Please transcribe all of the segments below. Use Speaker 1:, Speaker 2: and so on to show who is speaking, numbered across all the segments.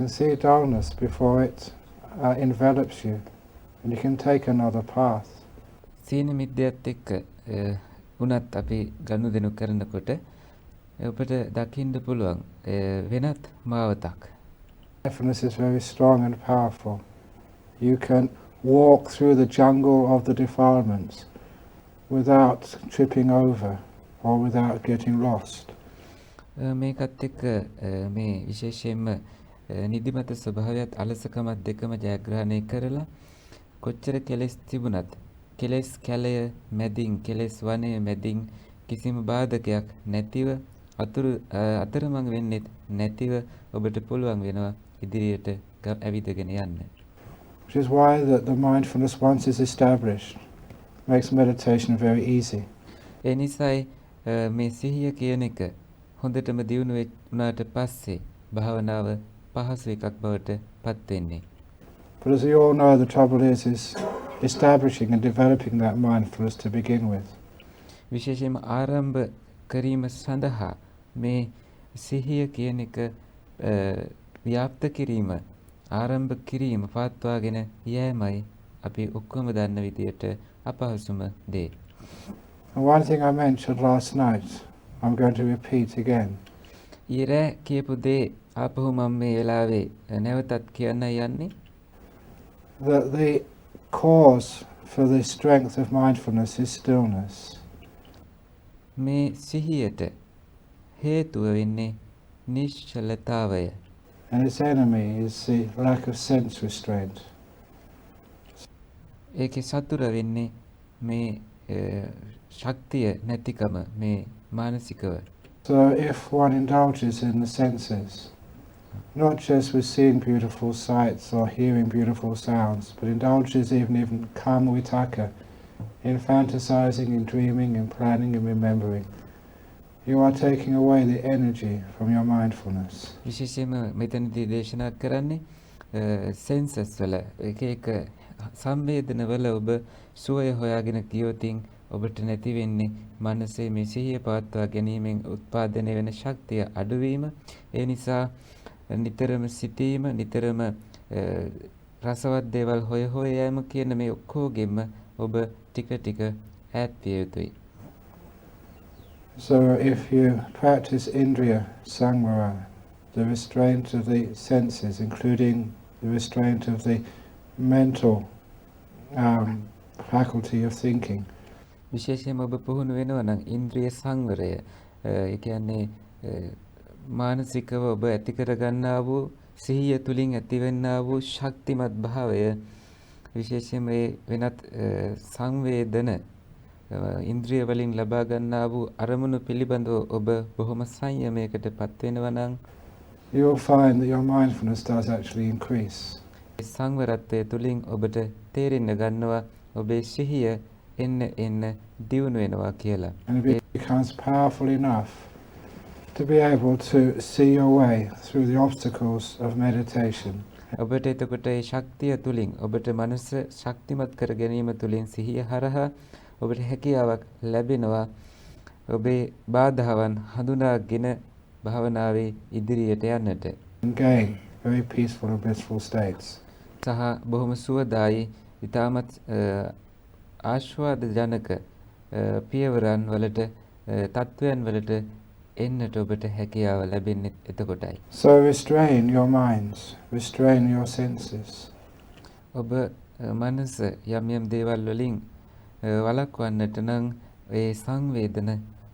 Speaker 1: can see dullness before it envelops you, and you can take another path.
Speaker 2: සීන මිද්දයත් එක්ක උනත් අපි ගනුදෙනු කරනකොට ඔබට දකින්න පුළුවන් වෙනත් මාවතක්.
Speaker 1: Mindfulness is very strong and powerful. You can walk through the jungle of the defilements without tripping over or without getting lost.
Speaker 2: මේකත් එක්ක මේ විශේෂයෙන්ම නිදිමත ස්වභාවයත් අලසකමත් දෙකම ජයග්‍රහණය කරලා කොච්චර කෙලෙස් තිබුණත් කෙලෙස් කැලය මැදින් කෙලෙස් වනය මැදින් කිසිම බාධකයක් නැතිව අතරමඟ වෙන්නේ නැතිව ඔබට පුළුවන් වෙනවා ඉදිරියට ඇවිදගෙන යන්න.
Speaker 1: Which is why the mindfulness, once is established, makes meditation very easy.
Speaker 2: ඒ නිසායි මේ සිහිය කියන එක හොඳටම දියුණු වුණාට පස්සේ භාවනාව පහසු එකක් බවට පත් වෙන්නේ.
Speaker 1: But as we all know, the trouble is establishing and developing that mindfulness to begin with.
Speaker 2: විශේෂයෙන්ම ආරම්භ කිරීම සඳහා මේ සිහිය කියන එක ව්‍යාප්ත කිරීම ආරම්භ කිරීම පවත්වාගෙන යෑමයි අපි ඔක්කොම දන්න විදියට අපහසුම දේ.
Speaker 1: And one thing I mentioned last night, I'm going to repeat again.
Speaker 2: ඊරෑ කියපු දේ ආපහු මම මේ වෙලාවේ නැවතත් කියන්න යන්නේ.
Speaker 1: That the cause for the strength of mindfulness is stillness.
Speaker 2: මේ සිහියට හේතුව වෙන්නේ නිශ්චලතාවය.
Speaker 1: And its enemy is the lack of sense restraint.
Speaker 2: ඒකේ සතුර වෙන්නේ මේ ශක්තිය නැතිකම මේ මානසිකව.
Speaker 1: So if one indulges in the senses, not just with seeing beautiful sights or hearing beautiful sounds, but indulges even kama vitaka, in fantasizing, in dreaming, in planning, in remembering, you are taking away the energy from your mindfulness.
Speaker 2: විශේෂයෙන්ම මෙතනදී දේශනා කරන්නේ sensors වල එක එක සංවේදනවල ඔබ සුවය හොයාගෙන ගියොතින් ඔබට නැති වෙන්නේ මනසේ මේ සිහිය පවත්වා ගැනීමෙන් උත්පාදනය වෙන ශක්තිය අඩුවීම. ඒ නිසා නිතරම සිටීම නිතරම රසවත් දේවල් හොය යෑම කියන මේ ඔක්කොගෙම ඔබ ටික ටික ඈත් විය යුතුයි.
Speaker 1: So if you practice indriya samvara, the restraint of the senses, including the restraint of the mental faculty of thinking,
Speaker 2: විශේෂයෙන්ම ඔබ පුහුණු වෙනවා නම් ඉන්ද්‍රිය සංවරය ඒ කියන්නේ මානසිකව ඔබ ඇති කර ගන්නා වූ සිහිය තුලින් ඇතිවෙනා වූ ශක්තිමත් භාවය විශේෂයෙන්ම මේ වෙනත් සංවේදන ඉන්ද්‍රිය වලින් ලබා ගන්නා වූ අරමුණු පිළිබඳව ඔබ බොහොම සංයමයකට පත් වෙනවා නම්
Speaker 1: you will find that your mindfulness does actually increase.
Speaker 2: සංවරත්වය තුලින් ඔබට තේරෙන්න ගන්නවා ඔබේ සිහිය එන්න දියුණු වෙනවා කියලා.
Speaker 1: And it becomes powerful enough to be able to see your way through the obstacles of meditation.
Speaker 2: ඔබට එතකොට ඒ ශක්තිය තුලින් ඔබට මනස ශක්තිමත් කර ගැනීම තුලින් සිහිය හරහා ඔබට හැකියාවක් ලැබෙනවා ඔබේ බාධාවන් හඳුනාගෙන භාවනාවේ ඉදිරියට යන්නට.
Speaker 1: And gain very peaceful and blissful states.
Speaker 2: සහ බොහොම සුවදායි ඊටමත් ආශාවාද ජනක පියවරන් වලට තත්වයන් වලට එන්නට ඔබට හැකියාව ලැබෙන්නේ එතකොටයි.
Speaker 1: So restrain your minds, restrain your senses.
Speaker 2: ඔබ මනස යම් යම් දේවල් වලින් වළක්වන්නට නම් ඒ සංවේදන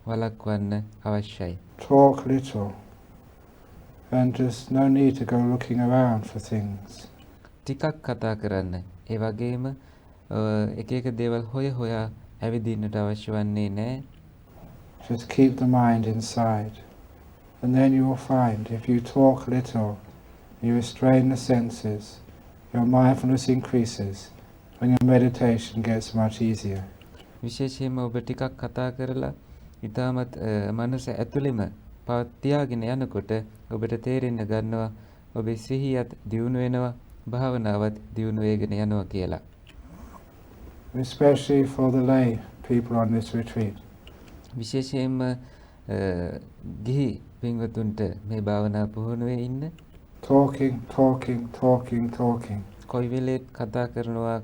Speaker 2: වළක්වන්න අවශ්‍යයි.
Speaker 1: Talk little and just no need to go looking around for things.
Speaker 2: ටිකක් කතා කරන්න. ඒ වගේම එක එක දේවල් හොයා ඇවිදින්නට අවශ්‍ය වන්නේ නැහැ.
Speaker 1: Just keep the mind inside. And then you will find if you talk little, you restrain the senses, your mindfulness increases and your meditation gets much easier.
Speaker 2: විශේෂයෙන්ම ඔබ ටිකක් කතා කරලා ඊටමත් මනස ඇතුළෙම පවත්වාගෙන යනකොට ඔබට තේරෙන්න ගන්නවා ඔබේ සිහියත් දියුණු වෙනවා භාවනාවත් දියුණු වෙගෙන යනවා කියලා.
Speaker 1: Especially for the lay people on this retreat.
Speaker 2: විශේෂයෙන්ම ගිහි පින්වතුන්ට මේ භාවනා පුහුණුවේ ඉන්න
Speaker 1: talking, talking, talking, talking
Speaker 2: කොයි වෙලේත් කතා කරනවා.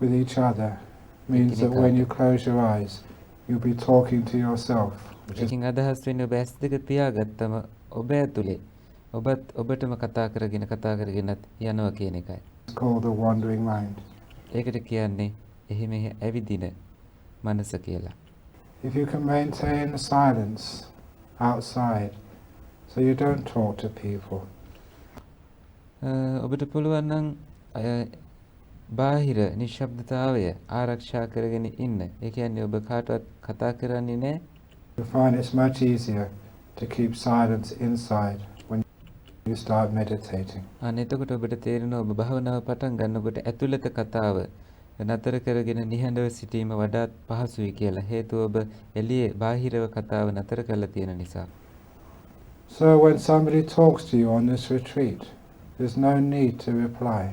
Speaker 1: with each other means that when you close your eyes, you'll be talking to yourself, which is
Speaker 2: ඒකෙන් අදහස් වෙන්නේ ඔබ ඇස් දෙක පියාගත්තම ඔබ ඇතුලේ ඔබටම කතා කරගෙනත් යනවා කියන එකයි.
Speaker 1: called the wandering mind.
Speaker 2: ඒකට කියන්නේ එහි මෙහි ඇවිදින මනස කියලා.
Speaker 1: If you can maintain the silence outside, so you don't talk to people,
Speaker 2: ඔබට පුළුවන් නම් බාහිර නිශ්ශබ්දතාවය ආරක්ෂා කරගෙන ඉන්න. ඒ කියන්නේ ඔබ කාටවත් කතා කරන්නේ නැහැ.
Speaker 1: you find it's much easier to keep silence inside when you start meditating.
Speaker 2: එතකොට ඔබට තේරෙනවා ඔබ භාවනාව පටන් ගන්නකොට ඇතුළත කතාව නතර කරගෙන නිහඬව සිටීම වඩාත් පහසුයි කියලා. හේතුව ඔබ එළියේ බාහිරව කතාව නතර කරලා තියෙන නිසා.
Speaker 1: So when somebody talks to you on this retreat, there's no need to reply.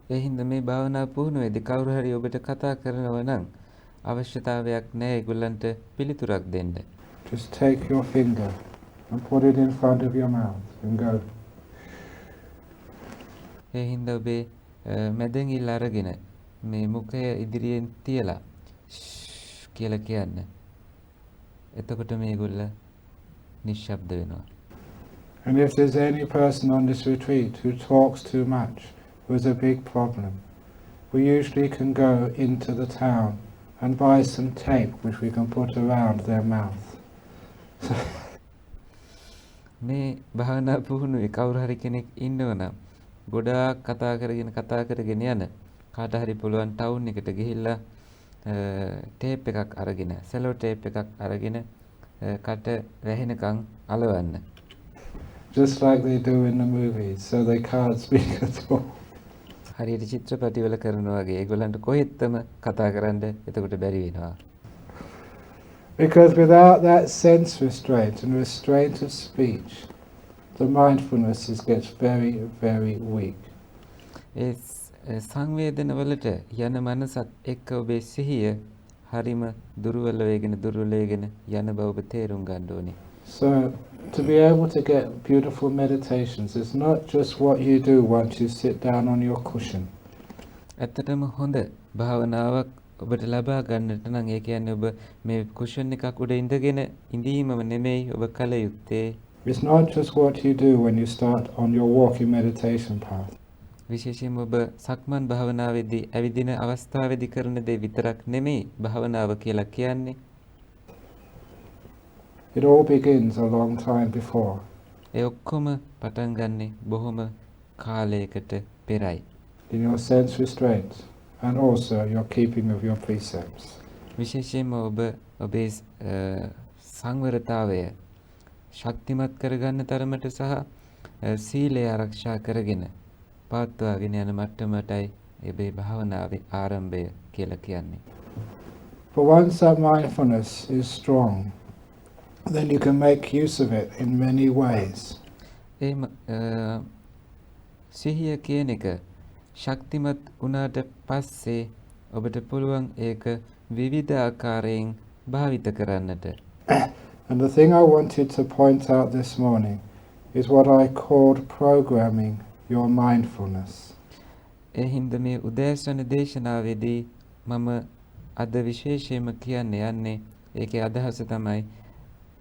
Speaker 2: ඒ හින්දා මේ භාවනා පුහුණුවේදී කවුරු හරි ඔබට කතා කරනවා නම් අවශ්‍යතාවයක් නැහැ ඒගොල්ලන්ට පිළිතුරක් දෙන්න.
Speaker 1: Just take your finger and put it in front of your mouth and go.
Speaker 2: ඒ හින්දා ඔබේ මැදින් අරගෙන මේ මුඛය ඉදිරියෙන් තියලා කියලා කියන්න. එතකොට මේගොල්ල නිශ්ශබ්ද වෙනවා.
Speaker 1: And if there's any person on this retreat who talks too much, who has a big problem, we usually can go into the town and buy some tape which we can put around their mouth.
Speaker 2: මේ භාවනා පුහුණුවේ කවුරු හරි කෙනෙක් ඉන්නවනම් ගොඩාක් කතා කරගෙන යන කාට හරි පුළුවන් ටවුන් එකට ගිහිල්ලා ටේප් එකක් අරගෙන සෙලෝ ටේප් එකක් අරගෙන කට වැහෙනකන් අලවන්න.
Speaker 1: Just like they do in the movies, so they can't speak at all.
Speaker 2: හරියට චිත්‍රපටිවල කරනවා වගේ ඒගොල්ලන්ට කොහෙත්ම කතා කරන්න එතකොට බැරි වෙනවා.
Speaker 1: Because without that sense restraint and restraint of speech, the mindfulness gets very, very weak.
Speaker 2: ඒ සංවේදනවලට යන මනසත් එක්ක ඔබේ සිහිය හරිම දුර්වල වේගෙන යන බව ඔබ තේරුම් ගන්න ඕනේ.
Speaker 1: So to be able to get beautiful meditations, it's not just what you do once you sit down on your cushion.
Speaker 2: ඇත්තටම හොඳ භාවනාවක් ඔබට ලබා ගන්නට නම් ඒ කියන්නේ ඔබ මේ කුෂන් එකක් උඩ ඉඳගෙන ඉඳීමම නෙමෙයි ඔබ කල යුත්තේ.
Speaker 1: It's not just what you do when you start on your walking meditation path.
Speaker 2: විශේෂයෙන්ම ඔබ සක්මන් භාවනාවේදී ඇවිදින අවස්ථාවේදී කරන දේ විතරක් නෙමෙයි භාවනාව කියලා කියන්නේ.
Speaker 1: It all begins a long time before.
Speaker 2: ඒ ඔක්කොම පටන් ගන්නෙ බොහොම කාලයකට පෙරයි.
Speaker 1: In your sense restraint and also your keeping of your precepts.
Speaker 2: විශේෂයෙන්ම ඔබ ඔබේ සංවරතාවය ශක්තිමත් කරගන්න තරමට සහ සීලය ආරක්ෂා කරගෙන පවත්වාගෙන යන මට්ටමටයි ඔබේ භාවනාවේ ආරම්භය කියලා කියන්නේ.
Speaker 1: For once that mindfulness is strong, then you can make use of it in many ways.
Speaker 2: සිහිය කියන එක ශක්තිමත් වුණාට පස්සේ ඔබට පුළුවන් ඒක විවිධ ආකාරයෙන් භාවිත කරන්නට.
Speaker 1: And the thing I wanted to point out this morning is what I called programming your mindfulness.
Speaker 2: ඒ හින්දා මේ උදෑසන දේශනාවේදී මම අද විශේෂයෙන්ම කියන්න යන්නේ ඒකේ අදහස තමයි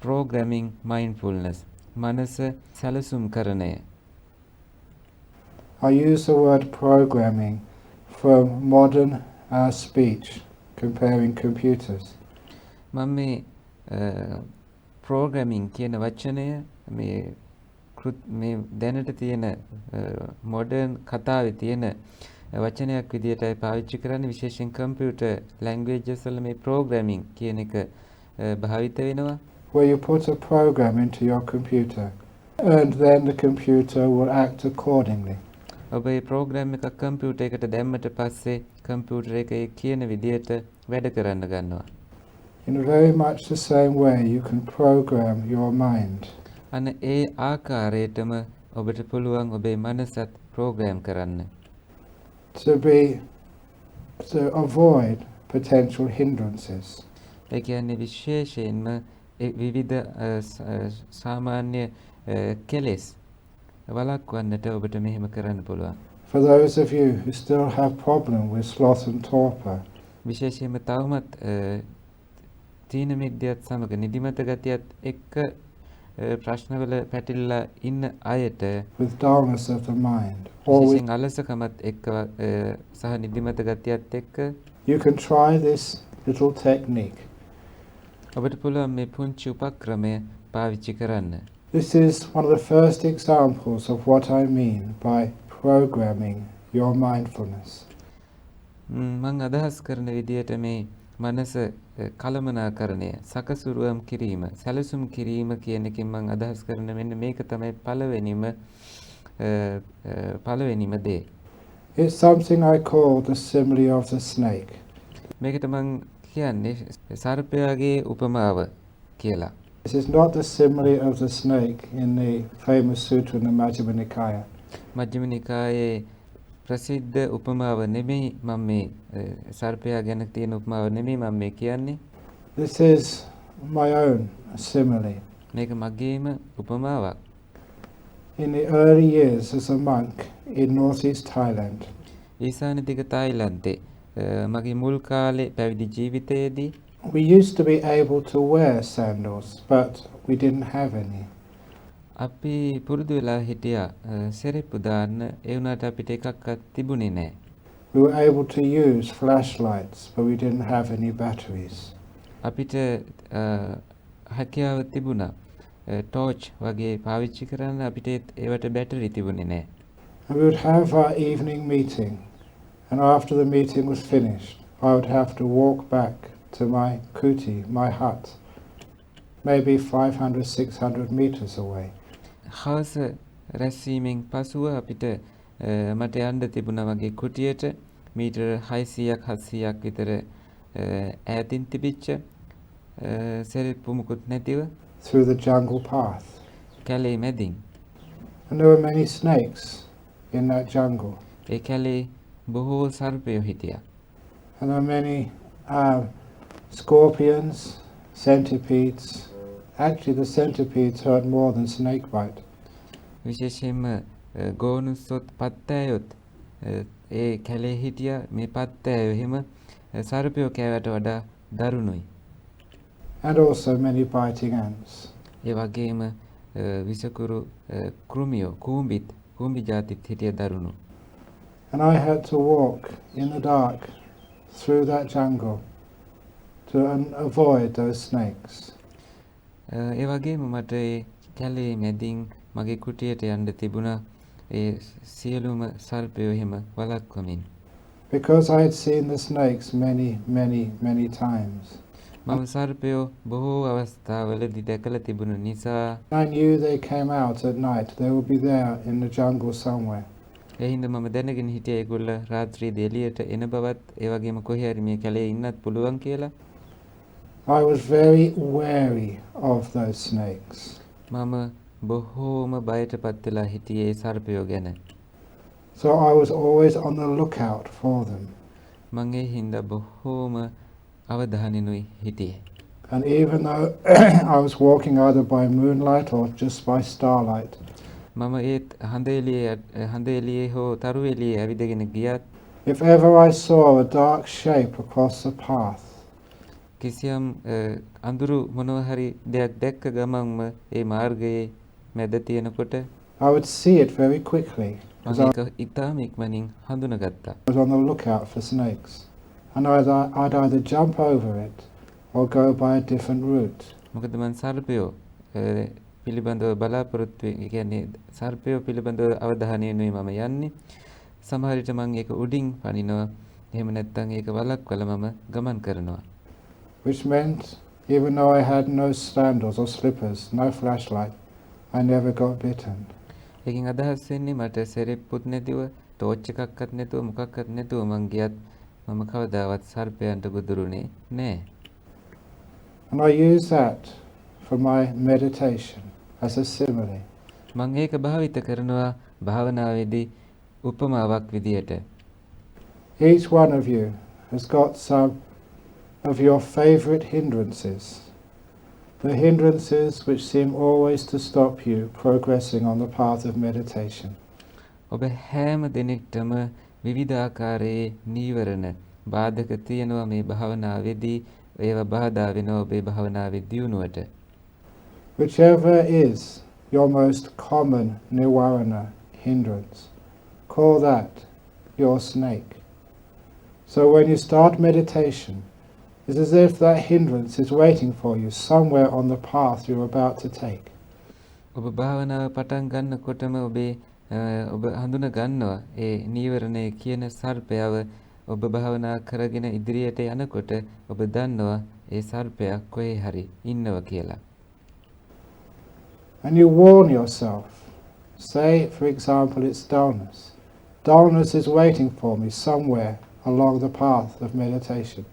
Speaker 2: programming mindfulness. මනස සැලසුම් කරණය.
Speaker 1: I use the word programming from modern speech, comparing computers.
Speaker 2: මම මේ programming කියන වචනය මේ දැනට තියෙන modern කතාවේ තියෙන වචනයක් විදිහටයි පාවිච්චි කරන්නේ. විශේෂයෙන් computer languages වල මේ programming කියන එක භාවිත වෙනවා.
Speaker 1: Where you put a program into your computer and then the computer will act accordingly.
Speaker 2: ඔබ මේ program එකක් computer එකට දැම්මට පස්සේ computer එක ඒ කියන විදිහට වැඩ කරන්න ගන්නවා.
Speaker 1: In very much the same way you can program your mind.
Speaker 2: අන්න ඒ ආකාරයටම ඔබට පුළුවන් ඔබේ මනසත් program කරන්න.
Speaker 1: To avoid potential hindrances.
Speaker 2: ඒ කියන්නේ විශේෂයෙන්ම විවිධ සාමාන්‍ය කෙලෙස් වළක්වන්නට ඔබට මෙහෙම කරන්න පුළුවන්.
Speaker 1: For those of you who still have problem with sloth and torpor,
Speaker 2: විශේෂයෙන්ම තවමත් තීන මිද්‍යත් සමග නිදිමත ගතියත් එක්ක ප්‍රශ්නවල පැටලිලා ඉන්න අයට
Speaker 1: with dullness of the mind, or with,
Speaker 2: විශේෂයෙන් අලසකමත් එක්ක සහ නිදිමත ගතියත් එක්ක
Speaker 1: you can try this little technique.
Speaker 2: ඔබට පුළුවන් මේ පුංචි උපක්‍රමය පාවිච්චි කරන්න.
Speaker 1: This is one of the first examples of what I mean by programming your mindfulness.
Speaker 2: මං අදහස් කරන විදියට මේ මනස කළමනාකරණය, සකසුරුවම් කිරීම, සැලසුම් කිරීම කියන එකෙන් මං අදහස් කරන මෙන්න මේක තමයි පළවෙනිම දේ.
Speaker 1: It's something I call the simile of the snake.
Speaker 2: මේකට මං කියන්නේ සර්පයාගේ උපමාව කියලා.
Speaker 1: This is not the simile of the snake in the famous sutra in the Majjhima Nikaya.
Speaker 2: මජ්ක්‍ධිම නිකායේ ප්‍රසිද්ධ උපමාව නෙමෙයි මම මේ සර්පයා ගැන තියෙන උපමාව නෙමෙයි මම මේ කියන්නේ.
Speaker 1: This is my own simile.
Speaker 2: මේක මගේම උපමාවක්.
Speaker 1: In the early years as a monk in northeast Thailand,
Speaker 2: ඊසාන දිග තායිලන්තේ මගේ මුල් කාලේ පැවිදි ජීවිතයේදී
Speaker 1: we used to be able to wear sandals, but we didn't have any.
Speaker 2: අපි පුරුදු වෙලා හිටියා සෙරෙප්පු දාන්න, ඒ වුණාට අපිට එකක්වත් තිබුණේ නැහැ.
Speaker 1: We were able to use flashlights, but we didn't have any batteries.
Speaker 2: අපිට හැකියාව තිබුණා ටෝච් වගේ පාවිච්චි කරන්න, අපිට ඒවට බැටරි තිබුණේ නැහැ.
Speaker 1: And we would have our evening meeting, and after the meeting was finished, I would have to walk back to my kuti, my hut, maybe 500, 600 meters away.
Speaker 2: හවස රැස්වීමෙන් පසුව අපිට මට යන්න තිබුණා මගේ කුටියට මීටර 600ක් 700ක් විතර ඈතින් තිබිච්ච සෙරෙප්පු මුකුත් නැතිව
Speaker 1: through the jungle path.
Speaker 2: කැලේ මැදින්.
Speaker 1: And there were many snakes in that jungle.
Speaker 2: ඒ කැලේ බොහෝ සර්පයෝ හිටියා.
Speaker 1: And there were many scorpions, centipedes. Actually, the centipedes hurt more than snake bite.
Speaker 2: විශේෂයෙන්ම ගෝනුස්සොත් පත්තෑයොත් ඒ කැලේ හිටියා. මේ පත්තෑයෝ එහෙම සර්පයෝ කෑවට වඩා දරුණුයි.
Speaker 1: And also many biting ants.
Speaker 2: ඒ වගේම විසකුරු කෘමියෝ කූඹි ජාතිත් හිටිය දරුණු.
Speaker 1: And I had to walk in the dark through that jungle to avoid those snakes.
Speaker 2: ඒ වගේම මට ඒ කැලේ මැදින් මගේ කුටියට යන්න තිබුණා ඒ සියලුම සර්පයෝ එහෙම වළක්වමින්.
Speaker 1: Because I had seen the snakes many times.
Speaker 2: මම සර්පයෝ බොහෝ අවස්ථාවලදී දැකලා තිබුණු නිසා
Speaker 1: I knew they came out at night. They would be there in the jungle somewhere.
Speaker 2: ඒ හින්දා මම දැනගෙන හිටියේ ඒගොල්ල රාත්‍රියේදී එළියට එන බවත් ඒ වගේම කොහේ හරි මේ කැලේ ඉන්නත් පුළුවන් කියලා.
Speaker 1: I was very wary of those snakes.
Speaker 2: මම බොහෝම බයටපත් වෙලා හිටියේ ඒ සර්පයෝ ගැන.
Speaker 1: So I was always on the lookout for them.
Speaker 2: මම ඒ හින්දා බොහෝම අවධානයෙන්ුයි හිටියේ.
Speaker 1: And even though I was walking either by moonlight or just by starlight,
Speaker 2: මම ඒත් හඳ එළියේ හෝ තරු එළියේ ඇවිදගෙන ගියත්
Speaker 1: if ever I saw a dark shape across the path,
Speaker 2: කිසියම් අඳුරු මොනවා හරි දෙයක් දැක්ක ගමන්ම ඒ මාර්ගයේ මැද තියෙනකොට
Speaker 1: I would see it very quickly.
Speaker 2: මම ඒක ඉතාම ඉක්මනින් හඳුනගත්තා.
Speaker 1: I was on the lookout for snakes. And I'd either jump over it or go by a different route.
Speaker 2: මොකද මං සර්පයෝ පිළිබඳව බලාපොරොත්තු වෙන්නේ, කියන්නේ සර්පයෝ පිළිබඳව අවධානයෙන්ුයි මම යන්නේ. සමහර විට මං ඒක උඩින් පනිනවා. එහෙම නැත්නම් ඒක වළක්වලා මම ගමන් කරනවා.
Speaker 1: Which meant, even though I had no sandals or slippers, no flashlight, I never got bitten.
Speaker 2: ඒකෙන් අදහස් වෙන්නේ මට සෙරෙප්පුත් නැතිව, ටෝච් එකක්වත් නැතුව, මොකක්වත් නැතුව මං ගියත් මම කවදාවත් සර්පයන්ට ගොදුරුනේ නැහැ.
Speaker 1: And I use that for my meditation as a simile.
Speaker 2: මං ඒක භාවිත කරනවා භාවනාවේදී උපමාවක් විදියට.
Speaker 1: Each one of you has got some of your favorite hindrances the hindrances which seem always to stop you progressing on the path of meditation.
Speaker 2: ඔබ හැම දෙනෙක්ටම විවිධාකාරයේ නීවරණ බාධක තියෙනවා මේ භාවනාවේදී ඒවා බාධා වෙනවා ඔබේ භාවනාවේ දියුණුවට.
Speaker 1: Whichever is your most common nivarana hindrance, call that your snake. So when you start meditation, it's as if that hindrance is waiting for you somewhere on the path you're about to take.
Speaker 2: ඔබ භාවනාව පටන් ගන්නකොටම ඔබ හඳුන ගන්නවා ඒ නීවරණය කියන සර්පයව ඔබ භාවනා කරගෙන ඉදිරියට යනකොට ඔබ දන්නවා ඒ සර්පයා කොහේ හරි ඉන්නවා කියලා.
Speaker 1: And you warn yourself. Say, for example, it's dullness. Dullness is waiting for me somewhere along the path of meditation.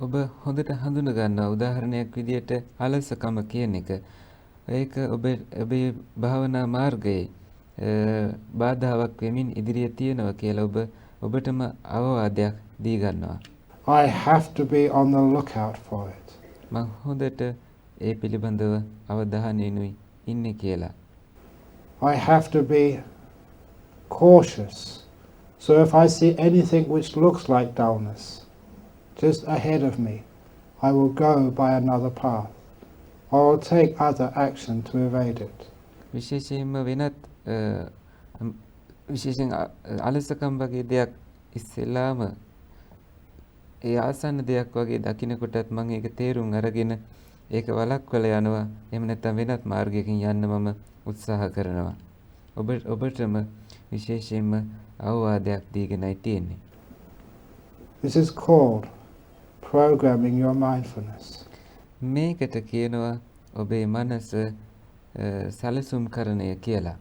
Speaker 2: ඔබ හොඳට හඳුන ගන්නවා උදාහරණයක් විදියට අලසකම කියන එක. ඒක ඔබේ භාවනා මාර්ගයේ බාධාවක් වෙමින් ඉදිරියේ තියෙනවා කියලා ඔබටම අවවාදයක් දී ගන්නවා.
Speaker 1: I have to be on the lookout for it.
Speaker 2: මම හොඳට ඒ පිළිබඳව අවධානයෙන්ුයි ඉන්නේ කියලා.
Speaker 1: I have to be cautious. So if I see anything which looks like dullness just ahead of me, I will go by another path, or I'll take other action to evade it.
Speaker 2: විශේෂයෙන්ම විශේෂයෙන් අලසකම් වගේ දෙයක් ඉස්සෙල්ලාම ඒ ආසන්න දෙයක් වගේ දකින්නකොටත් මම ඒක තේරුම් අරගෙන ඒක වළක්වලා යනවා. එහෙම නැත්නම් වෙනත් මාර්ගයකින් යන්න මම උත්සාහ කරනවා. ඔබටම විශේෂයෙන්ම අවවාදයක් දීගෙනයි තියෙන්නේ.
Speaker 1: This is called programming your mindfulness.
Speaker 2: මේකට කියනවා ඔබේ මනස සැලසුම්කරණය කියලා.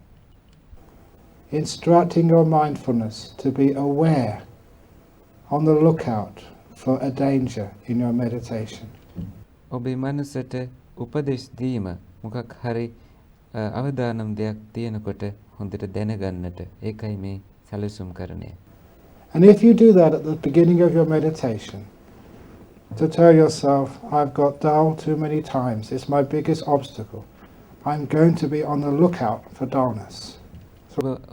Speaker 1: Instructing your mindfulness to be aware, on the lookout for a danger in your meditation.
Speaker 2: ඔබේ මනසට උපදෙස් දීම මොකක් හරි අවදානම් දෙයක් තියෙනකොට හොඳට දැනගන්නට. ඒකයි මේ සැලසුම්කරණය.
Speaker 1: And if you do that at the beginning of your meditation, to tell yourself, I've got dull too many times, it's my biggest obstacle, I'm going to be on the lookout for dullness.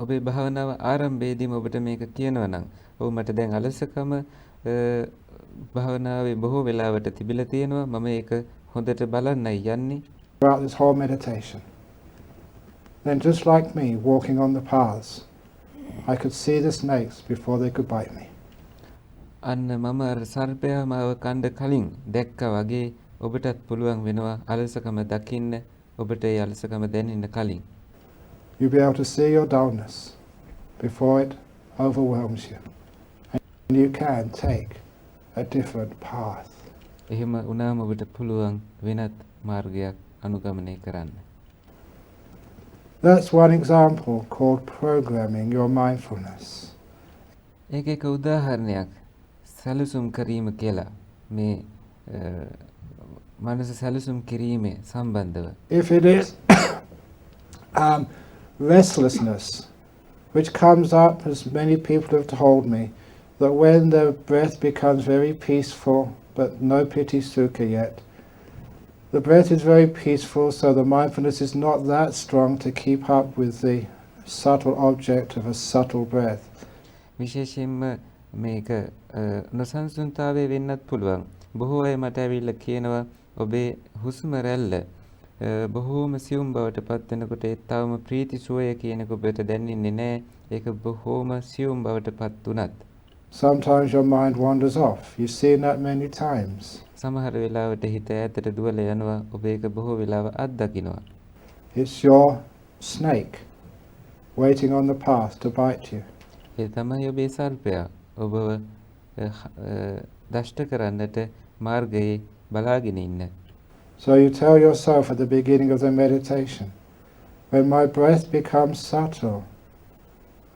Speaker 2: ඔබේ භාවනාව ආරම්භයේදීම ඔබට මේක කියනවා නම් ඔව් මට දැන් අලසකම භාවනාවේ බොහෝ වෙලාවට තිබිලා තියෙනවා මම ඒක හොඳට බලන්නයි යන්නේ.
Speaker 1: Throughout this whole meditation, then just like me walking on the paths, I could see the snakes before they could bite me.
Speaker 2: අන්න මම අර සර්පයා මාව කණ්ඩ කලින් දැක්කා වගේ ඔබටත් පුළුවන් වෙනවා අලසකම දකින්න ඔබට ඒ අලසකම දැනෙන්න කලින්.
Speaker 1: You'll be able to see your dullness before it overwhelms you. And you can take a different path.
Speaker 2: එහෙම වුණාම ඔබට පුළුවන් වෙනත් මාර්ගයක් අනුගමනය කරන්න.
Speaker 1: That's one example called programming your mindfulness.
Speaker 2: ඒක එක උදාහරණයක් සැලසුම් කිරීම කියලා. මේ මනස සැලසුම් කිරීමේ සම්බන්ධව.
Speaker 1: If it is restlessness, which comes up, as many people have told me, that when the breath becomes very peaceful, but no piti sukha yet, the breath is very peaceful, so the mindfulness is not that strong to keep up with the subtle object of a subtle breath.
Speaker 2: විශේෂයෙන්ම මේක නොසන්සුන්තාවය වෙන්නත් පුළුවන්. බොහෝ අය මට ඇවිල්ලා කියනවා ඔබේ හුස්ම රැල්ල බොහෝම සියුම් බවට පත් වෙනකොට ඒ තවම ප්‍රීති සුවය කියන එක ඔබට දැනෙන්නේ නැහැ. ඒක බොහෝම සියුම් බවට පත් උනත්.
Speaker 1: Sometimes your mind wanders off. You've seen that many times.
Speaker 2: සමහර වෙලාවට හිත ඈතට දුවලා යනවා. ඔබ ඒක බොහෝ වෙලාව අත්දකිනවා.
Speaker 1: It's your snake waiting on the path to bite you.
Speaker 2: ඒ තමයි ඔබේ සර්පයා ඔබව දෂ්ට කරන්නට මාර්ගයේ බලාගෙන ඉන්න.
Speaker 1: So you tell yourself at the beginning of the meditation, when my breath becomes subtle,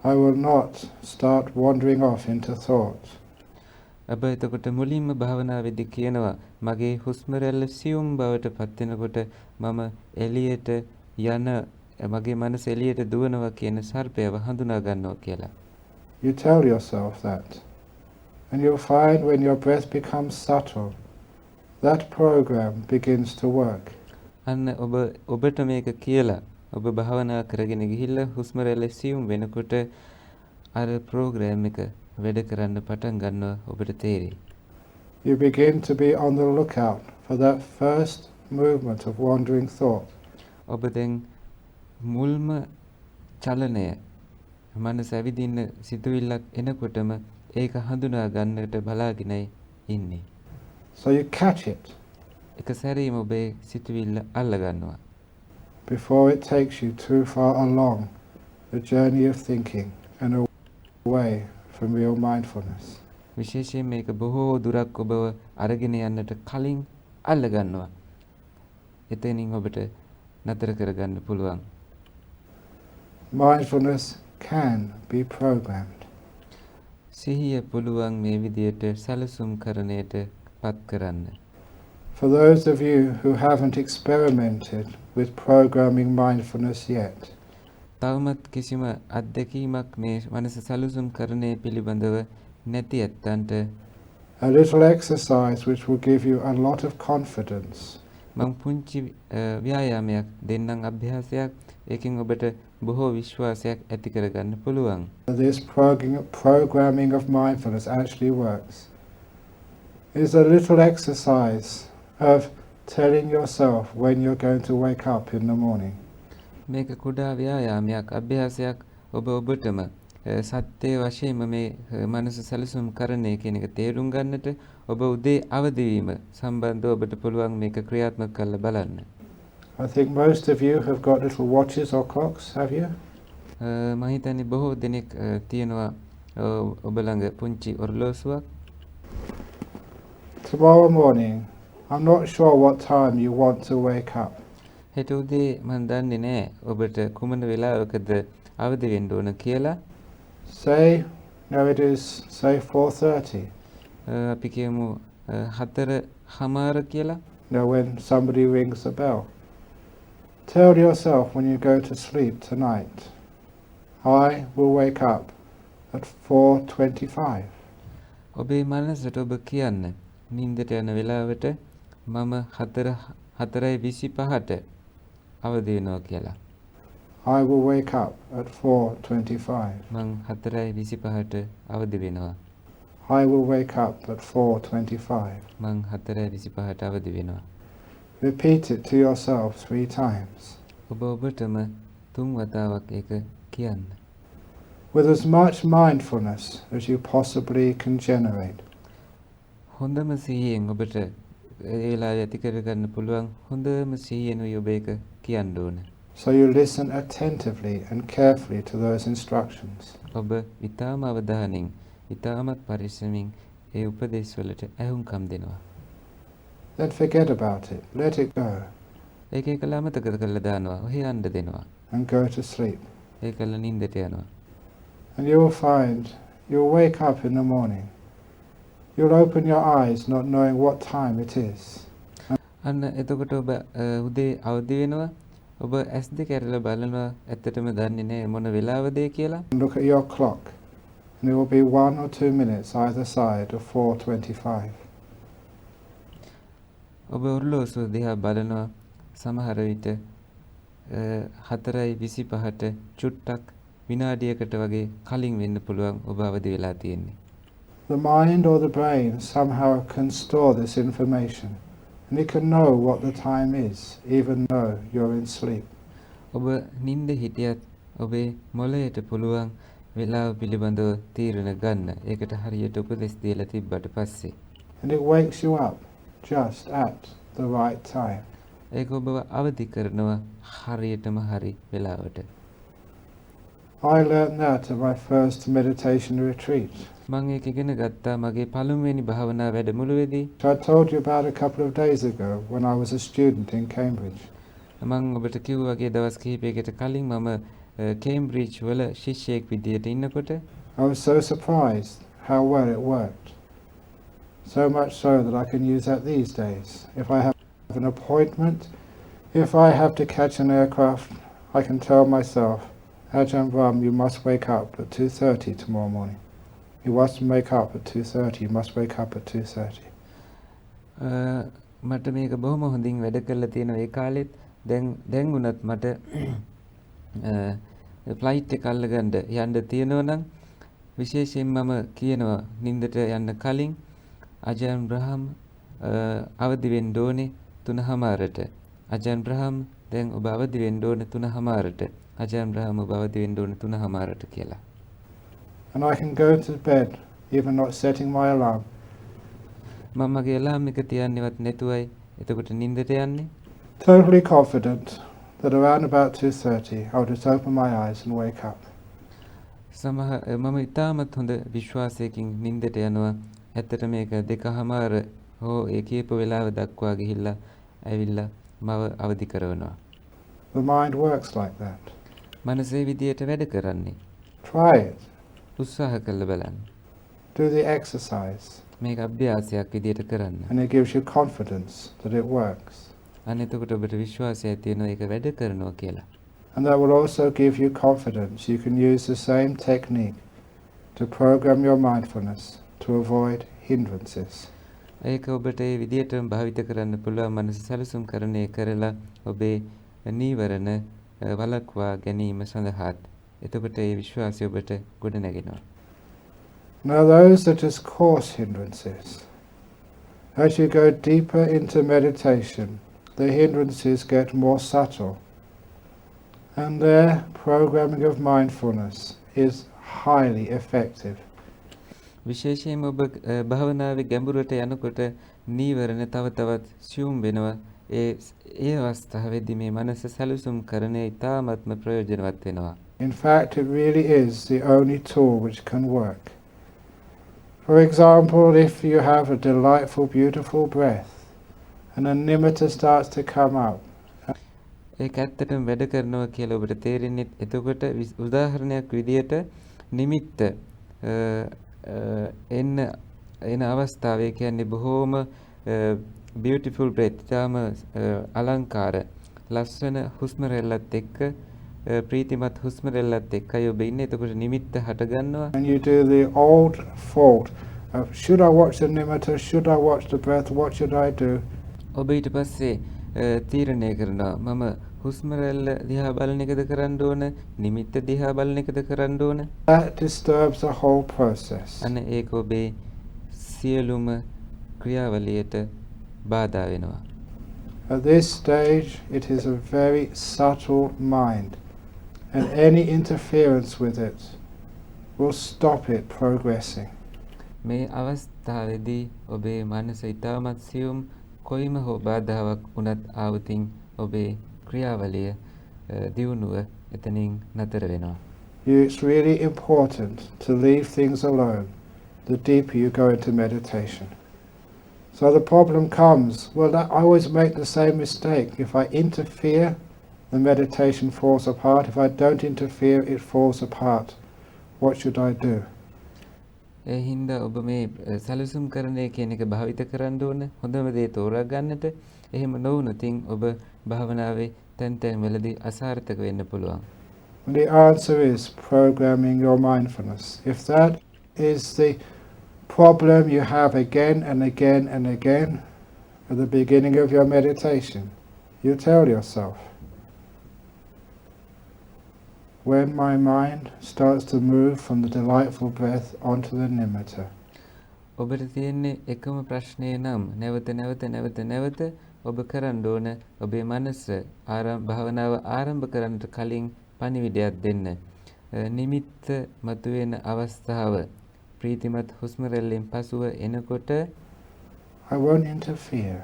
Speaker 1: I will not start wandering off into thoughts.
Speaker 2: ඔබ එතකොට මුලින්ම භාවනාවේදී කියනවා මගේ හුස්ම රැල්ල සියුම් බවට පත් වෙනකොට මම එළියට යන මගේ මනස එළියට දුවනවා කියන සර්පයව හඳුනා ගන්නවා කියලා.
Speaker 1: You tell yourself that. And you'll find when your breath becomes subtle, that program begins to work.
Speaker 2: අන්න ඔබට මේක කියලා ඔබ භාවනා කරගෙන ගිහිල්ලා හුස්ම රැල්ල සියුම් වෙනකොට අර ප්‍රෝග්‍රෑම් එක වැඩ කරන්න පටන් ගන්නවා ඔබට තේරෙයි.
Speaker 1: You begin to be on the lookout for that first movement of wandering thought.
Speaker 2: ඔබ දැන් මුල්ම චලනය මනස ඇවිදින්න සිතුවිල්ලක් එනකොටම ඒක හඳුනා ගන්නට බලාගෙනයි ඉන්නේ.
Speaker 1: So you catch it
Speaker 2: එක සැරේම ඔබේ සිතුවිල්ල අල්ල ගන්නවා.
Speaker 1: before it takes you too far along the journey of thinking and away from real mindfulness.
Speaker 2: විශේෂයෙන් මේක බොහෝ දුරක් ඔබව අරගෙන යන්නට කලින් අල්ල ගන්නවා. එතනින් ඔබට නතර කරගන්න පුළුවන්.
Speaker 1: Mindfulness can be programmed.
Speaker 2: සිහිය පුළුවන් මේ විදියට සැලසුම් කරණයට පත් කරන්න.
Speaker 1: For those of you who haven't experimented with programming mindfulness yet,
Speaker 2: තවමත් කිසිම අත්දැකීමක් මේ මනස සැලසුම් කරණය පිළිබඳව නැති ඇත්තන්ට
Speaker 1: a little exercise which will give you a lot of confidence
Speaker 2: මං පුංචි ව්‍යායාමයක් දෙන්නම් අභ්‍යාසයක් ඒකෙන් ඔබට බොහෝ විශ්වාසයක් ඇති කරගන්න පුළුවන්.
Speaker 1: this programming of mindfulness actually works. It's a little exercise of telling yourself when you're going to wake up in the morning.
Speaker 2: මේක කුඩා ව්‍යායාමයක් අභ්‍යාසයක් ඔබටම සත්‍ය වශයෙන්ම මේ මනස සැලසුම් කරන්නේ කියන එක තේරුම් ගන්නට ඔබ උදේ අවදි වීම සම්බන්ධව ඔබට පුළුවන් මේක ක්‍රියාත්මක කරලා බලන්න.
Speaker 1: I think most of you have got little watches or clocks, have you?
Speaker 2: මම හිතන්නේ බොහෝ දෙනෙක් තියෙනවා ඔබ ළඟ පුංචි ඔරලෝසුවක්.
Speaker 1: Tomorrow morning, I'm not sure what time you want to wake up.
Speaker 2: හෙට උදේ මම දන්නේ නැහැ ඔබට කුමන වෙලාවකද අවදි වෙන්න ඕන කියලා.
Speaker 1: Say, no, it is, say 4:30.
Speaker 2: අපි කියමු 4:00 කියලා.
Speaker 1: No, when somebody rings the bell. Tell yourself when you go to sleep tonight, I will wake up at 4:25.
Speaker 2: ඔබේ මනසට ඔබ කියන්න නිින්දට යන වෙලාවට මම 4:25ට අවදි වෙනවා කියලා.
Speaker 1: I will wake up at 4:25.
Speaker 2: මං 4:25ට අවදි වෙනවා.
Speaker 1: I will wake up at 4:25.
Speaker 2: මං 4:25ට අවදි වෙනවා.
Speaker 1: Repeat it to yourself 3 times.
Speaker 2: ඔබ ඔබටම 3 වතාවක් ඒක කියන්න.
Speaker 1: With as much mindfulness as you possibly can generate.
Speaker 2: හොඳම සිහියෙන් ඔබට ඒ වෙලාවේ ඇති කරගන්න පුළුවන් හොඳම සිහියෙන් ඔබ ඒක කියන්න ඕන.
Speaker 1: So you listen attentively and carefully to those instructions.
Speaker 2: ඔබ ඊටාම අවධානයෙන් ඊටාමත් පරිස්සමින් ඒ උපදේශ වලට ඇහුම්කම් දෙනවා.
Speaker 1: Then forget about it. Let it go
Speaker 2: ඒක එකලා අමතක කරලා දානවා. ඔහේ යන්න දෙනවා.
Speaker 1: and go to sleep.
Speaker 2: ඒකල නිින්දට යනවා.
Speaker 1: And you will find you'll wake up in the morning. You'll open your eyes not knowing what time it is.
Speaker 2: අන්න එතකොට ඔබ උදේ අවදි වෙනවා. ඔබ S2 කැරලා බලනවා ඇත්තටම දන්නේ නැහැ මොන වෙලාවද කියලා.
Speaker 1: Look at your clock and it will be 1 or 2 minutes either side of 4:25.
Speaker 2: ඔබ ඔරලෝසුව දිහා බලනවා සමහර විට 4:25ට චුට්ටක් විනාඩියකට වගේ කලින් වෙන්න පුළුවන් ඔබ අවදි වෙලා තියෙන්නේ.
Speaker 1: The mind or the brain somehow can store this information and it can know what the time is even though you're in sleep.
Speaker 2: ඔබ නිින්ද හිටියත් ඔබේ මොළයට පුළුවන් වෙලාව පිළිබඳව තීරණ ගන්න. ඒකට හරියට උපදෙස් දීලා තිබ්බට පස්සේ.
Speaker 1: And it wakes you up just at the right time.
Speaker 2: ඒක ඔබව අවදි කරනවා හරියටම හරි වෙලාවට.
Speaker 1: I learned that at my first meditation retreat.
Speaker 2: මම ඒක ඉගෙන ගත්තා මගේ පළමුවෙනි භාවනා වැඩමුළුවේදී.
Speaker 1: So I told you about a couple of days ago when I was a student in Cambridge.
Speaker 2: මම ඔබට කිව්වා වගේ දවස් කිහිපයකට කලින් මම කේම්බ්‍රිජ් වල ශිෂ්‍යයෙක් විදියට ඉන්නකොට
Speaker 1: I was so surprised how well it worked. So much so that I can use that these days. If I have an appointment, if I have to catch an aircraft, I can tell myself, Ajahn Brahm, you must wake up at 2:30 tomorrow morning. You must wake up at 2:30. You must wake up at 2:30.
Speaker 2: මට මේක බොහොම හොඳින් වැඩ කරලා තියෙනවා ඒ කාලෙත්. දැන් වුණත් මට ෆ්ලයිට් එක අල්ලගන්න යන්න තියෙනවා නම් විශේෂයෙන් මම කියනවා නින්දට යන්න කලින් අජයන් බ්‍රහම් අවදි වෙන්න ඕනේ 3:00ට. අජයන් බ්‍රහම් දැන් ඔබ අවදි වෙන්න ඕනේ 3:00ට. අජයන් බ්‍රහම් ඔබ අවදි වෙන්න ඕනේ 3:00ට කියලා.
Speaker 1: And I can go to bed, even not setting my alarm.
Speaker 2: මම මගේ අලාම් එක තියන්නේවත් නැතුවයි එතකොට නින්දට යන්නේ.
Speaker 1: Totally confident that around about 2:30 I'll just open my eyes and wake up.
Speaker 2: මම ඉතාමත් හොඳ විශ්වාසයකින් නින්දට යනවා. ඇත්තට මේක 2:00 හෝ ඒ කියපු වෙලාව දක්වා ගිහිල්ලා ඇවිල්ලා මව අවදි කරනවා.
Speaker 1: The mind works like that.
Speaker 2: මනසේ විදියට වැඩ කරන්නේ.
Speaker 1: Try it.
Speaker 2: උත්සාහ කරලා බලන්න.
Speaker 1: Do the exercise.
Speaker 2: මේක අභ්‍යාසයක් විදියට කරන්න.
Speaker 1: And it gives you confidence that it works.
Speaker 2: අන්න එතකොට ඔබට විශ්වාසය තියෙනවා ඒක වැඩ කරනවා කියලා.
Speaker 1: And that will also give you confidence. You can use the same technique to program your mindfulness to avoid hindrances.
Speaker 2: ඒක ඔබට ඒ විදියටම භාවිත කරන්න පුළුවන් මනස සැලසුම් කරණය කරලා ඔබේ නීවරණ වළක්වා ගැනීම සඳහාත්. එතකොට ඒ විශ්වාසය ඔබට ගොඩ නැගෙනවා.
Speaker 1: Now those are just coarse hindrances. As you go deeper into meditation, the hindrances get more subtle. And their programming of mindfulness is highly effective.
Speaker 2: විශේෂයෙන්ම ඔබ භාවනාවේ ගැඹුරට යනකොට නීවරණ තව තවත් සියුම් වෙනවා. ඒ අවස්ථාවේදී මේ මනස සැලසුම් කරන්නේ ඉතාමත්ම ප්‍රයෝජනවත් වෙනවා.
Speaker 1: In fact, it really is the only tool which can work. For example, if you have a delightful, beautiful breath and a nimitta starts to come up.
Speaker 2: ඒක ඇත්තටම වැඩ කරනවා කියලා ඔබට තේරෙන්නේ එතකොට උදාහරණයක් විදියට නිමිත්ත එන අවස්ථාවේ කියන්නේ බොහෝම beautiful breath තාම අලංකාර ලස්සන හුස්ම රැල්ලත් එක්ක ප්‍රීතිමත් හුස්ම රැල්ලත් එක්කයි ඔබ ඉන්නේ. එතකොට නිමිත්ත හට ගන්නවා.
Speaker 1: And you do the old fault of should I watch the nimitta, should I watch the breath, what should I do?
Speaker 2: ඔබ ඊට පස්සේ තීරණය කරනවා මම හුස්ම රැල්ල දිහා බලන එකද කරන්න ඕන, නිමිත්ත දිහා බලන එකද කරන්න ඕන.
Speaker 1: That disturbs the whole process.
Speaker 2: අන්න ඒක ඔබේ සියලුම ක්‍රියාවලියට බාධා වෙනවා.
Speaker 1: At this stage, it is a very subtle mind, and any interference with it will stop it progressing.
Speaker 2: මේ අවස්ථාවේදී ඔබේ මනස ඉතාමත් සියුම් කොයිම හෝ බාධාවක් වුණත් ආවතින් ඔබේ ක්‍රියාවලිය දියුණුව එතනින් නතර වෙනවා.
Speaker 1: It's really important to leave things alone the deeper you go into meditation. So the problem comes, well, I always make the same mistake. If I interfere, the meditation falls apart. If I don't interfere, it falls apart. What should I do?
Speaker 2: ඒ හින්දා ඔබ මේ සැලසුම් කරන කියන එක භාවිත කරන්න ඕන. හොඳම දේ තෝරා ගන්නට. එහෙම නොවුනොතින් ඔබ භාවනාවේ තැන් වලදී අසාර්ථක වෙන්න පුළුවන්.
Speaker 1: And the answer is programming your mindfulness. If that is the problem you have again and again and again at the beginning of your meditation, you tell yourself, when my mind starts to move from the delightful breath onto the nimitta.
Speaker 2: ඔබට තියෙන්නේ එකම ප්‍රශ්නය නම් නැවත ඔබ කරන්න ඕන ඔබේ මනස භාවනාව ආරම්භ කරන්නට කලින් පණිවිඩයක් දෙන්න. නිමිත්ත මතුවෙන අවස්ථාව ප්‍රීතිමත් හුස්ම රැල්ලෙන් පසුව එනකොට
Speaker 1: I won't interfere.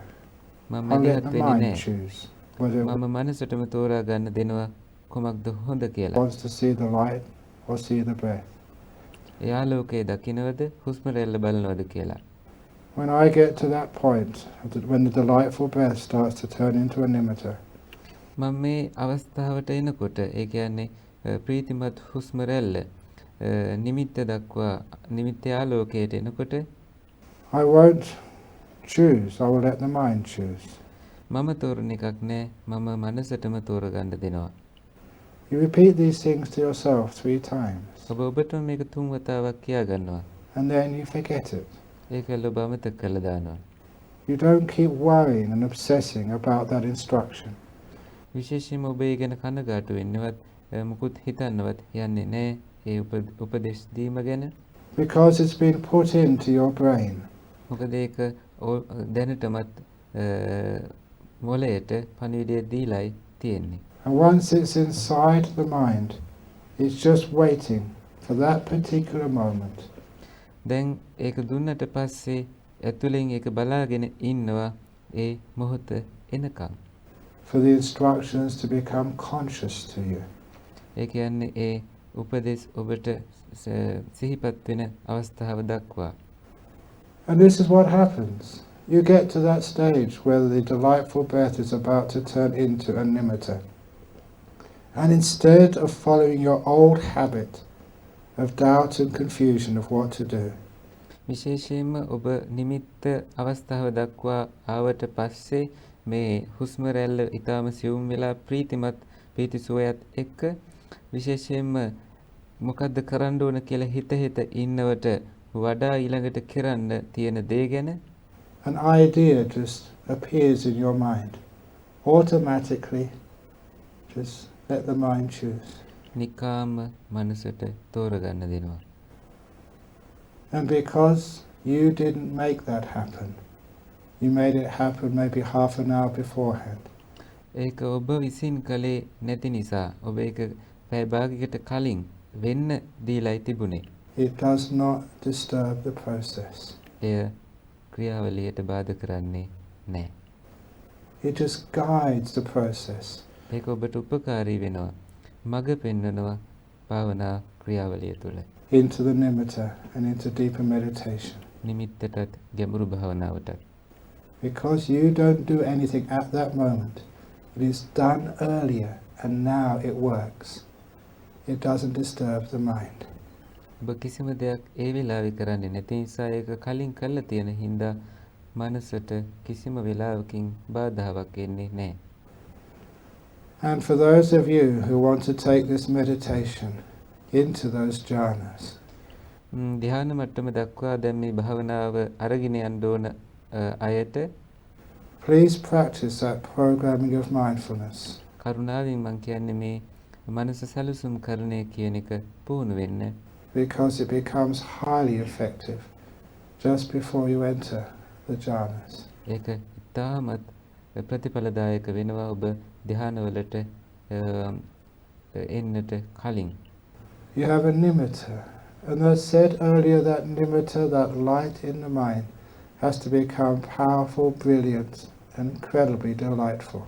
Speaker 2: මම
Speaker 1: I'll let
Speaker 2: මැදිහත්
Speaker 1: the
Speaker 2: වෙන්නේ
Speaker 1: mind
Speaker 2: නැහැ.
Speaker 1: choose whether
Speaker 2: මම මනසටම තෝරා ගන්න දෙනවා කොමක්ද හොඳ
Speaker 1: it
Speaker 2: කියලා.
Speaker 1: wants to see the light or see the breath.
Speaker 2: ඒ ආලෝකය දකින්නවද හුස්ම රැල්ල බලනවද කියලා.
Speaker 1: When I get to that point, when the delightful breath starts to turn into a nimitta,
Speaker 2: මම මේ අවස්ථාවට එනකොට ඒ කියන්නේ ප්‍රීතිමත් හුස්ම රැල්ල නිමිත්ත දක්වා නිමිත්ත ආලෝකයට එනකොට
Speaker 1: I won't choose. I will let the mind choose.
Speaker 2: මම තෝරන එකක් නෑ මම මනසටම තෝරගන්න දෙනවා.
Speaker 1: You repeat these things to yourself 3 times,
Speaker 2: ඔබ ඔබටම මේක 3 වතාවක් කියා ගන්නවා.
Speaker 1: and then you forget it.
Speaker 2: ඒකල ඔබ අමතක කරලා දානවා.
Speaker 1: you don't keep worrying and obsessing about that instruction.
Speaker 2: විශේෂයෙන්ම ඔබ ඒ ගැන කනගාටු වෙන්නවත් මුකුත් හිතන්නවත් යන්නේ නැහැ ඒ උපදෙස් දීම ගැන.
Speaker 1: Because it's been put into your brain.
Speaker 2: මොකද ඒක දැනටමත් මොළයට පණිවිඩය දීලායි තියෙන්නේ.
Speaker 1: And once it's inside the mind, it's just waiting for that particular moment.
Speaker 2: දැන් ඒක දුන්නට පස්සේ ඇතුලෙන් ඒක බලාගෙන ඉන්නවා ඒ මොහොත එනකම්.
Speaker 1: For the instructions to become conscious to you.
Speaker 2: ඒ කියන්නේ ඒ උපදෙස් ඔබට සිහිපත් වෙන අවස්ථාව දක්වා.
Speaker 1: And this is what happens. You get to that stage where the delightful breath is about to turn into a nimitta. And instead of following your old habit of doubt and confusion of what to do,
Speaker 2: විශේෂයෙන්ම ඔබ නිමිත්ත අවස්ථාව දක්වා ආවට පස්සේ මේ හුස්ම රැල්ල ඊටාම සියුම් වෙලා ප්‍රීති සුවයත් එක්ක විශේෂයෙන්ම මොකද්ද කරන්න ඕන කියලා හිත ඉන්නවට වඩා ඊළඟට කරන්න තියෙන දේ ගැන
Speaker 1: an idea just appears in your mind. Automatically, just let the mind choose.
Speaker 2: නිකාම මනසට තෝරගන්න දෙනවා.
Speaker 1: And because you didn't make that happen, you made it happen maybe half an hour beforehand.
Speaker 2: ඒක ඔබ විසින් කළේ නැති නිසා ඔබ ඒක පැය භාගයකට කලින් වෙන්න දීලායි තිබුණේ.
Speaker 1: It does not disturb the process.
Speaker 2: එය ක්‍රියාවලියට බාධා කරන්නේ නැහැ.
Speaker 1: It just guides the process.
Speaker 2: ඒක ඔබට උපකාරී වෙනවා. මඟ පෙන්වනවා භාවනා ක්‍රියාවලිය තුළ.
Speaker 1: Into the nimitta and into deeper meditation.
Speaker 2: නිමිත්තටත් ගැඹුරු භාවනාවටත්.
Speaker 1: Because you don't do anything at that moment. It is done earlier and now it works. It doesn't disturb the mind.
Speaker 2: ඔබ කිසිම දෙයක් ඒ වෙලාවේ කරන්නේ නැති නිසා ඒක කලින් කරලා තියෙන හින්දා මනසට කිසිම වෙලාවකින් බාධාවක් එන්නේ නැහැ.
Speaker 1: And for those of you who want to take this meditation into those jhanas,
Speaker 2: ධ්‍යාන මට්ටම දක්වා දැන් මේ භාවනාව අරගෙන යන්න ඕන අයට
Speaker 1: please practice that programming of mindfulness.
Speaker 2: කරුණාවෙන් මම කියන්නේ මේ මනස සැලසුම් කරන්නේ කියන එක පුහුණු වෙන්න.
Speaker 1: Because it becomes highly effective just before you enter the jhanas.
Speaker 2: ඒක ඉතාමත් ප්‍රතිඵලදායක වෙනවා ඔබ ධ්‍යානවලට එන්නට කලින්.
Speaker 1: You have a nimitta, and as said earlier, that nimitta, that light in the mind, has to become powerful, brilliant, and incredibly delightful.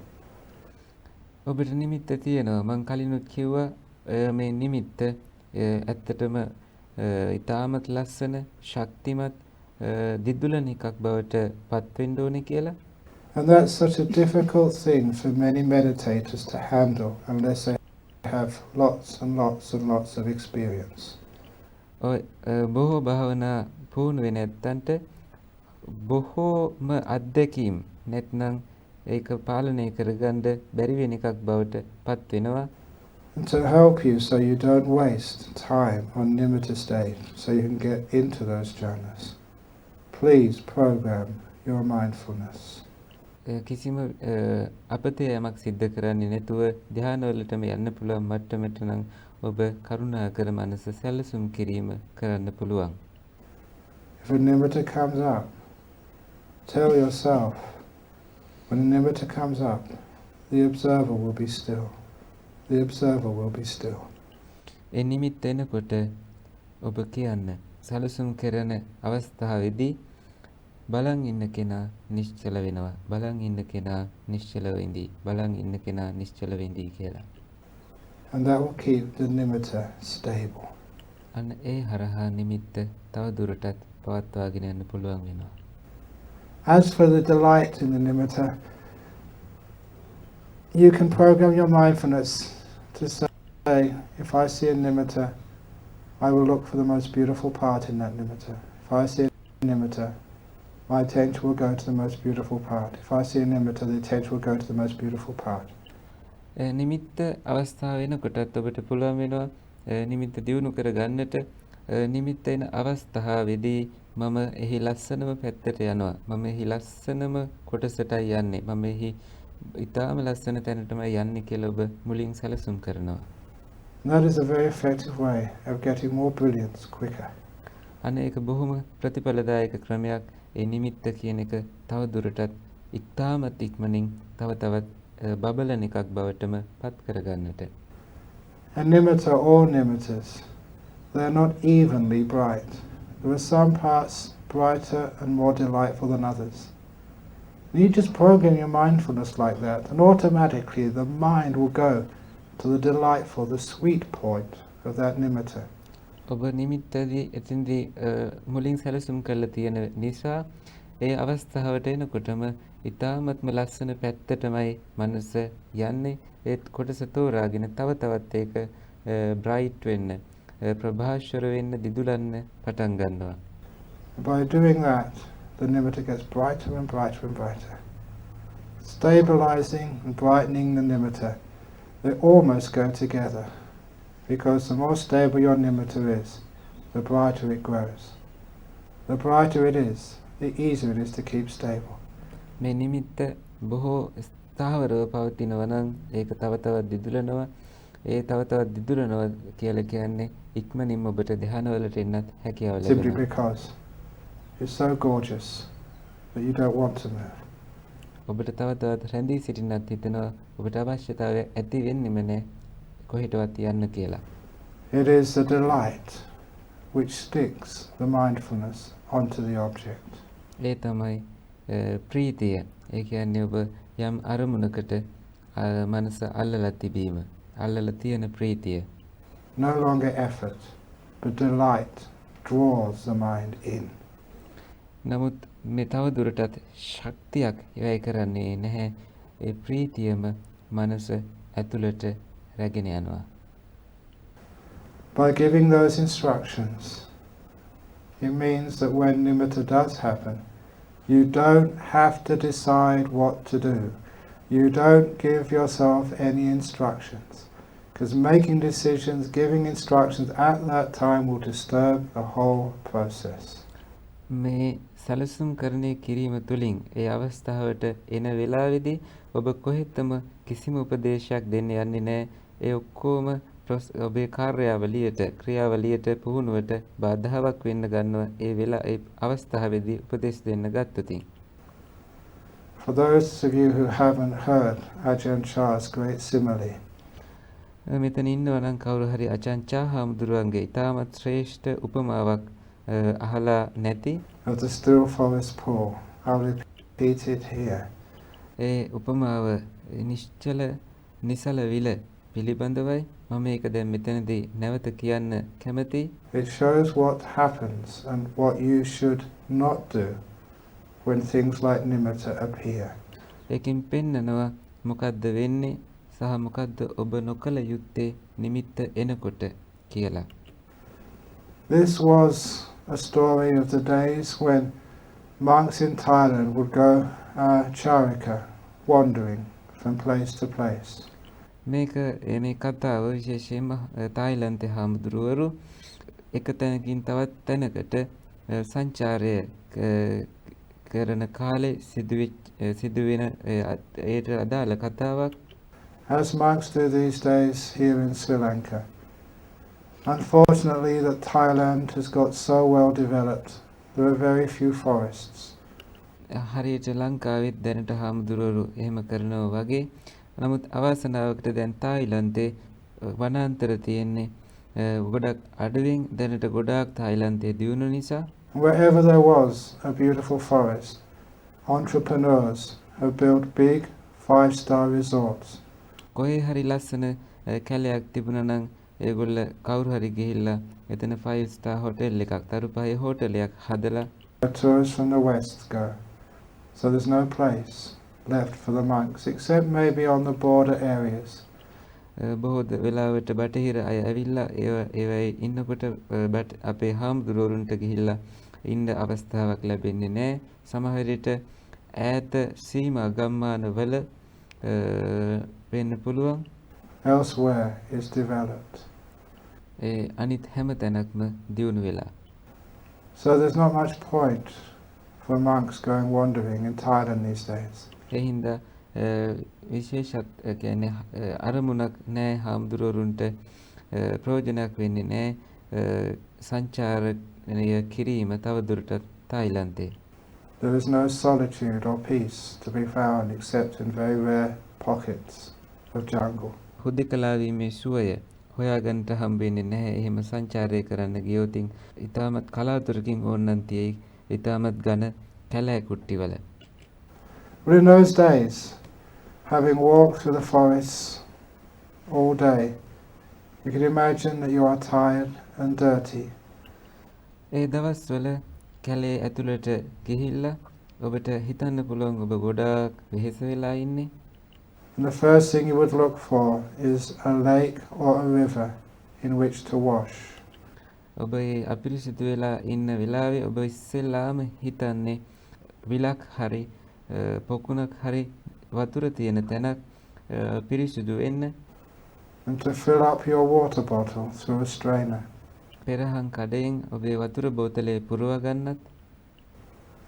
Speaker 2: ඔබට නිමිත්ත තියෙනවා. මම කලිනුත් කිව්වා මේ නිමිත්ත ඇත්තටම ඉතාමත් ලස්සන ශක්තිමත් දිදුලන එකක් බවට පත් වෙන්න ඕනේ කියලා.
Speaker 1: And that's such a difficult thing for many meditators to handle unless they have lots and lots and lots of experience.
Speaker 2: බොහෝ භාවනා පුහුණු වෙන ඇත්තන්ට බොහෝම අත්දැකීම් නැත්නම් ඒක පාලනය කරගන්න බැරි වෙන එකක් බවට පත් වෙනවා.
Speaker 1: And to help you so you don't waste time on nimitta stage, so you can get into those jhanas, please program your mindfulness.
Speaker 2: කිසිම අපතයමක් සිද්ධ කරන්නේ නැතුව ධ්‍යානවලටම යන්න පුළුවන් මට්ටමට නම් ඔබ කරුණාකර මනස සැලසුම් කිරීම කරන්න පුළුවන්.
Speaker 1: If a nimitta comes up, tell yourself, when a nimitta comes up, the observer will be still. The observer will be still.
Speaker 2: ඒ නිමිත්ත එනකොට ඔබ කියන්න සැලසුම් කරන අවස්ථාවේදී බලන් ඉන්න කෙනා නිශ්චල වෙනවා. බලන් ඉන්න කෙනා නිශ්චලව ඉඳී. බලන් ඉන්න කෙනා නිශ්චලව ඉඳී කියලා.
Speaker 1: And that will keep the nimitta stable.
Speaker 2: අන්න ඒ හරහා නිමිත්ත තව දුරටත් පවත්වාගෙන යන්න පුළුවන් වෙනවා.
Speaker 1: As for the delight in the nimitta, you can program your mindfulness to say, if I see a nimitta, I will look for the most beautiful part in that nimitta. If I see a nimitta, my attention will go to the most beautiful part. If I see a nimitta, the attention will go to the most beautiful part.
Speaker 2: නිමිත්ත අවස්ථාව වෙනකොටත් ඔබට පුළුවන් වෙනවා නිමිත්ත දියුණු කර ගන්නට නිමිත්ත එන අවස්ථාවේදී මම එහි ලස්සනම පැත්තට යනවා. මම එහි ලස්සනම කොටසටයි යන්නේ. මම එහි ඉතාම ලස්සන තැනටමයි යන්නේ කියලා ඔබ මුලින් සැලසුම් කරනවා.
Speaker 1: And that is a very effective way of getting more brilliance quicker.
Speaker 2: අනේ ඒක බොහොම ප්‍රතිඵලදායක ක්‍රමයක්. ඒ නිමිත්ත කියන එක තව දුරටත් ඉතාමත් ඉක්මනින් තව තවත් බබලන එකක් බවටම පත් කරගන්නට.
Speaker 1: And nimitta, all nimittas, they are not evenly bright. There are some parts brighter and more delightful than others. And you just program your mindfulness like that, and automatically the mind will go to the delightful, the sweet point of that nimitta.
Speaker 2: ඔබ නිමිත්තදී එතින්දී මුලින් සැලසුම් කරලා තියෙන නිසා ඒ අවස්ථාවට එනකොටම ඉතාමත්ම ලස්සන පැත්තටමයි මනස යන්නේ. ඒත් කොටස තෝරාගෙන තව තවත් ඒක බ්‍රයිට් වෙන්න, ප්‍රභාස්වර වෙන්න, දිදුලන්න පටන් ගන්නවා.
Speaker 1: By doing that, the nimitta gets brighter and brighter and brighter. Stabilizing and brightening the nimitta, they almost go together. Because the more stable your nimitta is, the brighter it grows. The brighter it is, the easier it is to keep stable.
Speaker 2: මේ නිමිත්ත බොහෝ ස්ථාවරව පවතිනවා නම් ඒක තව තවත් දිදුලනවා. ඒ තව තවත් දිදුලනවා කියලා කියන්නේ ඉක්මනින්ම ඔබට ධ්‍යානවලට එන්නත් හැකියාව
Speaker 1: Simply
Speaker 2: ලැබෙනවා.
Speaker 1: because it's so gorgeous that you don't want to move.
Speaker 2: ඔබට තව තවත් රැඳී සිටින්නත් හිතෙනවා. ඔබට අවශ්‍යතාවය ඇති වෙන්නෙම නැහැ කොහෙටවත් යන්න කියලා.
Speaker 1: It is the delight which sticks the mindfulness onto the object.
Speaker 2: ඒ තමයි ප්‍රීතිය. ඒ කියන්නේ ඔබ යම් අරමුණකට මනස අල්ලලා තිබීම. අල්ලලා තියෙන ප්‍රීතිය.
Speaker 1: No longer effort, but delight draws the mind in.
Speaker 2: නමුත් මේ තව දුරටත් ශක්තියක් වැය කරන්නේ නැහැ. ඒ ප්‍රීතියම මනස ඇතුළට රැගෙන යනවා.
Speaker 1: By giving those instructions, it means that when nimitta does happen, you don't have to decide what to do. You don't give yourself any instructions. Because making decisions, giving instructions at that time will disturb the whole process.
Speaker 2: මේ සැලසුම් කරණය කිරීම තුළින් ඒ අවස්ථාවට එන වෙලාවේදී ඔබ කොහෙත්ම කිසිම උපදේශයක් දෙන්න යන්නේ නැහැ. ඒ ඔක්කොම ඔබේ කාර්යාවලියට, ක්‍රියාවලියට, පුහුණුවට බාධාවක් වෙන්න ගන්නවා. ඒ අවස්ථාවේදී උපදේශ දෙන්න ගත්තොතින්.
Speaker 1: For those of you who haven't heard Ajahn Chah's great simile,
Speaker 2: මෙතන ඉන්නවා නම් කවුරු හරි අචාන් චා හාමුදුරුවන්ගේ ඉතාමත් ශ්‍රේෂ්ඨ උපමාවක් අහලා නැති
Speaker 1: of the still forest pool, I'll repeat it here.
Speaker 2: ඒ උපමාව නිශ්චල නිසල විල පිළිබඳවයි මම ඒක දැන් මෙතනදී නැවත කියන්න කැමතියි.
Speaker 1: It shows what happens and what you should not do when things like nimitta appear.
Speaker 2: ඒකෙන් පෙන්නනවා මොකද්ද වෙන්නේ සහ මොකද්ද ඔබ නොකළ යුත්තේ නිමිත්ත එනකොට කියලා.
Speaker 1: This was a story of the days when monks in Thailand would go charika, wandering from place to place.
Speaker 2: මේක මේ කතාව විශේෂයෙන්ම තායිලන්තේ හාමුදුරුවරු එක තැනකින් තවත් තැනකට සංචාරය කරන කාලේ සිදුවෙන ඒට අදාළ කතාවක්.
Speaker 1: As monks do these days here in Sri Lanka. Unfortunately, that Thailand has got so well developed, there are very few forests.
Speaker 2: හරියට ලංකාවෙත් දැනට හාමුදුරුවරු එහෙම කරනවා වගේ. නමුත් අවාසනාවකට දැන් තායිලන්තේ වනාන්තර තියෙන්නේ ගොඩක් අඩුවෙන්. දැනට ගොඩාක් තායිලන්තේ දියුණු නිසා
Speaker 1: Wherever there was a beautiful forest, entrepreneurs have built big 5-star resorts.
Speaker 2: කොහේ හරි ලස්සන කැලයක් තිබුණා නම් ඒගොල්ල කවුරු හරි ගිහිල්ලා එතන 5 star hotel එකක්, තරු පහේ හෝටලයක් හදලා
Speaker 1: Tourists from the west go. So there's no place left for the monks, except maybe on the border areas.
Speaker 2: බොහෝ වෙලාවට බටහිර අය ඇවිල්ලා ඒවයි ඉන්නකොට අපේ හාමුදුරුවරුන්ට ගිහිල්ලා ඉන්න අවස්ථාවක් ලැබෙන්නේ නැහැ. සමහර විට ඈත සීමා ගම්මානවල වෙන්න පුළුවන්.
Speaker 1: Elsewhere is developed.
Speaker 2: අනිත් හැම තැනක්ම දියුණු වෙලා.
Speaker 1: So there's not much point for monks going wandering in Thailand these days.
Speaker 2: ඒ හින්දා විශේෂත් කියන්නේ අරමුණක් නෑ හාමුදුරුවරුන්ට ප්‍රයෝජනයක් වෙන්නේ නෑ සංචාරණය කිරීම තවදුරටත් තායිලන්තේ.
Speaker 1: There is no solitude or peace to be found except in very rare pockets of jungle.
Speaker 2: හුදෙකලා වීමේ සුවය හොයාගන්නට හම්බෙන්නේ නැහැ. එහෙම සංචාරය කරන්න ගියොතින් ඊටමත් කලාතුරකින් ඕනනම් තියෙයි ඊටමත් ඝන කැලෑ කුට්ටිවල.
Speaker 1: But in those days, having walked through the forests all day, you can imagine that you are tired and dirty.
Speaker 2: ඒ දවස්වල කැලේ ඇතුළට ගිහිල්ලා ඔබට හිතන්න පුළුවන් ඔබ ගොඩාක් වෙහෙස වෙලා ඉන්නේ.
Speaker 1: And the first thing you would look for is a lake or a river in which to wash.
Speaker 2: ඔබ ඒ අපිරිසිදු වෙලා ඉන්න වෙලාවේ ඔබ ඉස්සෙල්ලාම හිතන්නේ විලක් හරි පොකුණක් හරි වතුර තියෙන තැනක් පිරිසිදු වෙන්න.
Speaker 1: And to fill up your water bottle through a strainer.
Speaker 2: පෙරහන් කඩයෙන් ඔබේ වතුර බෝතලේ පුරව ගන්නත්.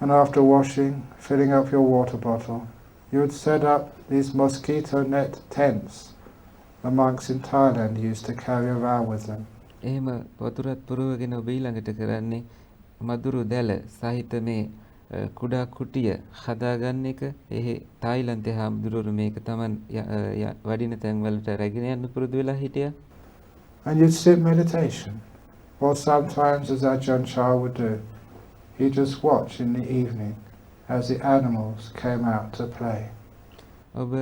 Speaker 1: And after washing, filling up your water bottle, you would set up these mosquito net tents the monks in Thailand used to carry around with them.
Speaker 2: එහෙම වතුරත් පුරවගෙන ඔබ ඊළඟට කරන්නේ මදුරු දැල සහිත මේ කුඩා කුටිය හදාගන්න එක. ඒ තායිලන්තේ හාමුදුරුවෝ මේක Taman වඩින තැන්වලට රැගෙන යන්න පුරුදු වෙලා හිටියා.
Speaker 1: And you'd sit meditation, or sometimes as Ajahn would do, he'd just watch in the evening as the animals came out to play.
Speaker 2: ඔබ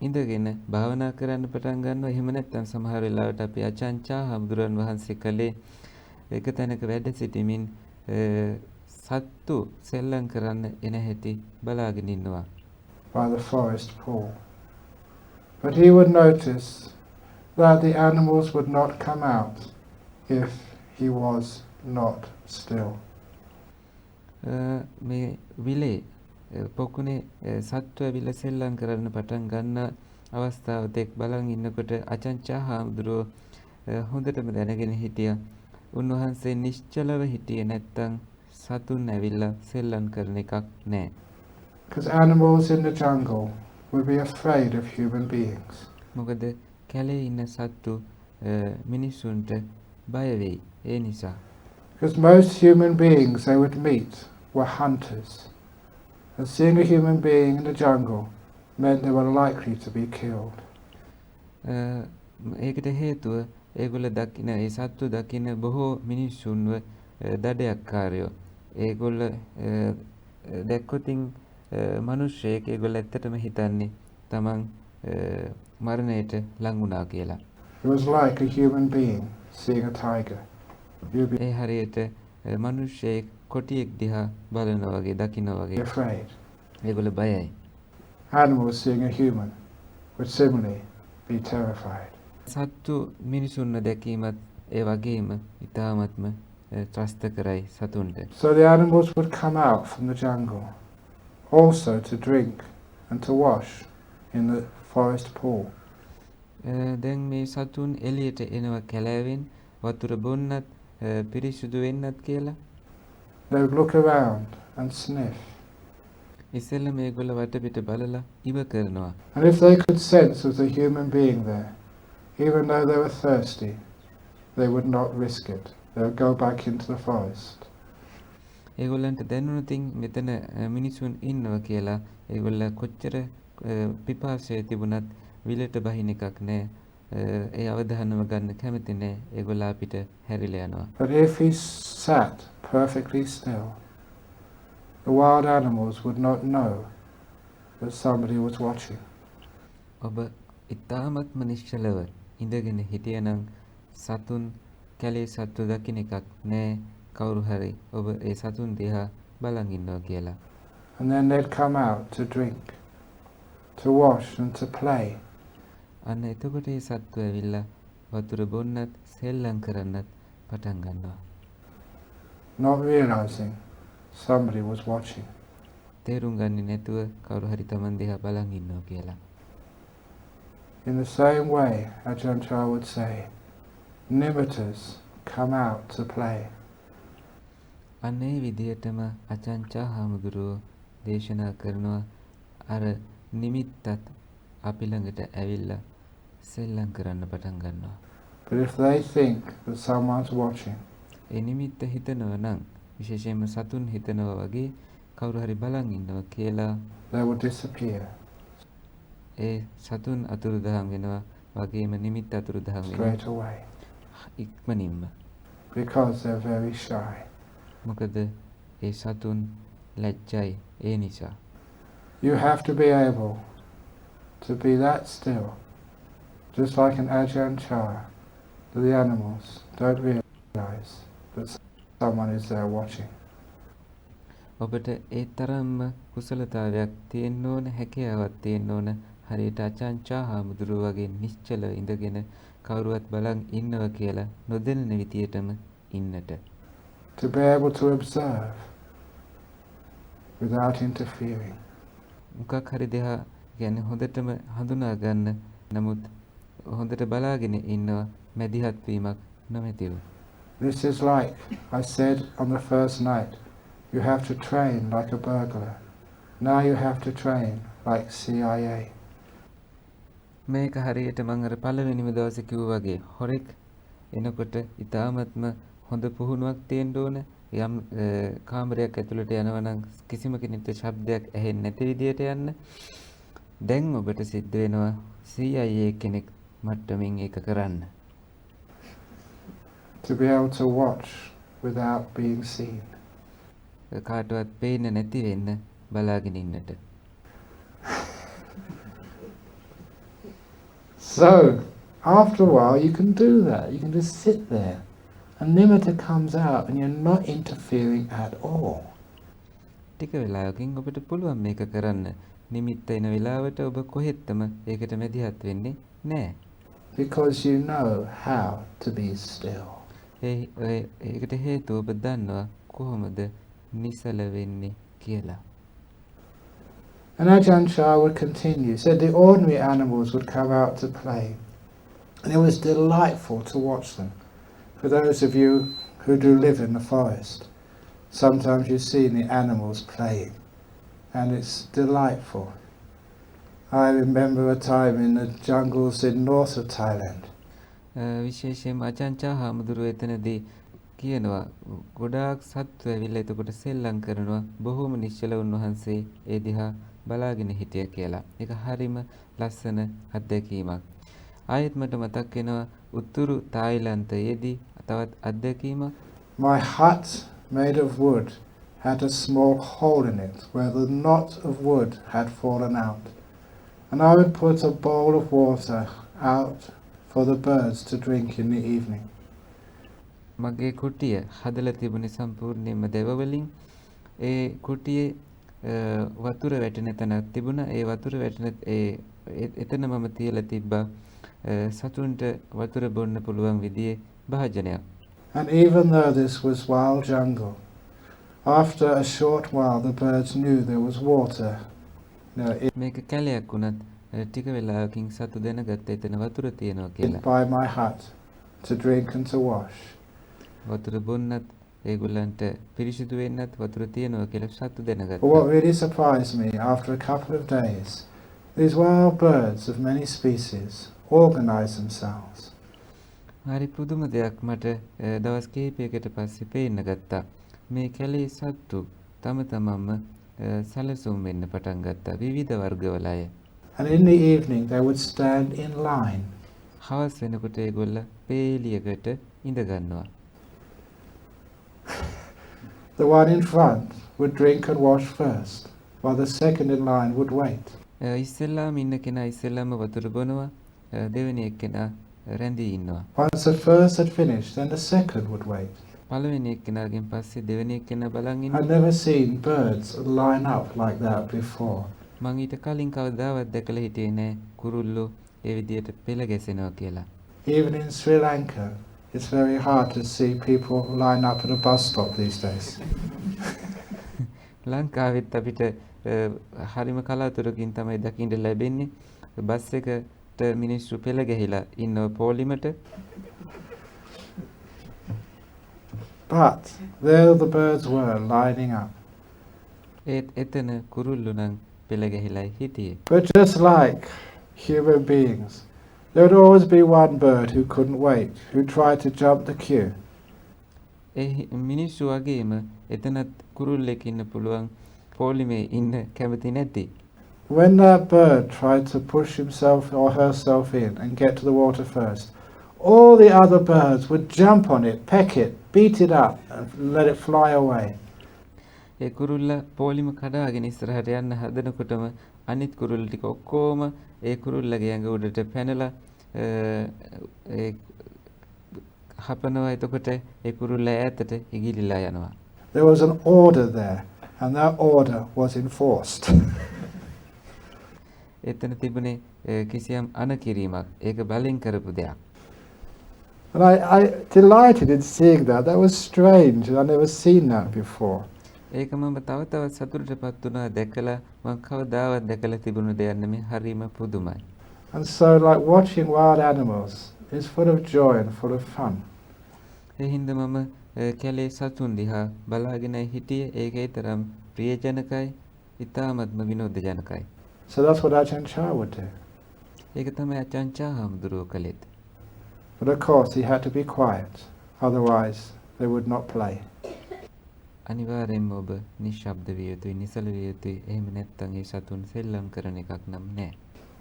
Speaker 2: ඉඳගෙන භාවනා කරන්න පටන් ගන්නවා. එහෙම නැත්නම් සමහර වෙලාවට අපි අචංචා හාමුදුරන් වහන්සේ කලේ එක තැනක වැඩ සිටීමින් සත්තු සෙල්ලම් කරන්න එන හැටි බලාගෙන ඉන්නවා.
Speaker 1: By the forest pool. But he would notice that the animals would not come out if he was not still.
Speaker 2: මේ විලේ පොකුණේ සත්ව විල සෙල්ලම් කරන්න පටන් ගන්න අවස්ථාව තෙක් බලන් ඉන්නකොට අචංචා හාමුදුරුවෝ හොඳටම දැනගෙන හිටියා. උන්වහන්සේ නිශ්චලව හිටියේ නැත්තම් සතුන් ඇවිල්ලා සෙල්ලම් කරන එකක් නෑ.
Speaker 1: Because animals in the jungle would be afraid of human beings.
Speaker 2: මොකද කැලේ ඉන්න සත්තු මිනිසුන්ට බය වෙයි. ඒ නිසා.
Speaker 1: Because most human beings they would meet were hunters. And seeing a human being in the jungle meant they were likely to be killed.
Speaker 2: ඒකට හේතුව ඒගොල්ල දකින ඒ සත්තු දකින බොහෝ මිනිස්සුන්ව දඩයක්කාරයෝ. ඒගොල්ල දැක්කොතින් මිනිස්සෙක් ඒගොල්ල ඇත්තටම හිතන්නේ Taman මරණයට ලං වුණා කියලා.
Speaker 1: It was like a human being seeing a tiger. You'd be
Speaker 2: ඒ හරියට මිනිස්සෙක් කොටියෙක් දිහා බලනවා වගේ දකිනවා වගේ.
Speaker 1: afraid.
Speaker 2: ඒගොල්ල බයයි.
Speaker 1: Animals seeing a human would similarly be terrified.
Speaker 2: සත්තු මිනිසුන්ව දැකීමත් ඒ වගේම ඉතාමත්ම ත්‍රස්ත කරයි සතුන්ට.
Speaker 1: So the animals would come out from the jungle also to drink and to wash in the forest pool.
Speaker 2: දැන් මේ සතුන් එළියට එනවා කැලෑවෙන් වතුර බොන්නත් පිරිසුදු වෙන්නත් කියලා.
Speaker 1: They would look around and sniff.
Speaker 2: ඉස්සෙල්ලා මේගොල්ල වටපිට බලලා ඉව කරනවා.
Speaker 1: And if they could sense there was a human being there, even though they were thirsty, they would not risk it. They would go back into the forest.
Speaker 2: ඒගොල්ලන්ට දැනුණොතින් මෙතන මිනිසුන් ඉන්නවා කියලා ඒගොල්ල කොච්චර පිපාසය තිබුණත් විලට බහින එකක් නෑ. ඒ අවධානම ගන්න කැමති නෑ. ඒගොල්ල අපිට හැරිලා යනවා.
Speaker 1: But if he sat perfectly still, the wild animals would not know that somebody was watching.
Speaker 2: ඔබ ඉතාමත්ම නිශ්චලව ඉඳගෙන හිටියනම් සතුන් කැලේ සත්තු දකින්න එකක් නෑ. කවුරු හරි ඔබ ඒ සතුන් දිහා බලන් ඉන්නවා කියලා.
Speaker 1: And then they'd come out to drink, to wash and to play.
Speaker 2: අන්න එතකොට ඒ සත්තු ඇවිල්ලා වතුර බොන්නත් සෙල්ලම් කරන්නත් පටන් ගන්නවා.
Speaker 1: Not realizing somebody was watching.
Speaker 2: තේරුම් ගන්නේ නැතුව කවුරු හරි Taman දිහා බලන් ඉන්නවා කියලා.
Speaker 1: In the same way, Ajahn would say, nimittas come out to play.
Speaker 2: අනේ විදියටම අචංචා හාමුදුරුවෝ දේශනා කරනවා අර නිමිත්තත් අපි ළඟට ඇවිල්ලා සෙල්ලම් කරන්න පටන් ගන්නවා.
Speaker 1: But if they think that someone's watching,
Speaker 2: ඒ නිමිත්ත හිතනවා නම් විශේෂයෙන්ම සතුන් හිතනවා වගේ කවුරු හරි බලන් ඉන්නවා කියලා
Speaker 1: they will disappear.
Speaker 2: ඒ සතුන් අතුරුදහන් වෙනවා වගේම නිමිත්ත අතුරුදහන් වෙනවා
Speaker 1: Straight away.
Speaker 2: ඉක්මනින්ම.
Speaker 1: Because they're very shy.
Speaker 2: මොකද ඒ සතුන් ලැජ්ජයි ඒ නිසා.
Speaker 1: You have to be able to be that still, just like an Ajahn char, that the animals don't realize that someone is there watching.
Speaker 2: ඔබට ඒ තරම්ම කුසලතාවයක් තියෙන්න ඕන, හැකියාවක් තියෙන්න ඕන හරියට අචංචා හාමුදුරුවෝ වගේ නිශ්චලව ඉඳගෙන කවුරුවත් බලන් ඉන්නවා කියලා නොදැනෙන විදියටම ඉන්නට.
Speaker 1: To be able to observe without interfering.
Speaker 2: මොකක් හරි දෙයක් කියන්නේ හොඳටම හඳුනා ගන්න, නමුත් හොඳට බලාගෙන ඉන්නවා මැදිහත් වීමක් නොමැතිව.
Speaker 1: This is like I said on the first night, you have to train like a burglar. Now you have to train like CIA.
Speaker 2: මේක හරියට මම අර පළවෙනිම දවසේ කිව්වා වගේ හොරෙක් එනකොට ඊටාත්ම හොඳ පුහුණුවක් තියෙන්න ඕන. යම් කාමරයක් ඇතුළට යනවා නම් කිසිම කෙනෙකුට ශබ්දයක් ඇහෙන්නේ නැති විදියට යන්න. දැන් ඔබට සිද්ධ වෙනවා CIA කෙනෙක් මට්ටමින් ඒක කරන්න.
Speaker 1: To be able to watch without being seen.
Speaker 2: කාටවත් පේන්නේ නැති වෙන්න බලාගෙන ඉන්නට.
Speaker 1: So, after a while you can do that. You can just sit there. And nimitta comes out and you're not interfering at all.
Speaker 2: ටික වෙලාවකින් ඔබට පුළුවන් මේක කරන්න. නිමිත්ත එන වෙලාවට ඔබ කොහෙත්ම ඒකට මැදිහත් වෙන්නේ නැහැ.
Speaker 1: Because you know how to be still.
Speaker 2: ඒකට හේතුව ඔබ දන්නවා කොහොමද නිසල වෙන්නේ කියලා.
Speaker 1: And Ajahn Chah would continue. Said the ordinary animals would come out to play. And it was delightful to watch them. For those of you who do live in the forest, sometimes you see the animals playing. And it's delightful. I remember a time in the jungles in north of Thailand.
Speaker 2: විශේෂයෙන්ම අචංචා හාමුදුරුවෝ එතනදී කියනවා ගොඩාක් සත්තු ඇවිල්ලා එතකොට සෙල්ලම් කරනවා බොහොම නිශ්චල උන්වහන්සේ ඒ දිහා බලාගෙන හිටියා කියලා. ඒක හරිම ලස්සන අත්දැකීමක්. ආයෙත් මට මතක් වෙනවා උතුරු තායිලන්තයේදී තවත් අත්දැකීමක්.
Speaker 1: My hut made of wood had a small hole in it where the knot of wood had fallen out. And I would put a bowl of water out for the birds to drink in the evening.
Speaker 2: මගේ කුටිය හදලා තිබුණේ සම්පූර්ණයෙන්ම දෙව වලින්. ඒ කුටියේ වතුර වැටෙන තැනක් තිබුණා. ඒ වතුර වැටෙන එතන මම තියලා තිබ්බා සතුන්ට වතුර බොන්න පුළුවන් විදිහේ භාජනයක්.
Speaker 1: And even though this was wild jungle, after a short while the birds knew there was water.
Speaker 2: මේක කැලයක් වුණත් ටික වෙලාවකින් සතු දැනගත්ත එතන වතුර තියෙනවා කියලා.
Speaker 1: By my hut to drink and to wash.
Speaker 2: වතුර බොන්නත් ඒගොල්ලන්ට පිරිසිදු වෙන්නත් වතුර තියෙනවා කියලා සතු දැනගත්තා.
Speaker 1: But what really surprised me after a couple of days, these wild birds of many species organize themselves.
Speaker 2: හරි පුදුම දෙයක් මට දවස් කිහිපයකට පස්සේ පේන්න ගත්තා. මේ කැලේ සත්තු තම තමන්ම සැලසුම් වෙන්න පටන් ගත්තා විවිධ වර්ගවල අය.
Speaker 1: And in the evening they would stand in line.
Speaker 2: හවස් වෙනකොට ඒගොල්ල පේලියකට ඉඳ ගන්නවා.
Speaker 1: The one in front would drink and wash first, while the second in line would wait.
Speaker 2: ඉස්සෙල්ලාම ඉන්න කෙනා ඉස්සෙල්ලාම වතුර බොනවා, දෙවෙනි එක්කෙනා රැඳී ඉන්නවා.
Speaker 1: Once the first had finished, then the second would wait.
Speaker 2: පළවෙනි එක්කෙනාගෙන් පස්සේ දෙවෙනි එක්කෙනා බලන්
Speaker 1: I'd
Speaker 2: ඉන්නවා.
Speaker 1: never seen birds line up like that before.
Speaker 2: මං ඊට කලින් කවදාවත් දැකලා හිටියේ නෑ කුරුල්ලෝ ඒ විදියට පෙළ ගැසෙනවා කියලා.
Speaker 1: Even in Sri Lanka, it's very hard to see people line up at a bus stop these days.
Speaker 2: ලංකාවෙත් අපිට හරිම කලාතුරකින් තමයි දකින්න ලැබෙන්නේ. බස් එකට මිනිස්සු පෙළ ගැහිලා ඉන්නව පොලිමට.
Speaker 1: But There the birds were, lining up.
Speaker 2: ඒත් එතන කුරුල්ලු නම් පෙළ ගැහිලායි හිටියේ.
Speaker 1: But just like human beings, there would always be one bird who couldn't wait, who tried to jump the queue.
Speaker 2: මිනිස්සු වගේම එතනත් කුරුල්ලෙක් ඉන්න පුළුවන් පොලිමේ ඉන්න කැමති නැති.
Speaker 1: When that bird tried to push himself or herself in and get to the water first, all the other birds would jump on it, peck it, beat it up, and let it fly away.
Speaker 2: ඒ කුරුල්ල පොලිම කඩාගෙන ඉස්සරහට යන්න හදනකොටම අනිත් කුරුල්ල ටික ඔක්කොම ඒ කුරුල්ලගේ ඇඟ උඩට පැනලා ඒ හපනවා. එතකොට ඒ කුරුල්ල ඈතට ඉගිලිලා යනවා.
Speaker 1: There was an order there, and that order was enforced.
Speaker 2: එතන තිබුණේ කිසියම් අනකිරීමක්. ඒක බලෙන් කරපු දෙයක්.
Speaker 1: And I delighted in seeing that. That was strange, and I'd never seen that before.
Speaker 2: ඒක මම තව තවත් සතුටටපත් වුණා දැකලා. මම කවදාවත් දැකලා තිබුණු දෙයක් නෙමෙයි. හරිම පුදුමයි.
Speaker 1: And so, like watching wild animals is full of joy and full of fun.
Speaker 2: ඒ හින්දා මම කැලේ සතුන් දිහා බලාගෙන හිටියේ. ඒක තරම් ප්‍රියජනකයි, ඉතාමත්ම විනෝදජනකයි.
Speaker 1: So that's what Ajahn would do.
Speaker 2: ඒක තමයි අචාන්චා හාමුදුරුවෝ කළේත්.
Speaker 1: But of course he had to be quiet, otherwise they would not play.
Speaker 2: අනිවාර්යෙන්ම ඔබ නිශ්ශබ්ද විය යුතුයි, නිසල විය යුතුයි. එහෙම නැත්නම් ඒ සතුන් සෙල්ලම් කරන එකක් නම් නෑ.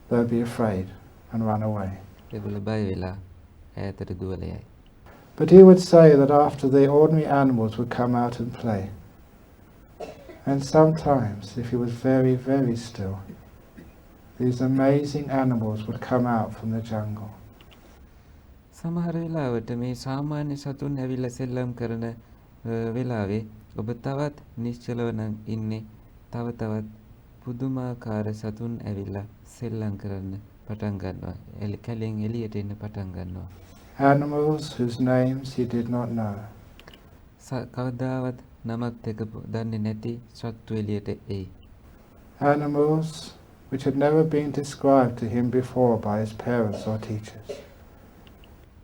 Speaker 1: They'd be afraid and run away.
Speaker 2: ඒගොල්ලෝ බය වෙලා ඈතට දුවලා යයි.
Speaker 1: But he would say that after the ordinary animals would come out and play, and sometimes, if he was very, very still, these amazing animals would come out from the jungle.
Speaker 2: සමහර වෙලාවට මේ සාමාන්‍ය සතුන් ඇවිල්ලා සෙල්ලම් කරන වෙලාවේ ඔබ තවත් නිශ්චලව නම් ඉන්නේ. තව තවත් පුදුමාකාර සතුන් ඇවිල්ලා සෙල්ලම් කරන්න පටන් ගන්නවා. කැලෙන් එළියට එන්න පටන් ගන්නවා.
Speaker 1: Animals whose names he did not know.
Speaker 2: කවදාවත් නමක් දැකපු දන්නේ නැති සත්තු එළියට එයි.
Speaker 1: Animals which had never been described to him before by his parents or teachers.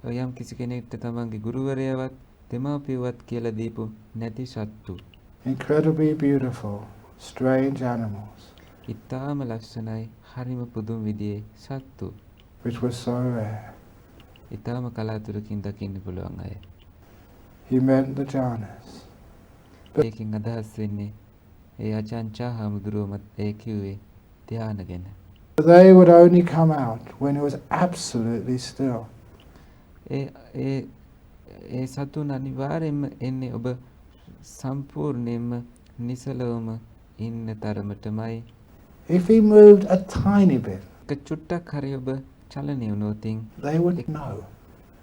Speaker 2: යම් කිසි කෙනෙක්ට තමන්ගේ ගුරුවරයාවත් දෙමාපියවත් කියලා දීපු නැති සත්තු.
Speaker 1: Incredibly beautiful, strange animals.
Speaker 2: ඉතාම ලස්සනයි, හරිම පුදුම විදිහේ සත්තු.
Speaker 1: Which were so rare.
Speaker 2: ඉතාම කලාතුරකින් දකින්න පුළුවන් අය.
Speaker 1: He meant the jhanas.
Speaker 2: ඒකෙන් අදහස් වෙන්නේ ඒ අචාන්චා හාමුදුරුවමත් ඒ කිව්වේ ධ්‍යාන ගැන.
Speaker 1: They would only come out when it was absolutely still.
Speaker 2: ඒ සතුන් අනිවාර්යෙන්ම එන්නේ ඔබ සම්පූර්ණයෙන්ම නිසලවම ඉන්න තරමටමයි.
Speaker 1: If he moved a tiny bit,
Speaker 2: චුට්ටක් හරි ඔබ චලනය වුණොතින්
Speaker 1: they would know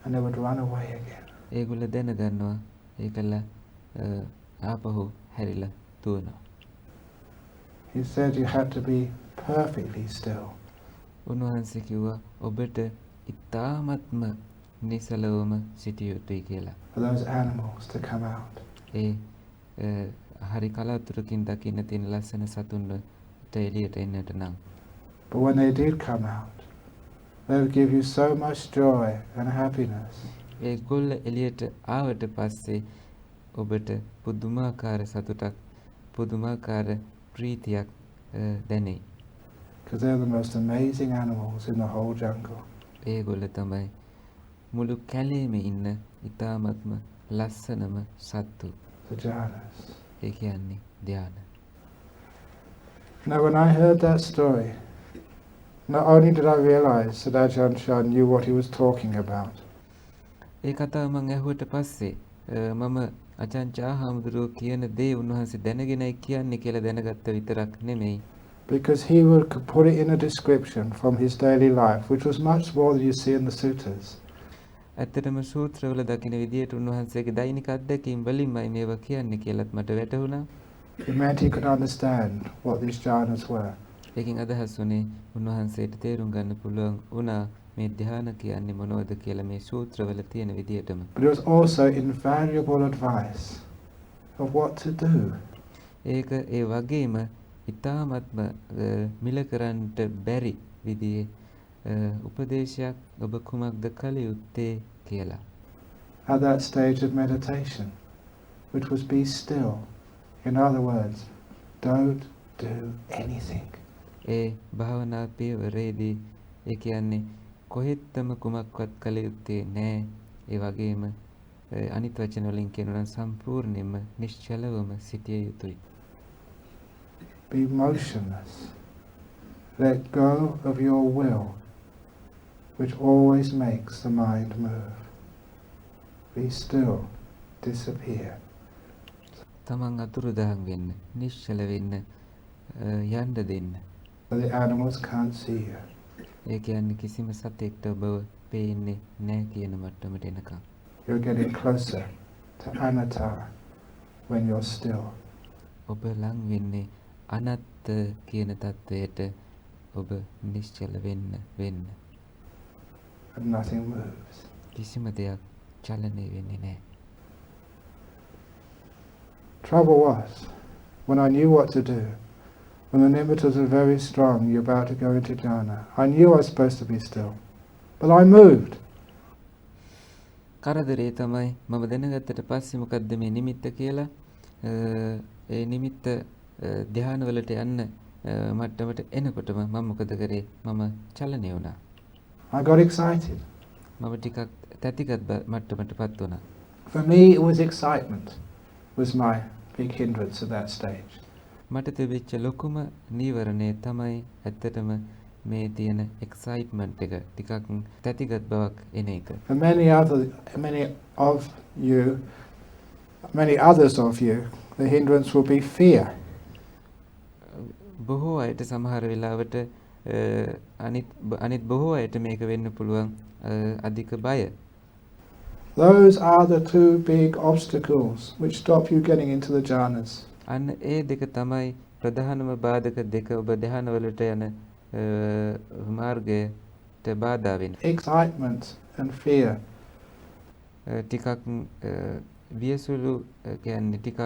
Speaker 1: and they would run away again.
Speaker 2: ඒගොල්ල දැනගන්නවා. ඒකල ආපහු හැරිලා දුවනවා.
Speaker 1: He said you had to be perfectly still.
Speaker 2: උන්වහන්සේ කිව්වා ඔබට ඉතාමත්ම නිසලවම සිටිය යුතුයි කියලා.
Speaker 1: For those animals to come out.
Speaker 2: හරි කලාතුරකින් දකින්න තියෙන ලස්සන සතුන්ට එළියට එන්නට නම්.
Speaker 1: But when they did come out, they would give you so much joy and happiness.
Speaker 2: ඒගොල්ල එළියට ආවට පස්සේ ඔබට පුදුමාකාර සතුටක්, පුදුමාකාර ප්‍රීතියක් දැනෙයි.
Speaker 1: Because they're the most amazing animals in the whole jungle.
Speaker 2: ඒගොල්ල තමයි මුළු කැලේම ඉන්න ඉතාමත්ම ලස්සනම සත්තු.
Speaker 1: The jhanas.
Speaker 2: ඒ කියන්නේ ධ්‍යාන.
Speaker 1: Now when I heard that story, not only did I realize that Ajahn knew what he was talking about,
Speaker 2: ඒ කතාව මම ඇහුවට පස්සේ මම අචාන්චා හාමුදුරුවෝ කියන දේ උන්වහන්සේ දැනගෙනයි කියන්නේ කියලා දැනගත්ත විතරක් නෙමෙයි.
Speaker 1: because he would put it in a description from his daily life, which was much more than you see in the suttas.
Speaker 2: ඇත්තටම සූත්‍රවල දකින විදියට උන්වහන්සේගේ දෛනික අත්දැකීම් වලින්මයි මේවා කියන්නේ කියලාත් මට වැටහුණා.
Speaker 1: It meant he could understand what these jhanas were.
Speaker 2: ඒකෙන් අදහස් වුණේ උන්වහන්සේට තේරුම් ගන්න පුළුවන් වුණා මේ ධ්‍යාන කියන්නේ මොනවද කියලා මේ සූත්‍රවල තියෙන විදියටම.
Speaker 1: But it was also invaluable advice of what to do.
Speaker 2: ඒක ඒ වගේම ඉතාමත්ම මිල කරන්නට බැරි විදිහේ උපදේශයක් ඔබ කුමක්ද කළ යුත්තේ කියලා.
Speaker 1: At that stage of meditation. which was be still. In other words, don't do anything.
Speaker 2: ඒ භාවනා පියවරේදී ඒ කියන්නේ කොහෙත්ම කුමක්වත් කළ යුත්තේ නැහැ. ඒ වගේම අනිත් වචන වලින් කියනවා නම් සම්පූර්ණයෙන්ම නිශ්චලවම සිටිය යුතුයි.
Speaker 1: Be motionless. Let go of your will, which always makes the mind move. Be still. Disappear.
Speaker 2: තමන් අතුරුදහන් වෙන්න, නිශ්චල වෙන්න, යන්න දෙන්න.
Speaker 1: So the animals can't see you.
Speaker 2: ඒ කියන්නේ කිසිම සතෙක්ට ඔබව පේන්නේ නැහැ කියන මට්ටමට එනකම්.
Speaker 1: You're getting closer to anatta when you're still.
Speaker 2: ඔබ ලං වෙන්නේ අනත්ත කියන තත්වයට ඔබ නිශ්චල වෙන්න.
Speaker 1: And nothing moves.
Speaker 2: කිසිම දෙයක් චලනය වෙන්නේ නැහැ.
Speaker 1: Trouble was, when I knew what to do, when the nimittas are very strong, you're about to go into jhana, I knew I was supposed to be still, but I moved.
Speaker 2: කරදරේ තමයි මම දැනගත්තට පස්සේ මොකද්ද මේ නිමිත්ත කියලා. ඒ නිමිත්ත ධ්‍යානවලට යන්න මට්ටමට එනකොටම මම මොකද කරේ? මම චලනය වුණා.
Speaker 1: I got excited.
Speaker 2: මම ටිකක් තැතිගත් මට්ටමටපත් වුණා.
Speaker 1: For me, it was excitement was my big hindrance at that stage.
Speaker 2: මට තිබිච්ච ලොකුම නීවරණය තමයි ඇත්තටම මේ තියෙන එක්සයිට්මන්ට් එක, ටිකක් තැතිගත් බවක් එන එක.
Speaker 1: For many others of you, the hindrance will be fear.
Speaker 2: බොහෝ අයට සමහර වෙලාවට අනිත් බොහෝ අයට මේක වෙන්න පුළුවන් අධික බය.
Speaker 1: Those are the two big obstacles which stop you getting into the jhanas.
Speaker 2: අන්න ඒ දෙක තමයි ප්‍රධානම බාධක දෙක ඔබ ධ්‍යානවලට යන මාර්ගයට බාධා වෙන්නේ.
Speaker 1: Excitement and fear.
Speaker 2: ටිකක් වියසුළු කියන්නේ ටිකක්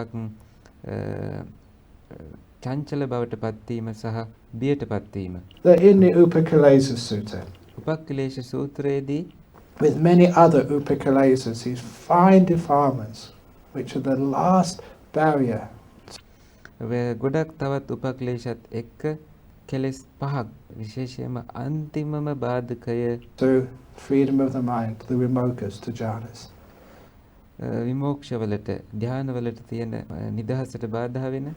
Speaker 2: චංචල බවට පත්වීම සහ බියටපත් වීම.
Speaker 1: They're in the Upakilesa Sutta.
Speaker 2: උපක්ඛිලේශ සූත්‍රයේදී
Speaker 1: with many other upakilesas, these fine defilements, which are the last barrier.
Speaker 2: ගොඩක් තවත් උපක්ලේශත් එක්ක කෙලෙස් පහක් විශේෂයෙන්ම අන්තිමම බාධකය
Speaker 1: to freedom of the mind, the vimokas, to jhanas.
Speaker 2: විමෝක්ෂවලට ධ්‍යානවලට තියෙන නිදහසට බාධා වෙන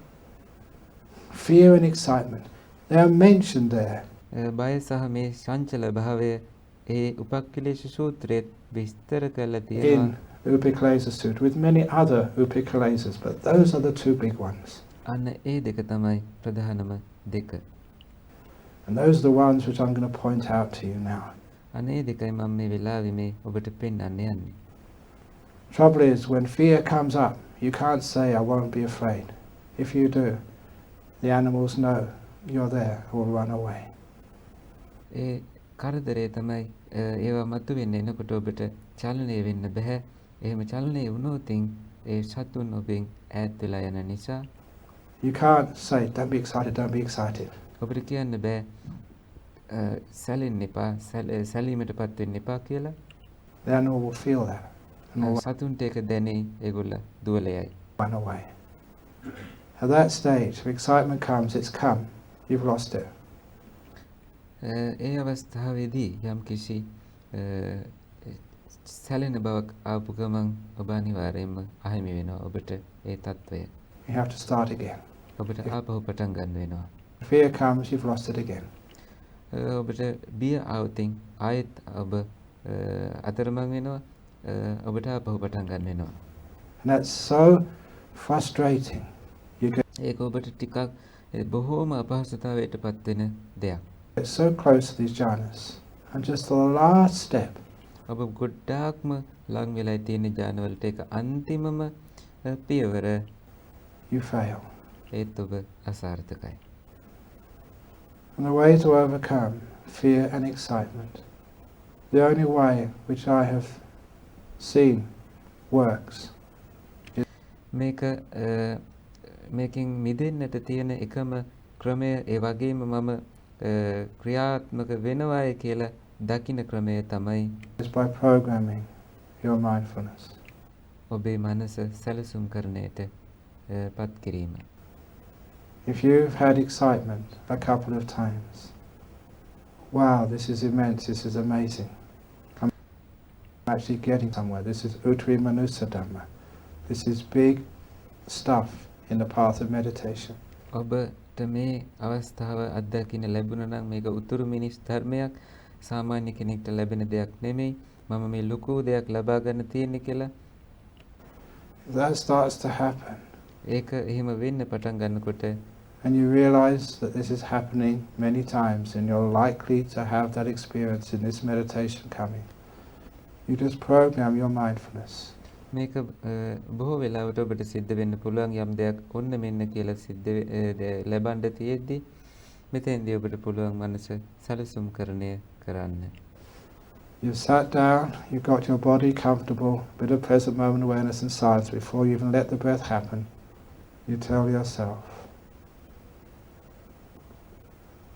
Speaker 1: Fear and excitement, they are mentioned there.
Speaker 2: බය සහ මේ චංචල භාවය ඒ උපක්ඛිලේශ සූත්‍රයේ විස්තර කරලා තියෙනවා.
Speaker 1: In the Upakilesa Sutta, with many other upakilesas, but those are the two big ones.
Speaker 2: අන්න ඒ දෙක තමයි ප්‍රධානම දෙක.
Speaker 1: And those are the ones which I'm going to point out to you now.
Speaker 2: අන්න ඒ දෙකයි මම මේ වෙලාවේ මේ ඔබට පෙන්වන්න යන්නේ.
Speaker 1: Trouble is, when fear comes up, you can't say, I won't be afraid. If you do, the animals know you're there or run away.
Speaker 2: ඒ කරදරේ තමයි ඒවා මතුවෙන්න එනකොට ඔබට චලනය වෙන්න බෑ. එහෙම චලනය වුණොතින් ඒ සතුන් ඔබෙන් ඈත් වෙලා යන නිසා
Speaker 1: You can't say, don't be excited, don't be excited.
Speaker 2: ඔබට කියන්න බෑ සැලෙන්න එපා, සැලීමටපත් වෙන්න එපා කියලා.
Speaker 1: The animal will feel that and will
Speaker 2: සතුන්ට ඒක දැනේ, ඒගොල්ල දුවල යයි.
Speaker 1: run away. At that stage, if excitement comes, it's come. You've lost it.
Speaker 2: ඒ අවස්ථාවේදී යම් කිසි සැලෙන බවක් ආපු ගමන් ඔබ අනිවාර්යයෙන්ම අහිමි වෙනවා ඔබට ඒ తත්වය.
Speaker 1: You have to start again.
Speaker 2: ඔබට ආපහු පටන් ගන්න වෙනවා.
Speaker 1: If fear comes, you've lost it again.
Speaker 2: ඔබට බිය ආවොතින් ආයෙත් ඔබ අතරමං වෙනවා. ඔබට ආපහු පටන් ගන්න වෙනවා.
Speaker 1: And that's so frustrating.
Speaker 2: ඒක ඔබට ටිකක් බොහෝම අපහසුතාවයට පත් වෙන දෙයක්.
Speaker 1: Get so close to these jhanas, and just the last step,
Speaker 2: ඔබ ගොඩාක්ම ලං වෙලා තියෙන ඥානවලට ඒක අන්තිමම පියවර
Speaker 1: you fail.
Speaker 2: ඒත් ඔබ අසාර්ථකයි.
Speaker 1: And the way to overcome fear and excitement, the only way which I have seen works,
Speaker 2: මේකෙන් මිදෙන්නට තියෙන එකම ක්‍රමය ඒ වගේම මම ක්‍රියාත්මක වෙනවාය කියලා දකින්න ක්‍රමය තමයි
Speaker 1: is by programming your mindfulness.
Speaker 2: ඔබේ මනස සැලසුම් කරණයට පත් කිරීම.
Speaker 1: If you've had excitement a couple of times, wow, this is immense, this is amazing. I'm actually getting somewhere. This is Uttari Manusa Dhamma. This is big stuff in the path of meditation.
Speaker 2: ඔබට මේ අවස්ථාව අත්දකින්න ලැබුණා නම් මේක උතුරු මිනිස් ධර්මයක්, සාමාන්‍ය කෙනෙක්ට ලැබෙන දෙයක් නෙමෙයි. මම මේ ලොකු දෙයක් ලබා ගන්න තියෙන්නේ කියලා.
Speaker 1: That starts to happen.
Speaker 2: ඒක එහෙම වෙන්න පටන් ගන්නකොට
Speaker 1: And you realize that this is happening many times and you're likely to have that experience in this meditation coming. You just program your mindfulness.
Speaker 2: මේක බොහෝ වෙලාවට ඔබට සිද්ධ වෙන්න පුළුවන් යම් දෙයක් ඔන්න මෙන්න කියලා සිද්ධ ලැබන්න තියෙද්දි මෙතෙන්දී ඔබට පුළුවන් මනස සැලසුම්කරණය කරන්න.
Speaker 1: You sat down, you got your body comfortable, bit of present moment awareness and silence before you even let the breath happen. You tell yourself,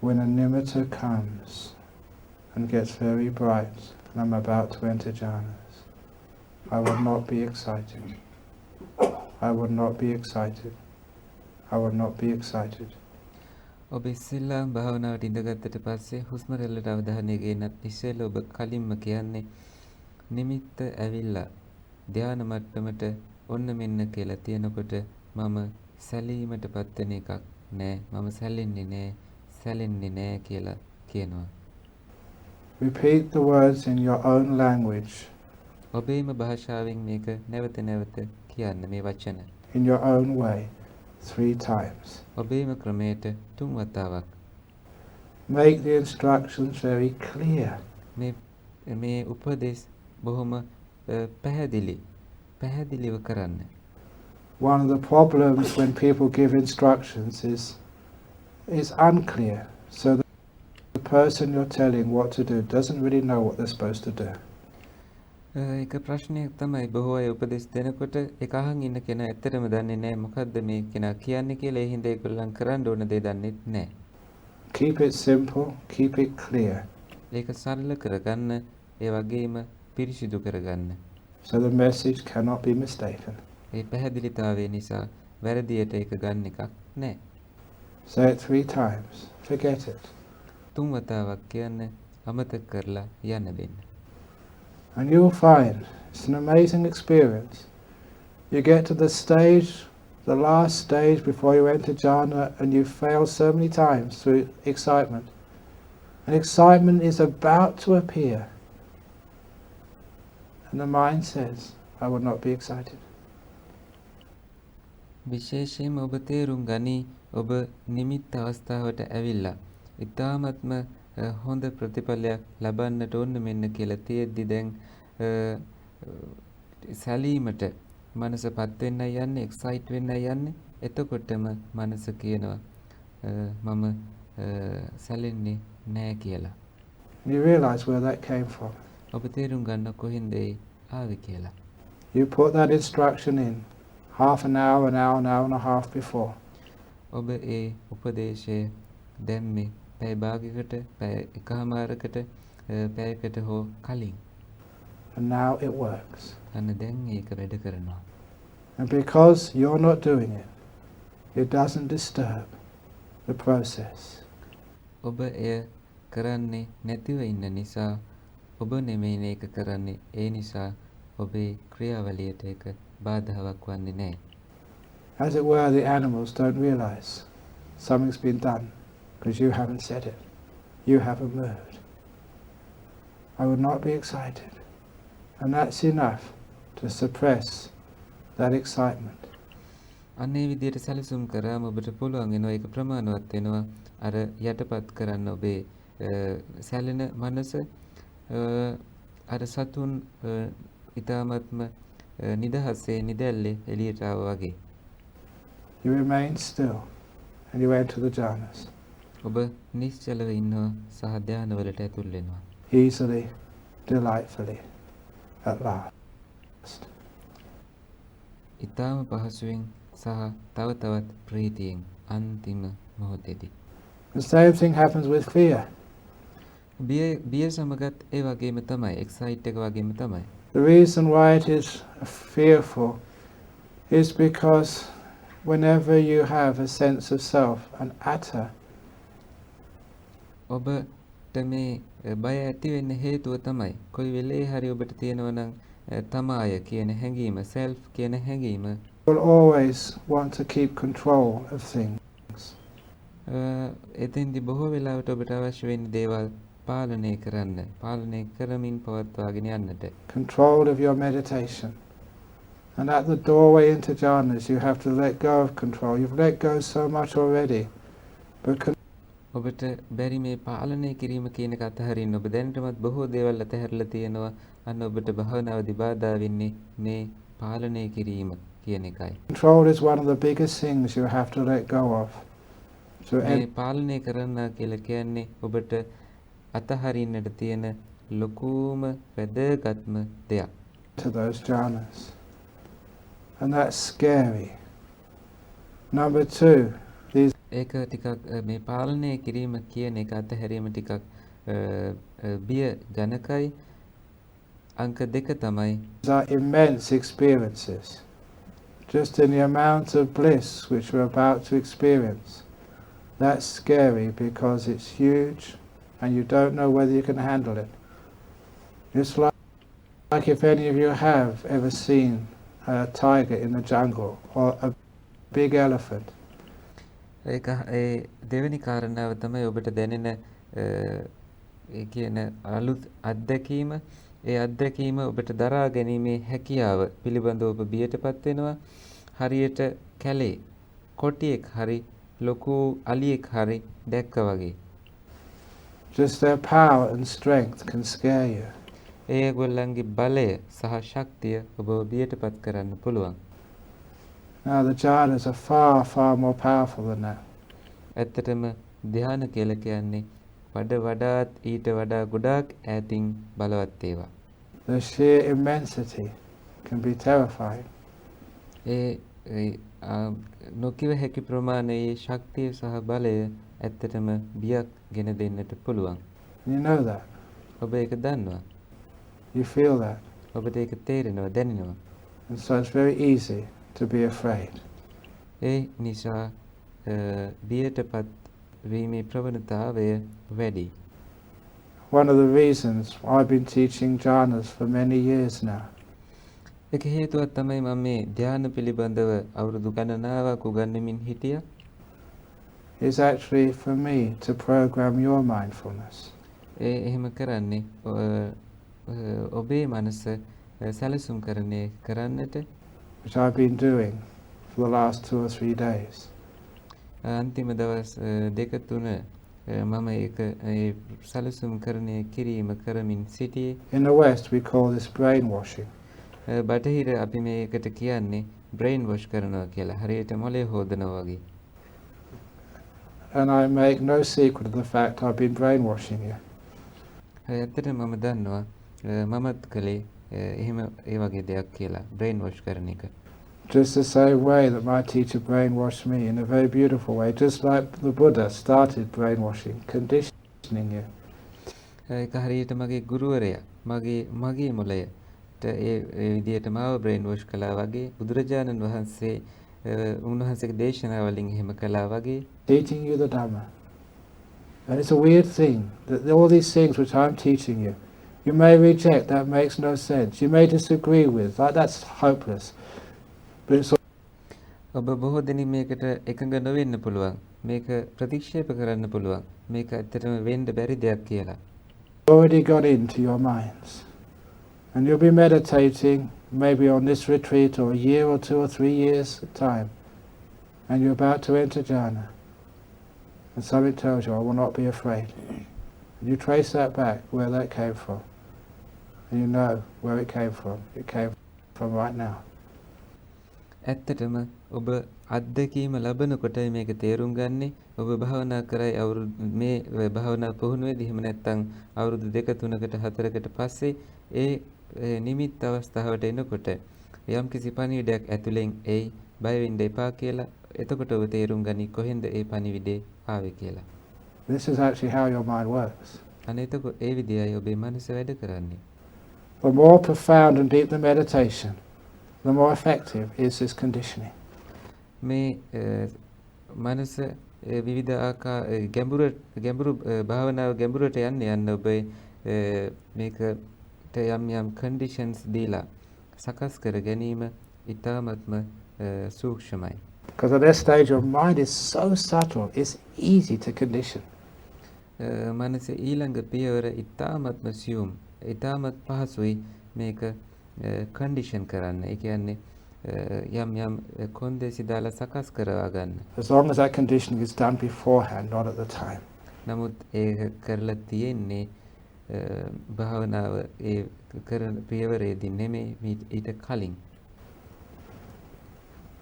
Speaker 1: when a nimitta comes and gets very bright and I'm about to enter jhanas, I will not be excited. I will not be excited. I will not be excited.
Speaker 2: ඔබ ඉස්සෙල්ලා භාවනාවට ඉඳගත්තට පස්සේ හුස්ම රැල්ලට අවධානය ගෙනත් ඉස්සෙල්ලා ඔබ කලින්ම කියන්නේ නිමිත්ත ඇවිල්ලා ධානා මට්ටමට ඔන්න මෙන්න කියලා තියනකොට මම සැලීමටපත් වෙන එකක් නෑ, මම සැලෙන්නේ නෑ කියලා කියනවා.
Speaker 1: Repeat the words in your own language.
Speaker 2: ඔබේම භාෂාවෙන් මේක නැවත නැවත කියන්න මේ වචන.
Speaker 1: In your own way, 3 times.
Speaker 2: ඔබේම ක්‍රමයට 3 වතාවක්.
Speaker 1: Make the instructions very clear.
Speaker 2: මේ උපදේශ බොහොම පැහැදිලිව කරන්න.
Speaker 1: One of the problems when people give instructions is unclear. So the person you're telling what to do doesn't really know what they're supposed to do.
Speaker 2: එක ප්‍රශ්නයක් තමයි බොහෝ අය උපදෙස් දෙනකොට ඒක අහන් ඉන්න කෙනා ඇත්තටම දන්නේ නැහැ මොකද්ද මේ කෙනා කියන්නේ කියලා. ඒ හින්දා ඒගොල්ලන් කරන්න ඕන දේ දන්නේ නැහැ.
Speaker 1: Keep it simple, keep it clear.
Speaker 2: ඒක සරල කරගන්න, ඒ වගේම පිරිසිදු කරගන්න.
Speaker 1: So the message cannot be mistaken.
Speaker 2: ඒ පැහැදිලිතාවය නිසා වැරදියට ඒක ගන්න එකක් නැහැ.
Speaker 1: Say it 3 times. Forget it.
Speaker 2: 3 වතාවක් කියන්න, අමතක කරලා යන්න දෙන්න.
Speaker 1: And you'll find it's an amazing experience. You get to the stage, the last stage before you enter jhana, and you fail so many times through excitement. And excitement is about to appear. And the mind says, I will not be excited.
Speaker 2: විශේෂයෙන්ම ඔබ තේරුම් ගනි ඔබ නිමිත්ත අවස්ථාවට ඇවිල්ලා ඉතාමත්ම හොඳ ප්‍රතිඵලයක් ලබන්නට ඕන මෙන්න කියලා තියෙද්දි දැන් සැලීමට මනසපත් වෙන්නයි යන්නේ, එක්සයිට් වෙන්නයි යන්නේ. එතකොටම මනස කියනවා මම සැලෙන්නේ නෑ කියලා.
Speaker 1: You realize where that came from.
Speaker 2: ඔබ තේරුම් ගන්න කොහෙන්ද ඒ ආවේ කියලා.
Speaker 1: You put that instruction in half an hour and a half before.
Speaker 2: ඔබ ඒ උපදේශය දැම්මේ පැය භාගයකට, පැය එකමාරකට, පැයකට හෝ කලින්.
Speaker 1: And now it works.
Speaker 2: අන්න දැන් ඒක වැඩ කරනවා.
Speaker 1: And because you're not doing it, it doesn't disturb the process.
Speaker 2: ඔබ එය කරන්නේ නැතිව ඉන්න නිසා, ඔබ නෙමෙයි ඒක කරන්නේ. ඒ නිසා ඔබේ ක්‍රියාවලියට ඒක බාධාවක් වන්නේ නැහැ.
Speaker 1: As it were, the animals don't realize something's been done because you haven't said it. You haven't moved. I would not be excited. And that's enough to suppress that excitement.
Speaker 2: අන්නේ විදියට සැලසුම් කරාම ඔබට පුළුවන් වෙනවා ඒක ප්‍රමාණවත් වෙනවා අර යටපත් කරන්න ඔබේ සැලෙන මනස අර සතුන් ඊටාත්ම නිදහසේ නිදැල්ලේ එළියට ආවා වගේ.
Speaker 1: You remain still and you enter the jhanas.
Speaker 2: ඔබ නිශ්චලව ඉන්නවා සහ ධානවලට ඇතුල් වෙනවා.
Speaker 1: Easily, delightfully, at last.
Speaker 2: ඊටාම පහසුවෙන් සහ තව තවත් ප්‍රීතියෙන් අන්තිම මොහොතේදී.
Speaker 1: The same thing happens with fear.
Speaker 2: බිය සමගත් ඒ වගේම තමයි, එක්සයිට් එක වගේම තමයි.
Speaker 1: The reason why it is fearful is because whenever you have a sense of self, an atta,
Speaker 2: ඔබට මේ බය ඇති වෙන්න හේතුව තමයි කොයි වෙලේ හරි ඔබට තියෙනවා නම් තමාය කියන හැඟීම, self කියන හැඟීම
Speaker 1: will always want to keep control of things.
Speaker 2: එතෙන්දි බොහෝ වෙලාවට ඔබට අවශ්‍ය වෙන්නේ දේවල් පාලනය කරන්න, පාලනය කරමින් පවත්වාගෙන යන්නට.
Speaker 1: Control of your meditation. And at the doorway into jhanas, you have to let go of control. You've let go so much already. But
Speaker 2: ඔබට බැරි මේ පාලනය කිරීම කියන එක අතහරින්න. ඔබ දැනටමත් බොහෝ දේවල් අතහැරලා තියෙනවා. අන්න ඔබට භාවනාවේදී බාධා වෙන්නේ මේ පාලනය කිරීම කියන එකයි.
Speaker 1: control is one of the biggest things you have to let go of.
Speaker 2: මේ පාලනය කරන්න කියලා කියන්නේ ඔබට අතහරින්නට තියෙන ලොකුම වැදගත්ම දෙයක්.
Speaker 1: To those jhanas. And that's scary. Number 2, these
Speaker 2: ඒක ටිකක් මේ පාලනය කිරීම කියන එක අතහැරීම ටිකක් බිය ජනකයි. අංක 2 තමයි
Speaker 1: are immense experiences. Just in the amount of bliss which we're about to experience. That's scary because it's huge and you don't know whether you can handle it. It's like if any of you have ever seen a tiger in the jungle or a big elephant.
Speaker 2: ඒක ඒ දෙවෙනි කාරණාව තමයි ඔබට දැනෙන ඒ කියන අලුත් අත්දැකීම. ඒ අත්දැකීම ඔබට දරා ගැනීමේ හැකියාව පිළිබඳව ඔබ බියටපත් වෙනවා. හරියට කැලේ කොටියෙක් හරි ලොකු අලියෙක් හරි දැක්ක වගේ.
Speaker 1: Just their power and strength can scare you.
Speaker 2: ඒගොල්ලන්ගේ බලය සහ ශක්තිය ඔබව බියටපත් කරන්න පුළුවන්.
Speaker 1: Now the jhanas are far, far more powerful than that.
Speaker 2: ඇත්තටම ධ්‍යාන කියලා කියන්නේ වඩාත් ඊට වඩා ගොඩාක් ඈතින් බලවත් ඒවා.
Speaker 1: The sheer immensity can be terrifying.
Speaker 2: නොකිව හැකි ප්‍රමාණයේ ශක්තිය සහ බලය ඇත්තටම බියක් ගෙන දෙන්නට පුළුවන්.
Speaker 1: You know that.
Speaker 2: ඔබ ඒක දන්නවා.
Speaker 1: You feel that.
Speaker 2: ඔබට ඒක තේරෙනවා, දැනෙනවා.
Speaker 1: And so it's very easy to be afraid.
Speaker 2: ඒ නිසා බියටපත් වීමේ ප්‍රවණතාවය වැඩි.
Speaker 1: One of the reasons I've been teaching jhanas for many years now
Speaker 2: ඒක හේතුවක් තමයි මම මේ ධ්‍යාන පිළිබඳව අවුරුදු ගණනාවක් උගන්වමින් හිටියා.
Speaker 1: is actually for me to program your mindfulness.
Speaker 2: එහෙම කරන්නේ ඔබේ මනස සැලසුම් කරන්නට.
Speaker 1: Which I've been doing for the last 2 or 3 days.
Speaker 2: අන්තිම දවස් දෙක තුන මම ඒක සැලසුම් කිරීම කරමින් සිටියේ.
Speaker 1: In the West we call this brainwashing.
Speaker 2: බටහිර අපි මේකට කියන්නේ brain wash කරනවා කියලා. හරියට මොලේ හොදනවා වගේ.
Speaker 1: And I make no secret of the fact I've been brainwashing you.
Speaker 2: ඇත්තටම මම දන්නවා මමත් කළේ එහෙම ඒ වගේ දෙයක් කියලා brain wash කරන එක.
Speaker 1: Just the same way that my teacher brainwashed me in a very beautiful way, just like the Buddha started brainwashing, conditioning you.
Speaker 2: ඒක හරියට මගේ ගුරුවරයා මගේ මොළයට ඒ විදිහට මාව brain wash කළා වගේ බුදුරජාණන් වහන්සේ උන්වහන්සේගේ දේශනාවලින් එහෙම කළා වගේ.
Speaker 1: Teaching you the Dhamma. And it's a weird thing that all these things which I'm teaching you, you may reject, that makes no sense. You may disagree with, like that's hopeless. But it's
Speaker 2: ඔබ බොහෝ දෙනෙක් මේකට එකඟ නොවෙන්න පුළුවන්. මේක ප්‍රතික්ෂේප කරන්න පුළුවන්. මේක ඇත්තටම වෙන්න බැරි දෙයක් කියලා.
Speaker 1: already got into your minds. And you'll be meditating maybe on this retreat or a year or 2 or 3 years at time. And you're about to enter jhana. And something tells you, I will not be afraid. And you trace that back, where that came from. And you know where it came from. It came from right now.
Speaker 2: ඇත්තටම ඔබ අත්දැකීම ලබනකොට මේක තේරුම් ගන්නේ ඔබ භාවනා කරයි අවුරුදු මේ භාවනා පුහුණුවේදී එහෙම නැත්නම් අවුරුදු 2 3කට 4කට පස්සේ ඒ නිමිත්ත අවස්ථාවට එනකොට යම් කිසි පණිවිඩයක් ඇතුලෙන් එයි බය වෙන්න එපා කියලා. එතකොට ඔබ තේරුම් ගනි කොහෙන්ද ඒ පණිවිඩේ ආවේ කියලා.
Speaker 1: This is actually how your mind works.
Speaker 2: අනේ එතකොට ඒ විදියයි ඔබේ මනස වැඩ කරන්නේ.
Speaker 1: The more profound and deep the meditation, the more effective is this conditioning.
Speaker 2: මේ මනස විවිධ ගැඹුරු භාවනාව ගැඹුරට යන්න ඔබ මේකට යම් conditions දීලා සකස් කර ගැනීම ඉතාමත්ම සූක්ෂමයි.
Speaker 1: Because at that stage your mind is so subtle, it's easy to condition.
Speaker 2: මනසේ ඊළඟ පියවර ඉතාමත්ම සියුම්, ඉතාමත් පහසුයි මේක condition කරන්න. ඒ කියන්නේ යම් කොන්දේසි දාලා සකස් කරවා ගන්න.
Speaker 1: As long as that conditioning is done beforehand, not at the time.
Speaker 2: නමුත් ඒක කරලා තියෙන්නේ භාවනාව ඒ කරන පියවරේදී නෙමෙයි ඊට කලින්.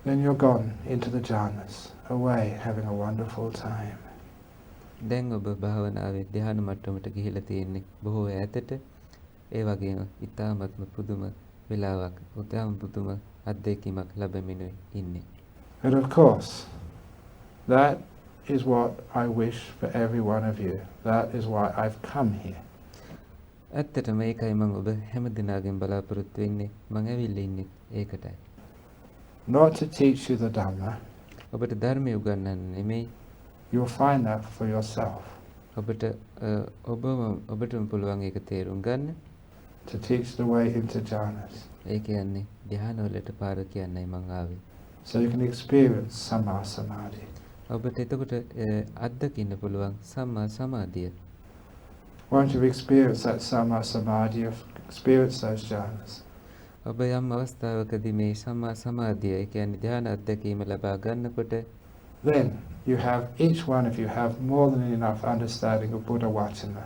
Speaker 1: Then you're gone into the jhanas, away, having a wonderful time.
Speaker 2: දැන් ඔබ භාවනාවේ ධ්‍යාන මට්ටමට ගිහිලා තියෙන්නේ බොහෝ ඈතට. ඒ වගේම ඉතාමත්ම පුදුම වෙලාවක්, උදාම පුදුම අත්දැකීමක් ලැබෙමින් ඉන්නේ.
Speaker 1: And of course, that is what I wish for every one of you. That is why I've come here.
Speaker 2: ඇත්තටම ඒකයි මම ඔබ හැම දිනාගෙන් බලාපොරොත්තු වෙන්නේ. මම ඇවිල්ලා ඉන්නේ ඒකටයි.
Speaker 1: Not to teach you the Dhamma.
Speaker 2: ඔබට ධර්මය උගන්වන්න නෙමෙයි.
Speaker 1: You'll find that for yourself.
Speaker 2: ඔබටම පුළුවන් ඒක තේරුම් ගන්න.
Speaker 1: To teach the way into jhanas.
Speaker 2: ඒ කියන්නේ ධ්‍යාන වලට පාර කියන්නයි මම ආවේ.
Speaker 1: So you can experience Samma Samadhi.
Speaker 2: ඔබට එතකොට අත්දකින්න පුළුවන් සම්මා සමාධිය.
Speaker 1: Once you've experienced that Samma Samadhi, you've experienced those jhanas.
Speaker 2: ඔබ යම් අවස්ථාවකදී මේ සම්මා සමාධිය, ඒ කියන්නේ ධ්‍යාන අත්දැකීම ලබා ගන්නකොට
Speaker 1: Then you have, each one of you have more than enough understanding of Buddha Vachana.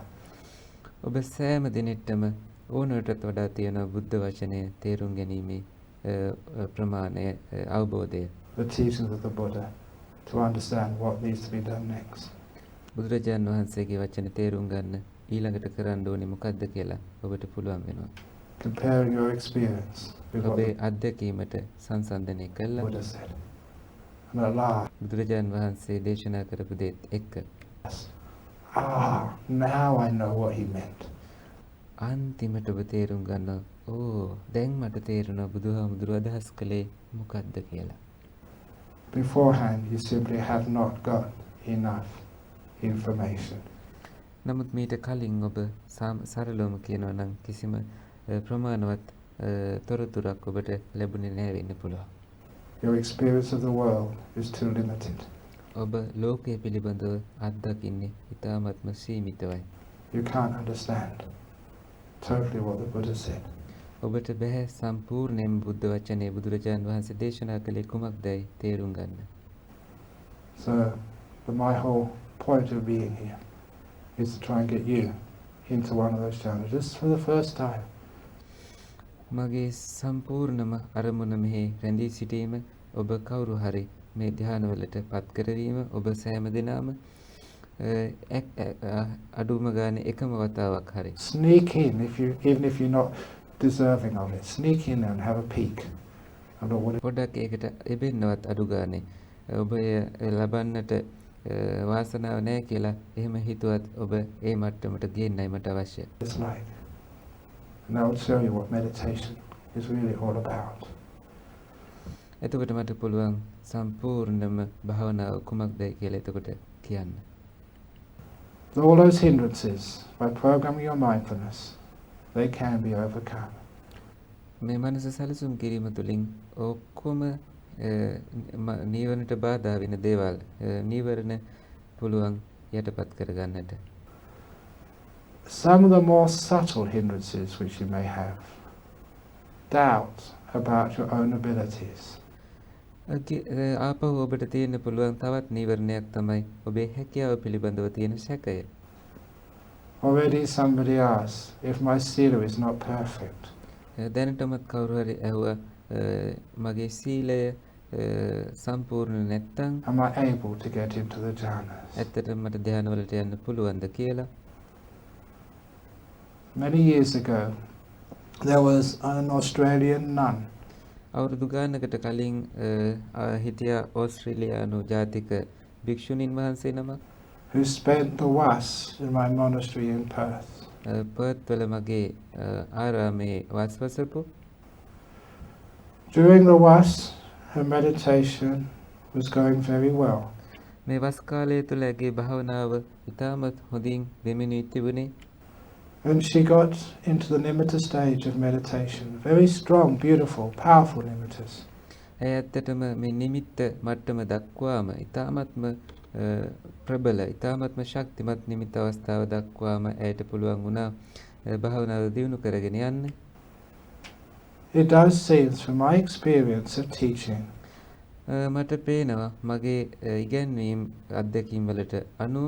Speaker 2: ඔබ සෑම දිනෙටම ඕනටත් වඩා තියෙන බුද්ධ වචනය තේරුම් ගැනීමේ ප්‍රමාණය අවබෝධය.
Speaker 1: The teachings of the Buddha, to understand what needs to be done next.
Speaker 2: බුදුරජාණන් වහන්සේගේ වචන තේරුම් ගන්න ඊළඟට කරන්න ඕනේ මොකද්ද කියලා ඔබට පුළුවන් වෙනවා.
Speaker 1: Comparing your experience with what
Speaker 2: ඔබේ
Speaker 1: the
Speaker 2: අත්දැකීමට සංසන්දනය කළා
Speaker 1: Buddha said. And at last,
Speaker 2: බුදුරජාණන් වහන්සේ දේශනා කරපු දේත් එක්ක
Speaker 1: now I know what he meant.
Speaker 2: අන්තිමට ඔබ තේරුම් ගන්නවා දැන් මට තේරුණා බුදුහාමුදුරුවෝ අදහස් කළේ මොකක්ද කියලා.
Speaker 1: Beforehand, you simply have not got enough information.
Speaker 2: නමුත් මීට කලින් ඔබ සරලවම කියනවා නම් කිසිම ප්‍රමාණවත් තොරතුරක් ඔබට ලැබුණේ නැහැ වෙන්න පුළුවන්.
Speaker 1: Your experience of the world is too limited.
Speaker 2: ඔබ ලෝකයේ පිළිබඳව අත්දකින්නේ ඉතාමත්ම සීමිතයි.
Speaker 1: You can't understand totally what the Buddha said.
Speaker 2: ඔබට බෑ සම්පූර්ණයෙන්ම බුද්ධ වචනේ බුදුරජාණන් වහන්සේ දේශනා කළේ කුමක්දයි තේරුම් ගන්න.
Speaker 1: So, my whole point of being here is to try and get you into one of those jhanas, just for the first time.
Speaker 2: මගේ සම්පූර්ණම අරමුණ මෙහි රැඳී සිටීම, ඔබ කවුරු හරි මේ ධ්‍යානවලට පත් කරවීම, ඔබ සෑම දිනම අඩුම ගානේ එකම වතාවක් හරි.
Speaker 1: Sneak in, even if you're not deserving of it. Sneak in and have a peek.
Speaker 2: පොඩ්ඩක් ඒකට එබෙන්නවත් අඩු ගානේ ඔබ ලබන්නට වාසනාව නැහැ කියලා එහෙම හිතුවත් ඔබ ඒ මට්ටමට ගෙන්නයි මට අවශ්‍ය.
Speaker 1: It's like, and I will show you what meditation is really all about.
Speaker 2: එතකොට මට පුළුවන් සම්පූර්ණම භාවනාව කුමක්දයි කියලා එතකොට කියන්න.
Speaker 1: All those hindrances, by programming your mindfulness, they can be overcome.
Speaker 2: මේ මනස සැලසුම් කිරීම තුළින් ඔක්කොම නීවරණට බාධා වෙන දේවල් නීවරණ පුළුවන් යටපත් කරගන්නට.
Speaker 1: Some of the more subtle hindrances which you may have, doubt about your own abilities.
Speaker 2: ආපහු ඔබට තියෙන්න පුළුවන් තවත් නීවරණයක් තමයි ඔබේ හැකියාව පිළිබඳව තියෙන සැකය.
Speaker 1: Already somebody asked if my sila is not perfect.
Speaker 2: දැනටමත් කවුරු හරි ඇහුවා මගේ සීලය සම්පූර්ණ නැත්තම්
Speaker 1: am I able to get into the jhanas?
Speaker 2: ඇත්තටම මට ධ්‍යානවලට යන්න පුළුවන්ද කියලා.
Speaker 1: Many years ago, there was an Australian nun.
Speaker 2: අවුරුදු ගානකට කලින් හිටියා ඕස්ට්‍රේලියානු ජාතික භික්ෂුණීන් වහන්සේ නමක්
Speaker 1: who spent the was in my monastery in Perth.
Speaker 2: Perth වල මගේ ආරාමේ වස්වසපු.
Speaker 1: During the was, her meditation was going very well.
Speaker 2: මේ වස් කාලය තුළ ඇගේ භාවනාව ඉතාමත් හොඳින් දෙමිනී තිබුණේ.
Speaker 1: And she got into the nimitta stage of meditation. Very strong, beautiful, powerful nimittas.
Speaker 2: ඇය ඇත්තටම මේ නිමිත්ත මට්ටම දක්වාම ඉතාමත්ම ප්‍රබල ඉතාමත්ම ශක්තිමත් නිමිත්ත අවස්ථාව දක්වාම ඇයට පුළුවන් වුණා භාවනාව දියුණු කරගෙන යන්න.
Speaker 1: It does seem from my experience of teaching
Speaker 2: මට පේනවා මගේ ඉගැන්වීම් අත්දැකීම් වලට අනුව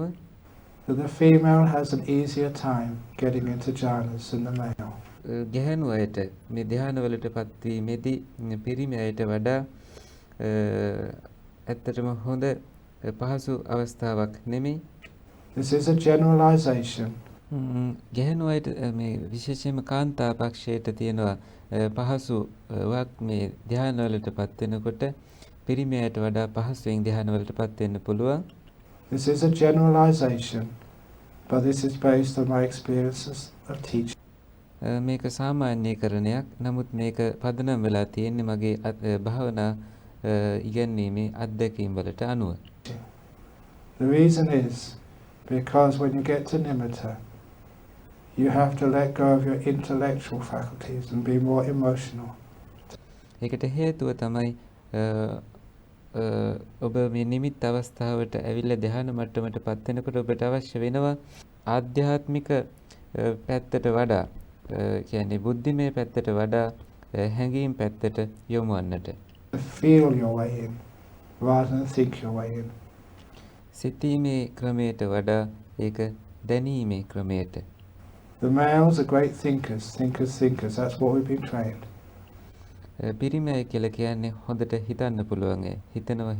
Speaker 1: that the female has an easier time getting into jhanas than the male.
Speaker 2: ගැහැණු අයට මේ ධ්‍යානවලට පත්වීමේදී පිරිමි අයට වඩා ඇත්තටම හොඳ පහසු අවස්ථාවක් නෙමෙයි.
Speaker 1: This is a generalization.
Speaker 2: ගැහැණු අයට මේ විශේෂයෙන්ම කාන්තා පක්ෂයට තියෙනවා පහසුවක් මේ ධ්‍යානවලට පත් වෙනකොට පිරිමි අයට වඩා පහසුවෙන් ධ්‍යානවලට පත් වෙන්න පුළුවන්.
Speaker 1: This is a generalization, but this is based on my experiences of teaching.
Speaker 2: මේක සාමාන්‍යීකරණයක්. නමුත් මේක පදනම් වෙලා තියෙන්නේ මගේ භාවනා ඉගැන්වීමේ අත්දැකීම් වලට අනුව.
Speaker 1: The reason is because when you get to nimitta, you have to let go of your intellectual faculties and be more emotional.
Speaker 2: ඒකට හේතුව තමයි ඔබ මේ නිමිත්ත අවස්ථාවට ඇවිල්ලා ධ්‍යාන මට්ටමට පත් වෙනකොට ඔබට අවශ්‍ය වෙනවා ආධ්‍යාත්මික පැත්තට වඩා කියන්නේ බුද්ධිමය පැත්තට වඩා හැඟීම් පැත්තට යොමු වන්නට.
Speaker 1: Feel your way in rather than think your way in.
Speaker 2: සිතීමේ ක්‍රමයට වඩා ඒක දැනීමේ ක්‍රමයට.
Speaker 1: The males are great thinkers, thinkers, thinkers. That's what we've been trained.
Speaker 2: පිරිමැය කියලා කියන්නේ හොඳට හිතන්න පුළුවන් අය. හිතනවා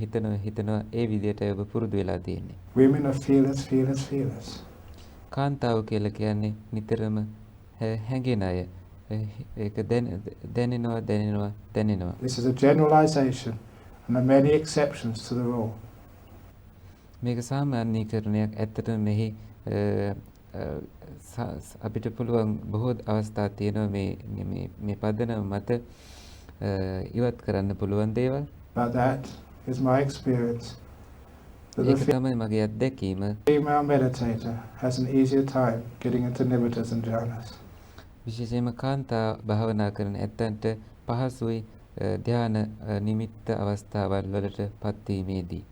Speaker 2: ඒ විදිහටයි ඔබ පුරුදු වෙලා තියෙන්නේ.
Speaker 1: Women are feelers, feelers, feelers.
Speaker 2: කාන්තාව කියලා කියන්නේ නිතරම හැඟෙන අය. ඒක දැනෙනවා.
Speaker 1: This is a generalization and there are many exceptions to the rule.
Speaker 2: මේක සාමාන්‍යීකරණයක්. ඇත්තටම මෙහි අපිට පුළුවන් බොහෝ අවස්ථා තියෙනවා මේ පදනම මත ඉවත් කරන්න පුළුවන් දේවල්.
Speaker 1: But that is my experience.
Speaker 2: ඒක තමයි මගේ අත්දැකීම.
Speaker 1: Female meditator has an easier time getting into nimittas and jhanas.
Speaker 2: විශේෂයෙන්ම කාන්තා භාවනා කරන ඇත්තන්ට පහසුයි ධ්‍යාන නිමිත්ත අවස්ථාවල් වලට පත්වීමේදී.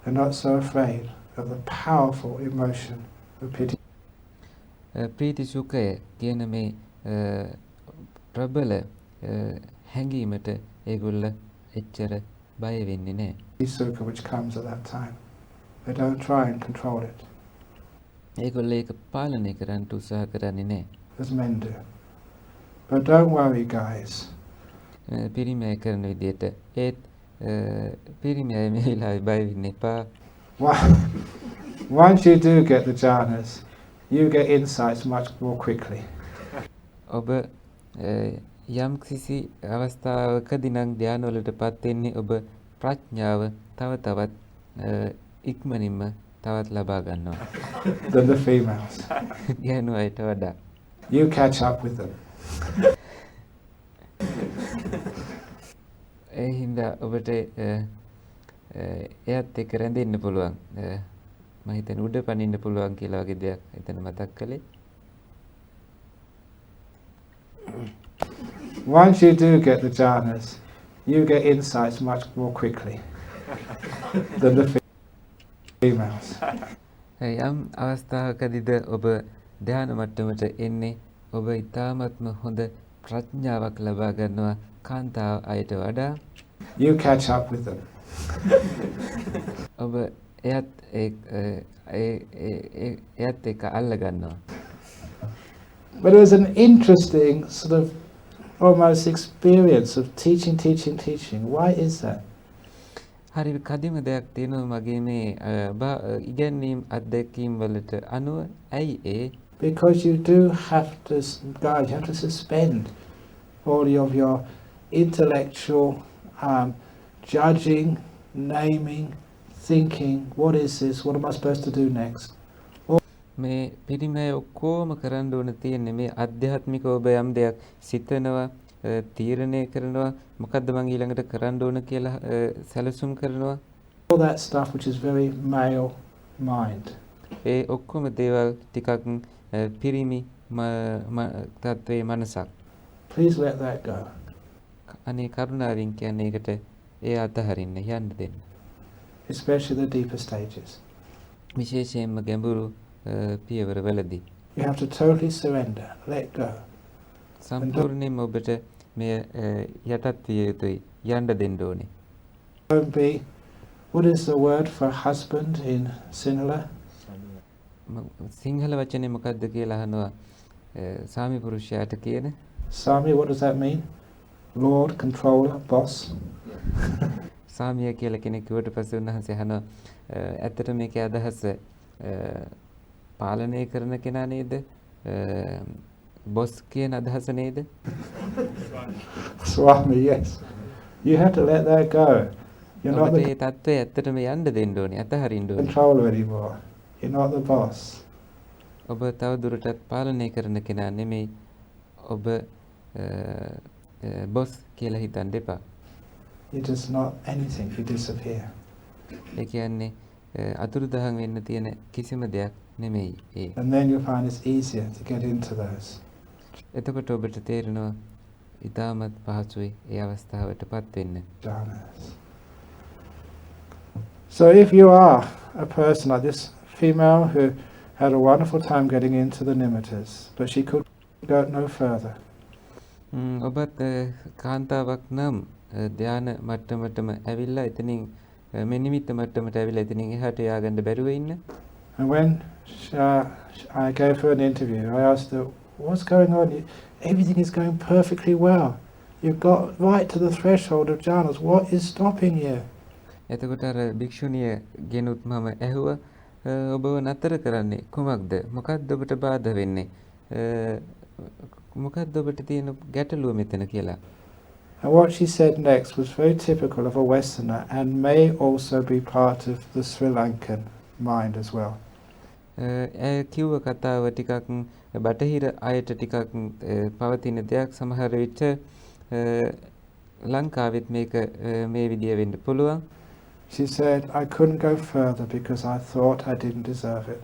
Speaker 1: They're not so afraid of the powerful emotion of pity.
Speaker 2: ප්‍රීති සුඛය කියන මේ ප්‍රබල හැඟීමට ඒගොල්ල එච්චර බය වෙන්නේ නැහැ.
Speaker 1: Sukha which comes at that time. They don't try and control it.
Speaker 2: ඒගොල්ල ඒක පාලනය කරන්න උත්සාහ කරන්නේ නැහැ.
Speaker 1: As men do. But don't worry, guys.
Speaker 2: පිරිමැය කරන විදිහට ඒත් පිරිමැය මේ වෙලාවේ බය වෙන්න එපා.
Speaker 1: Once you do get the jhanas, you get insights much more quickly.
Speaker 2: ඔබ යම් කිසි අවස්ථාවකදී නම් ධ්‍යානවලට පත් වෙන්නේ ඔබ ප්‍රඥාව තවත් ඉක්මනින්ම තවත් ලබා ගන්නවා.
Speaker 1: Than the females.
Speaker 2: ගැහැණු අයට වඩා.
Speaker 1: You catch up with them.
Speaker 2: ඒ හින්දා ඔබට එයත් එක්ක රැඳෙන්න පුළුවන්. මම හිතන්නේ උඩ පනින්න පුළුවන් කියලා වගේ දෙයක් එතන මතක් කළේ.
Speaker 1: Once you do get the jhanas, you get insights much more quickly than the females.
Speaker 2: යම් අවස්ථාවකදීද ඔබ ධ්‍යාන මට්ටමට එන්නේ ඔබ ඊ타ත්ම හොඳ ප්‍රඥාවක් ලබා ගන්නවා කාන්තාව අයට වඩා.
Speaker 1: You catch up with them.
Speaker 2: ඔබ එයත් එක්ක අල්ල ගන්නවා.
Speaker 1: But it was an interesting sort of almost experience of teaching. Why is that?
Speaker 2: හරි කදිම දෙයක් තියෙනවා මගේ මේ ඉගැන්වීම් අත්දැකීම් වලට අනුව. ඇයි ඒ?
Speaker 1: Because you do have to, guys, you have to suspend all of your intellectual judging, naming, thinking, what is this, what am I supposed to do next?
Speaker 2: මේ පිරිමය ඔක්කොම කරන්න ඕන තියෙන්නේ මේ අධ්‍යාත්මික ඔබ යම් දෙයක් සිතනවා තීරණය කරනවා මොකද්ද මං ඊළඟට කරන්න ඕන කියලා සැලසුම් කරනවා
Speaker 1: all that stuff which is very male mind.
Speaker 2: ඒ ඔක්කොම දේවල් ටිකක් පිරිමි තත්ත්වයේ මනසක්.
Speaker 1: Please let that go.
Speaker 2: අනේ කරුණාවෙන් කියන්නේ ඒකට ඒ අතහරින්න යන්න දෙන්න.
Speaker 1: Especially the deeper stages.
Speaker 2: විශේෂයෙන්ම ගැඹුරු පියවර වලදී.
Speaker 1: You have to totally surrender, let go.
Speaker 2: සම්පූර්ණයෙන්ම ඔබට මෙය යටත් විය යුතුයි යන්න දෙන්න ඕනේ.
Speaker 1: Don't be, what is the word for husband in Sinhala?
Speaker 2: Sinhala වචනේ මොකක්ද කියලා අහනවා සාමි පුරුෂයාට කියන.
Speaker 1: Sami, what does that mean? Lord, controller, boss?
Speaker 2: සාමිය කියලා කෙනෙක් කිව්වට පස්සේ උන්වහන්සේ අහනවා ඇත්තට මේකේ අදහස පාලනය කරන කෙනා නේද? බොස් කියන අදහස නේද?
Speaker 1: Swami, yes. You have to let that go. You're not
Speaker 2: ඔබට
Speaker 1: the
Speaker 2: ඒ தත්ත්වය ඇත්තටම යන්න දෙන්න ඕනේ අතහරින්න ඕනේ.
Speaker 1: controller anymore. You're not the boss.
Speaker 2: ඔබ තව දුරටත් පාලනය කරන කෙනා නෙමෙයි. ඔබ බොස් කියලා හිතන්න එපා.
Speaker 1: You're just not anything. You disappear.
Speaker 2: ඒ කියන්නේ අතුරුදහන් වෙන්න තියෙන කිසිම දෙයක් නෙමෙයි ඒ.
Speaker 1: And then you'll find it's easier to get into those.
Speaker 2: එතකොට ඔබට තේරෙනවා ඉතාමත් පහසුයි ඒ අවස්ථාවටපත් වෙන්න.
Speaker 1: Jhanas. So if you are a person like this female who had a wonderful time getting into the nimittas, but she could go no further.
Speaker 2: ඔබත් කාන්තාවක් නම් ධාන මට්ටමටම ඇවිල්ලා එතනින් මේ නිමිත්ත මට්ටමට ඇවිල්ලා එතනින් එහාට ය아가න්න බැරුව ඉන්න.
Speaker 1: And when I gave her an interview, I asked her, what's going on? Everything is going perfectly well. You've got right to the threshold of jhanas. What is stopping you?
Speaker 2: එතකොට අර භික්ෂුණිය ගෙනුත් මම ඇහුවා ඔබව නතර කරන්නේ කුමක්ද? මොකක්ද ඔබට බාධා වෙන්නේ? මොකක්ද ඔබට තියෙන ගැටලුව මෙතන කියලා.
Speaker 1: And what she said next was very typical of a Westerner and may also be part of the Sri Lankan mind as well.
Speaker 2: ඒ කිව්ව කතාව ටිකක් බටහිර අයට ටිකක් පවතින දෙයක් සමහර විට ලංකාවෙත් මේක මේ විදිය වෙන්න පුළුවන්.
Speaker 1: She said, I couldn't go further because I thought I didn't deserve it.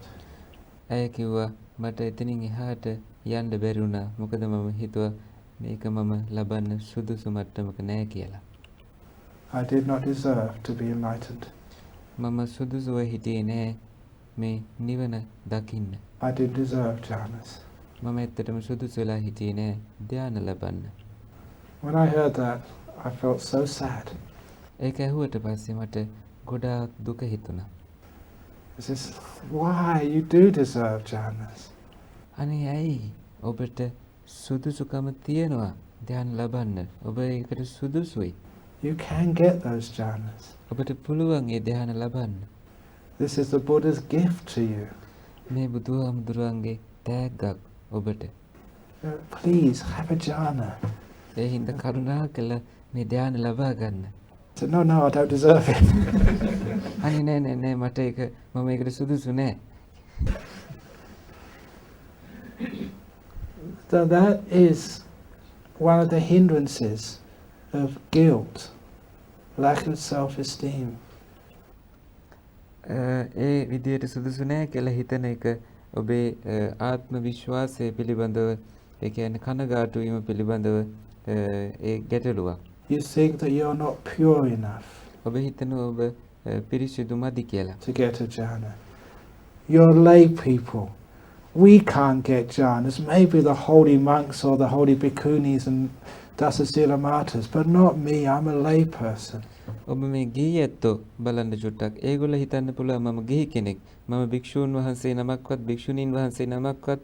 Speaker 2: ඇය කිව්වා මට එතනින් එහාට යන්න බැරි වුණා. මොකද මම හිතුවා මේක මම ලබන්න සුදුසු මට්ටමක නෑ කියලා.
Speaker 1: I did not deserve to be enlightened.
Speaker 2: මම සුදුසුව හිටියේ නෑ මේ නිවන දකින්න.
Speaker 1: I didn't deserve jhanas.
Speaker 2: මම ඇත්තටම සුදුසු වෙලා හිටියේ නෑ ධානය ලබන්න.
Speaker 1: When I heard that, I felt so sad.
Speaker 2: ඒක ඇහුවට පස්සේ මට ගොඩාක් දුක හිතුණා.
Speaker 1: This is why you do deserve jhanas.
Speaker 2: අනේ ඇයි ඔබට සුදුසුකම තියෙනවා ධානය ලබන්න. ඔබ ඒකට සුදුසුයි.
Speaker 1: You can get those jhanas.
Speaker 2: ඔබට පුළුවන් ඒ ධානය ලබන්න.
Speaker 1: This is the Buddha's gift to you.
Speaker 2: මේ බුදුහාමුදුරුවන්ගේ තෑග්ගක් ඔබට.
Speaker 1: Please have a jhana.
Speaker 2: ඒ හින්දා කරුණාකරලා මේ ධානය ලබා ගන්න.
Speaker 1: So no, I don't deserve it.
Speaker 2: අනේ නෑ මට ඒක මම ඒකට සුදුසු නෑ.
Speaker 1: So that is one of the hindrances of guilt, lack of self-esteem.
Speaker 2: ඒ විදියට සුදුසු නෑ කියලා හිතන එක ඔබේ ආත්ම විශ්වාසය පිළිබඳව ඒ කියන්නේ කනගාටු වීම පිළිබඳව ඒ ගැටලුවක්.
Speaker 1: You think that you're not pure enough
Speaker 2: ඔබ හිතනවා ඔබ පිරිසිදු මදි කියලා.
Speaker 1: to get a jhana. You're lay people. We can't get jhanas. Maybe the holy monks or the holy bhikkhunis and Dasasila Matas, but not me. I'm a lay person.
Speaker 2: ඔබ මේ ගිහි ඇත්තෝ බලන්න චුට්ටක්. ඒගොල්ලෝ හිතන්න පුළුවන් මම ගිහි කෙනෙක්. මම භික්ෂූන් වහන්සේ නමක්වත් භික්ෂුණීන් වහන්සේ නමක්වත්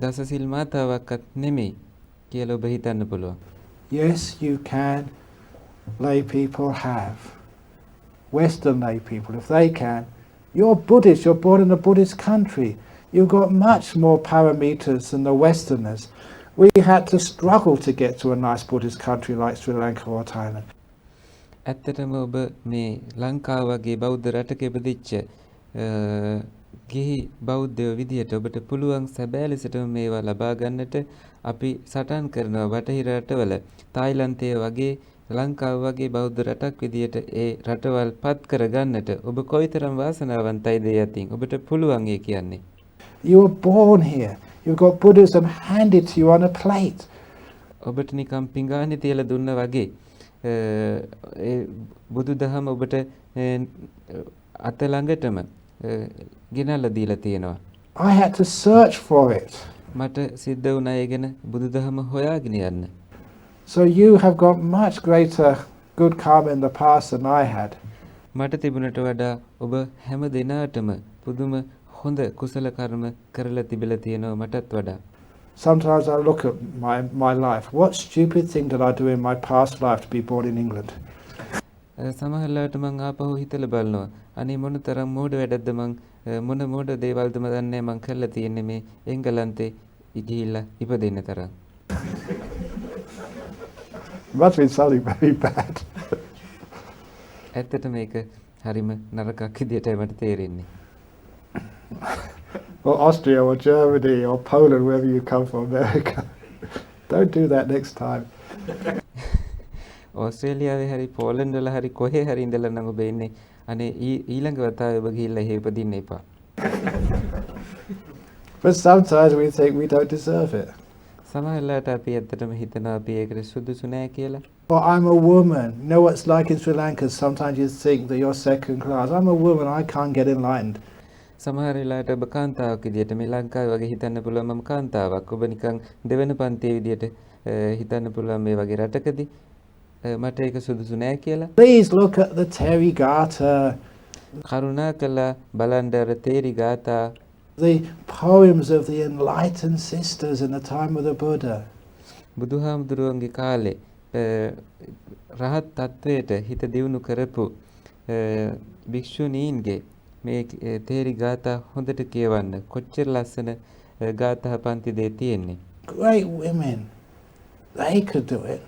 Speaker 2: දසසිල් මාතාවක්වත් නෙමෙයි කියලා ඔබ හිතන්න පුළුවන්.
Speaker 1: Yes, you can. Lay people have. Western lay people, if they can. You're Buddhist. You're born in a Buddhist country. You've got much more parameters than the Westerners. We had to struggle to get to a nice Buddhist country like Sri Lanka or Thailand.
Speaker 2: ඇත්තටම ඔබ මේ ලංකාව වගේ බෞද්ධ රටක ඉපදිච්ච ගිහි බෞද්ධයෝ විදියට ඔබට පුළුවන් සැබෑ ලෙසටම මේවා ලබා ගන්නට අපි සටන් කරනවා බටහිර රටවල තායිලන්තය වගේ ලංකාව වගේ බෞද්ධ රටක් විදියට ඒ රටවල් පත් කර ගන්නට ඔබ කොයිතරම් වාසනාවන්තයිද ඒ අතින් ඔබට පුළුවන් ඒ කියන්නේ.
Speaker 1: You were born here. You've got Buddhism handed to you on a plate.
Speaker 2: ඔබට නිකම් පිඟානේ තියලා දුන්න වගේ ඒ බුදු දහම ඔබට අත ළඟටම ගෙනල්ලා දීලා තියෙනවා.
Speaker 1: I had to search for it.
Speaker 2: මට සිද්ධ වුණා ඒ ගැන බුදුදහම හොයාගෙන යන්න.
Speaker 1: So you have got much greater good karma in the past than I had.
Speaker 2: මට තිබුණට වඩා ඔබ හැම දිනාටම පුදුම හොඳ කුසල කර්ම කරලා තිබිලා තියෙනවා මටත් වඩා.
Speaker 1: Sometimes I look at my life. What stupid thing did I do in my past life to be born in England?
Speaker 2: සමහරවිට මං ආපහු හිතලා බලනවා. අනේ මොන තරම් මෝඩ වැඩක්ද මං මොන මෝඩ දේවල්ද මන් දන්නේ මං කරලා තියෙන්නේ මේ එංගලන්තේ ගිහිල්ලා ඉපදෙන්න තරම්.
Speaker 1: Must be something very bad.
Speaker 2: ඇත්තට මේක හරිම නරකක් විදියටයි මට තේරෙන්නේ.
Speaker 1: Or Austria or Germany or Poland, wherever you come from, America. Don't do that next time.
Speaker 2: ඕස්ට්‍රේලියාවේ හරි පෝලන්ඩ් වල හරි කොහේ හරි ඉඳලා නම් ඔබ ඉන්නේ. අනේ ඊළඟ වතාවේ ඔබ ගිහිල්ලා එහෙ උපදින්න එපා.
Speaker 1: But sometimes we think we don't deserve it.
Speaker 2: සමහරවිට අපි ඇත්තටම හිතනවා අපි ඒකට සුදුසු නෑ කියලා.
Speaker 1: Or I'm a woman. You know what it's like in Sri Lanka? Sometimes you think that you're second class. I'm a woman, I can't get enlightened.
Speaker 2: සමහර වෙලාවට ඔබ කාන්තාවක් විදියට මේ ලංකාවේ වගේ හිතන්න පුළුවන් මම කාන්තාවක්. ඔබ නිකන් දෙවෙනි පන්තියේ විදියට හිතන්න පුළුවන් මේ වගේ රටකදී මට ඒක සුදුසු නෑ කියලා.
Speaker 1: Please look at the Terigata.
Speaker 2: කරුණාකරලා බලන්න අර තේරි ගාථා
Speaker 1: The poems of the enlightened sisters in the time of the Buddha.
Speaker 2: බුදුහාමුදුරුවන්ගේ කාලේ රහත් තත්වයට හිත දියුණු කරපු භික්ෂුණීන්ගේ මේ තේරි ගාථා හොඳට කියවන්න. කොච්චර ලස්සන ගාථා පන්තිද තියෙන්නේ.
Speaker 1: Great women. They could do it.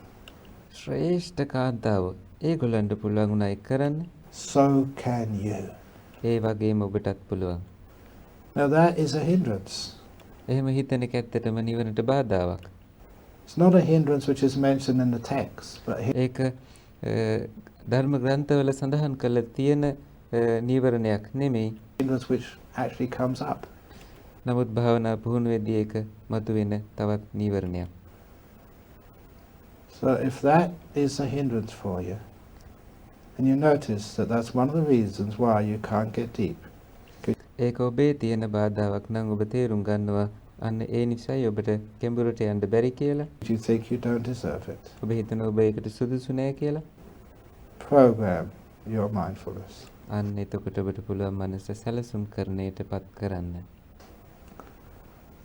Speaker 2: ශ්‍රේෂ්ඨ කාන්තාව ඒගොල්ලන්ට පුළුවන් උනා ඒක කරන්න.
Speaker 1: So can you.
Speaker 2: ඒ වගේම ඔබටත් පුළුවන්.
Speaker 1: Now that is a hindrance.
Speaker 2: එහෙම හිතන එක ඇත්තටම නිවනට බාධාවක්.
Speaker 1: It's not a hindrance which is mentioned in the text, but
Speaker 2: ඒක ධර්ම ග්‍රන්ථවල සඳහන් කරලා තියෙන නීවරණයක් නෙමෙයි.
Speaker 1: hindrance which actually comes up.
Speaker 2: නමුත් භාවනා පුහුණු වෙද්දී ඒක මතුවෙන තවත් නීවරණයක්.
Speaker 1: So if that is a hindrance for you, and you notice that that's one of the reasons why you can't get deep.
Speaker 2: ඒක ඔබේ තියෙන බාධාවක් නම් ඔබ තේරුම් ගන්නවා අන්න ඒ නිසායි ඔබට කෙඹුරට යන්න බැරි කියලා.
Speaker 1: You think you don't deserve it.
Speaker 2: ඔබ හිතන ඔබ ඒකට සුදුසු නෑ කියලා.
Speaker 1: Program your mindfulness.
Speaker 2: අන්න එතකොට ඔබට පුළුවන් මනස සැලසුම් කරන්නටපත් කරන්න.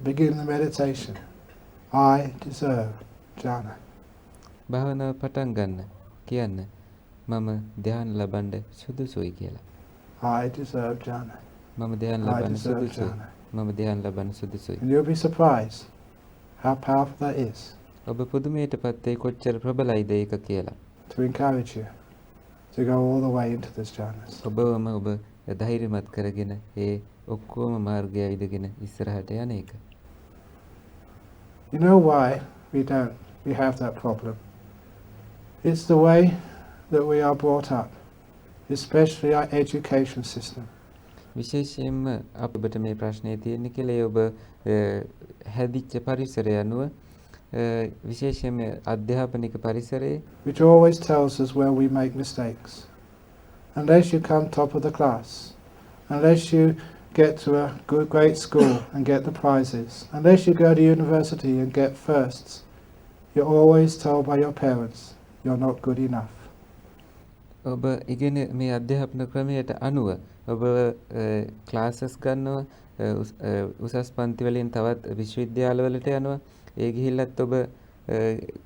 Speaker 1: Begin the meditation. I deserve jhana.
Speaker 2: භාවනාව පටන් ගන්න කියන්න මම ධ්‍යාන ලබන්න සුදුසුයි කියලා.
Speaker 1: I deserve jhana.
Speaker 2: මම ධ්‍යාන ලබන්න සුදුසුයි. මම ධ්‍යාන ලබන්න සුදුසුයි.
Speaker 1: And you'll be surprised how powerful that is.
Speaker 2: ඔබ පුදුමයටපත් වෙයි කොච්චර ප්‍රබලයිද ඒක කියලා.
Speaker 1: To encourage you to go all the way into this jhanas.
Speaker 2: ඔබවම ඔබ ධෛර්යමත් කරගෙන ඒ ඔක්කොම මාර්ගය ඉදගෙන ඉස්සරහට යන එක.
Speaker 1: You know why we have that problem? It's the way that we are brought up, especially our education system.
Speaker 2: විශේෂයෙන්ම අපිට මේ ප්‍රශ්නේ තියෙන්නේ කියලා ඒ ඔබ හැදිච්ච පරිසරය අනුව විශේෂයෙන්ම අධ්‍යාපනික පරිසරයේ
Speaker 1: which always tells us where we make mistakes. Unless you come top of the class, unless you get to a great school and get the prizes, unless you go to university and get firsts, you're always told by your parents you're not good enough.
Speaker 2: ඔබ ඉගෙන මේ අධ්‍යාපන ක්‍රමයට අනුව ඔබ classes ගන්නවා උසස් පන්ති වලින් තවත් විශ්වවිද්‍යාලවලට යනවා ඒ ගිහිල්ලත් ඔබ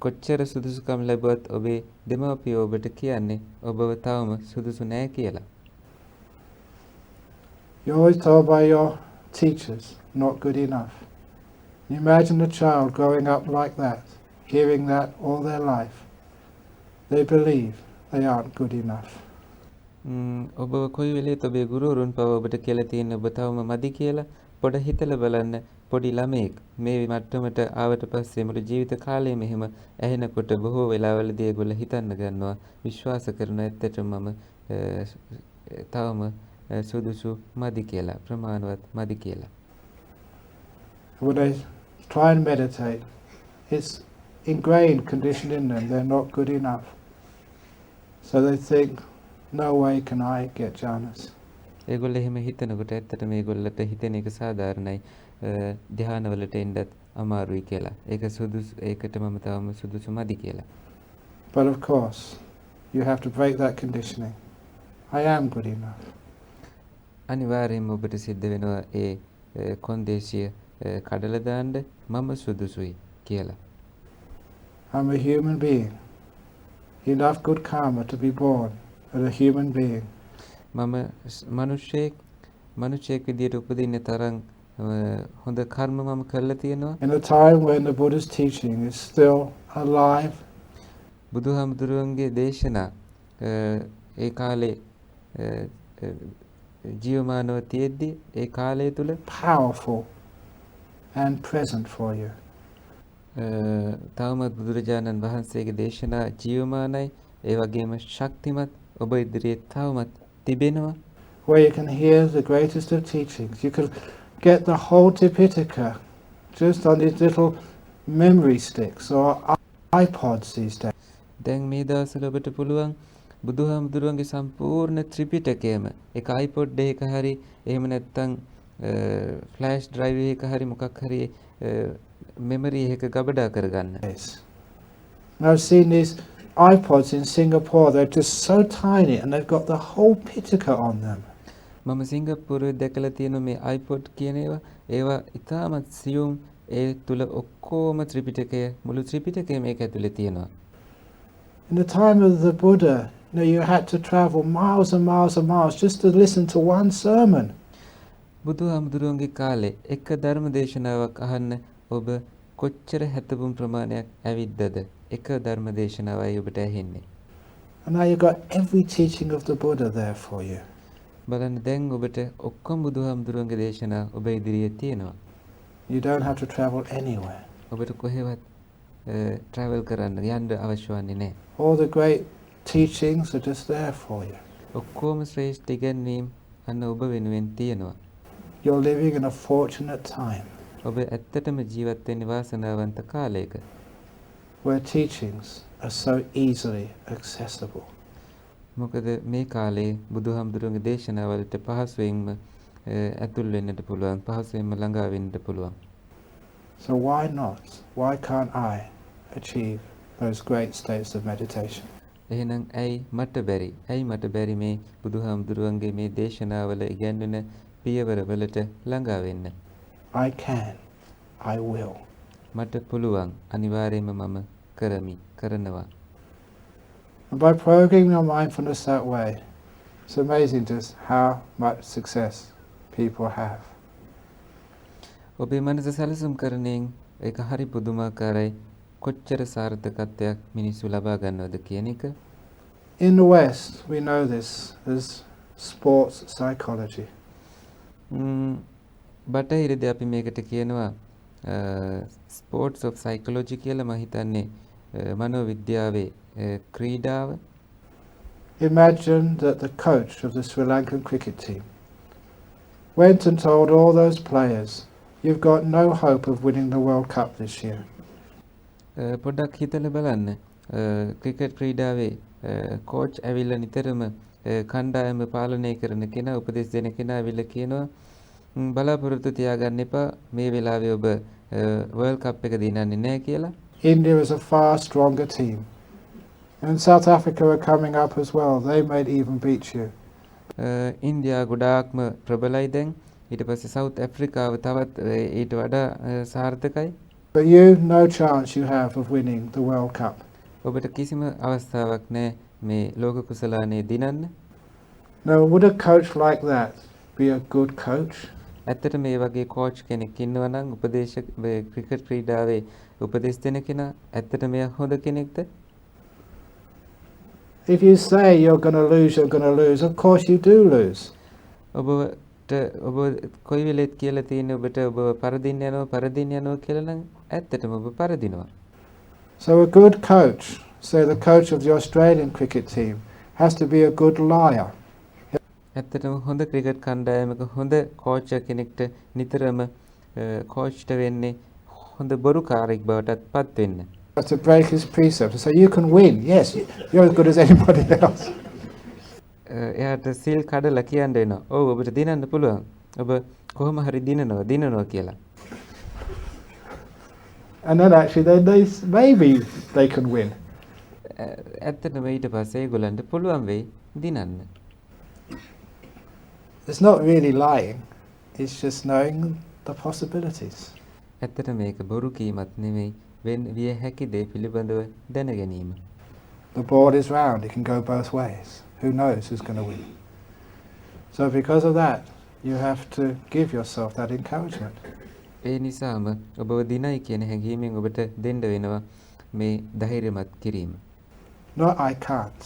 Speaker 2: කොච්චර සුදුසුකම් ලැබුවත් ඔබේ දෙමව්පියෝ ඔබට කියන්නේ ඔබව තවම සුදුසු නැහැ කියලා.
Speaker 1: You're always told by your teachers not good enough. You imagine a child growing up like that, hearing that all their life. They believe they aren't good enough.
Speaker 2: ඔබ කොයි වෙලේත් ඔබේ ගුරුවරුන් පව ඔබට කියලා තියෙන ඔබ තවම මදි කියලා පොඩ හිතලා බලන්න. පොඩි ළමයෙක් මේ මට්ටමට ආවට පස්සේ මුළු ජීවිත කාලයම එහෙම ඇහෙනකොට බොහෝ වෙලාවලදී ඒගොල්ලෝ හිතන්න ගන්නවා විශ්වාස කරන ඇත්තටම මම තවම සුදුසු මදි කියලා ප්‍රමාණවත් මදි කියලා.
Speaker 1: When they try and meditate, it's ingrained condition in them, they're not good enough. So they think, no way can I get jhanas.
Speaker 2: ඒගොල්ලෝ එහෙම හිතනකොට ඇත්තටම මේගොල්ලට හිතෙන එක සාධාරණයි. ධ්‍යානවලට එන්නත් අමාරුයි කියලා. ඒකට මම තවම සුදුසු මදි කියලා.
Speaker 1: But of course, you have to break that conditioning. I am good enough.
Speaker 2: අනිවාර්යයෙන්ම ඔබට සිද්ධ වෙනවා ඒ කොන්දේසිය කඩලා දාන්න මම සුදුසුයි කියලා.
Speaker 1: I'm a human being. Enough good karma to be born as a human being.
Speaker 2: මම මනුෂ්‍යයෙක් විදියට උපදින්න තරම් හොඳ කර්ම මම කරලා තියෙනවා.
Speaker 1: In a time when the Buddha's teaching is still alive.
Speaker 2: බුදුහාමුදුරුවන්ගේ දේශනා ඒ කාලේ ජීවමානව තියෙද්දි ඒ කාලය තුල
Speaker 1: powerful and present for you.
Speaker 2: තවමත් බුදුරජාණන් වහන්සේගේ දේශනා ජීවමානයි ඒ වගේම ශක්තිමත් ඔබ ඉදිරියේ තවමත් තිබෙනවා.
Speaker 1: Where you can hear the greatest of teachings. You can get the whole Tipitaka just on these little memory sticks or iPods these days.
Speaker 2: දැන් මේ දවස්වල ඔබට පුළුවන් බුදුහාමුදුරුවන්ගේ සම්පූර්ණ ත්‍රිපිටකයම එක iPod එකක හරි එහෙම නැත්නම් ෆ්ලෑෂ් ඩ්‍රයිව් එකක හරි මොකක් හරි මෙමරි එකක ගබඩා කරගන්න.
Speaker 1: And I've seen these iPods in Singapore. They're just so tiny and they've got the whole Pitaka on them.
Speaker 2: මම සිංගප්පූරුවේ දැකලා තියෙන මේ iPod කියන ඒවා ඉතාමත් සියුම් ඒ තුල ඔක්කොම ත්‍රිපිටකය මුළු ත්‍රිපිටකයම මේක ඇතුලේ තියෙනවා.
Speaker 1: In the time of the Buddha, you had to travel miles and miles and miles just to listen to one sermon.
Speaker 2: බුදුහාමුදුරුවන්ගේ කාලේ එක ධර්ම දේශනාවක් අහන්න ඔබ කොච්චර හැතපුම් ප්‍රමාණයක් ඇවිද්දද එක ධර්ම දේශනාවයි ඔබට ඇහෙන්නේ.
Speaker 1: And now you've got every teaching of the Buddha there for you.
Speaker 2: බලන්න දැන් ඔබට ඔක්කොම බුදුහාමුදුරුවන්ගේ දේශනා ඔබ ඉදිරියේ තියෙනවා.
Speaker 1: You don't have to travel anywhere.
Speaker 2: ඔබට කොහෙවත් travel කරන්න යන්න අවශ්‍ය වන්නේ නැහැ.
Speaker 1: All the great teachings are just there for you.
Speaker 2: ඔක්කොම ශ්‍රේෂ්ඨ ඉගැන්වීම් අන්න ඔබ වෙනුවෙන් තියෙනවා.
Speaker 1: You're living in a fortunate time
Speaker 2: ඔබ ඇත්තටම ජීවත් වෙන්නේ වාසනාවන්ත කාලයක.
Speaker 1: where teachings are so easily accessible.
Speaker 2: මොකද මේ කාලේ බුදුහාමුදුරුවන්ගේ දේශනාවලට පහසුවෙන්ම ඇතුල් වෙන්නට පුළුවන්, පහසුවෙන්ම ළඟා වෙන්නට පුළුවන්.
Speaker 1: So why not? Why can't I achieve those great states of meditation?
Speaker 2: එහෙනම් ඇයි මට බැරි මේ බුදුහාමුදුරුවන්ගේ මේ දේශනාවල ඉගැන්වෙන පියවරවලට ළඟා වෙන්න?
Speaker 1: I can. I will.
Speaker 2: මට පුළුවන්. අනිවාර්යයෙන්ම මම කරනවා.
Speaker 1: And by programming your mindfulness that way, it's amazing just how much success people have.
Speaker 2: ඔබේ මනස සැලසුම් කරණයෙන් ඒක හරි පුදුමාකාරයි. කොච්චර සාර්ථකත්වයක් මිනිස්සු ලබා ගන්නවද කියන එක.
Speaker 1: In the West, we know this as sports psychology.
Speaker 2: බටහිරදී අපි මේකට කියනවා sports of psychology කියලා. මම හිතන්නේ මනෝවිද්‍යාවේ ක්‍රීඩාව.
Speaker 1: Imagine that the coach of the Sri Lankan cricket team went and told all those players, you've got no hope of winning the World Cup this year.
Speaker 2: පොඩ්ඩක් හිතලා බලන්න. Cricket ක්‍රීඩාවේ coach ඇවිල්ලා නිතරම කණ්ඩායම පාලනය කරන කෙනා උපදෙස් දෙන කෙනා ඇවිල්ලා කියනවා බලාපොරොත්තු තියාගන්න එපා මේ වෙලාවේ ඔබ World Cup එක දිනන්නේ නැහැ කියලා.
Speaker 1: India is a far stronger team. And South Africa are coming up as well. They might even beat you.
Speaker 2: India ගොඩාක්ම ප්‍රබලයි දැන්. ඊට පස්සේ සවුත් ඇෆ්‍රිකාව තවත් ඊට වඩා සාර්ථකයි.
Speaker 1: But you, no chance you have of winning the World Cup.
Speaker 2: ඔබට කිසිම අවස්ථාවක් නැහැ මේ ලෝක කුසලානේ දිනන්න.
Speaker 1: Now, would a coach like that be a good coach?
Speaker 2: ඇත්තට මේ වගේ කෝච් කෙනෙක් ඉන්නවා නම් උපදේශක ක්‍රිකට් ක්‍රීඩාවේ උපදෙස් දෙන කෙනා ඇත්තට මෙයා හොඳ කෙනෙක්ද?
Speaker 1: If you say you're going to lose, of course you do lose.
Speaker 2: ඔබට ඔබ කොයි වෙලෙත් කියලා තියෙන ඔබට ඔබ පරදින්න යනවා කියලා නම් ඇත්තටම ඔබ පරදිනවා.
Speaker 1: So a good coach, say the coach of the Australian cricket team, has to be a good liar.
Speaker 2: ඇත්තටම හොඳ ක්‍රිකට් කණ්ඩායමක හොඳ කෝච් කෙනෙක්ට නිතරම කෝච්ට වෙන්නේ හොඳ බොරුකාරයෙක් බවටත් පත් වෙන්න.
Speaker 1: To break his precepts. So you can win. Yes, you're as good as anybody else.
Speaker 2: එයාට සීල් කඩලා කියන්න වෙනවා. ඔව් ඔබට දිනන්න පුළුවන්. ඔබ කොහොම හරි දිනනවා කියලා.
Speaker 1: And then actually maybe they can win.
Speaker 2: ඇත්තටම ඊට පස්සේ ඒගොල්ලන්ට පුළුවන් වෙයි දිනන්න.
Speaker 1: It's not really lying. It's just knowing the possibilities.
Speaker 2: ඇත්තට මේක බොරු කීමක් නෙමෙයි. විය හැකි දේ පිළිබඳව දැන ගැනීම.
Speaker 1: The board is round. It can go both ways. Who knows who's going to win? So because of that, you have to give yourself that encouragement.
Speaker 2: ඒ නිසාම ඔබව දිනයි කියන හැඟීමෙන් ඔබට දෙන්න වෙනවා මේ ධෛර්යමත් කිරීම.
Speaker 1: Not I can't.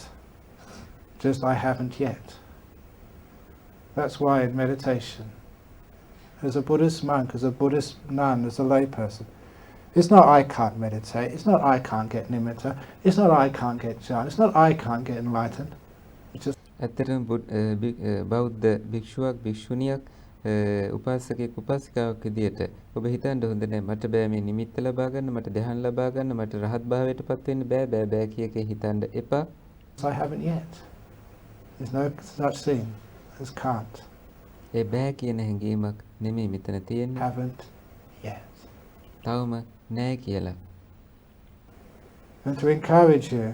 Speaker 1: Just I haven't yet. That's why in meditation, as a Buddhist monk, as a Buddhist nun, as a layperson, it's not I can't meditate, it's not I can't get nimitta, it's not I can't get jhana, it's not I can't get enlightened. It's just
Speaker 2: ඇත්තටම බෞද්ධ භික්ෂුවක් භික්ෂුණියක් උපාසකෙක් උපාසිකාවක් විදියට ඔබ හිතන්න හොඳ නැහැ මට බෑ මේ නිමිත්ත ලබා ගන්න මට ධ්‍යාන ලබා ගන්න මට රහත් භාවයටපත් වෙන්න බෑ කියකේ හිතන්න එපා.
Speaker 1: I haven't yet. There's no such thing as can't.
Speaker 2: ඒ බෑ කියන හැඟීමක් නෙමෙයි මෙතන තියෙන්නේ.
Speaker 1: Haven't yet.
Speaker 2: තවම නැහැ කියලා.
Speaker 1: And to encourage you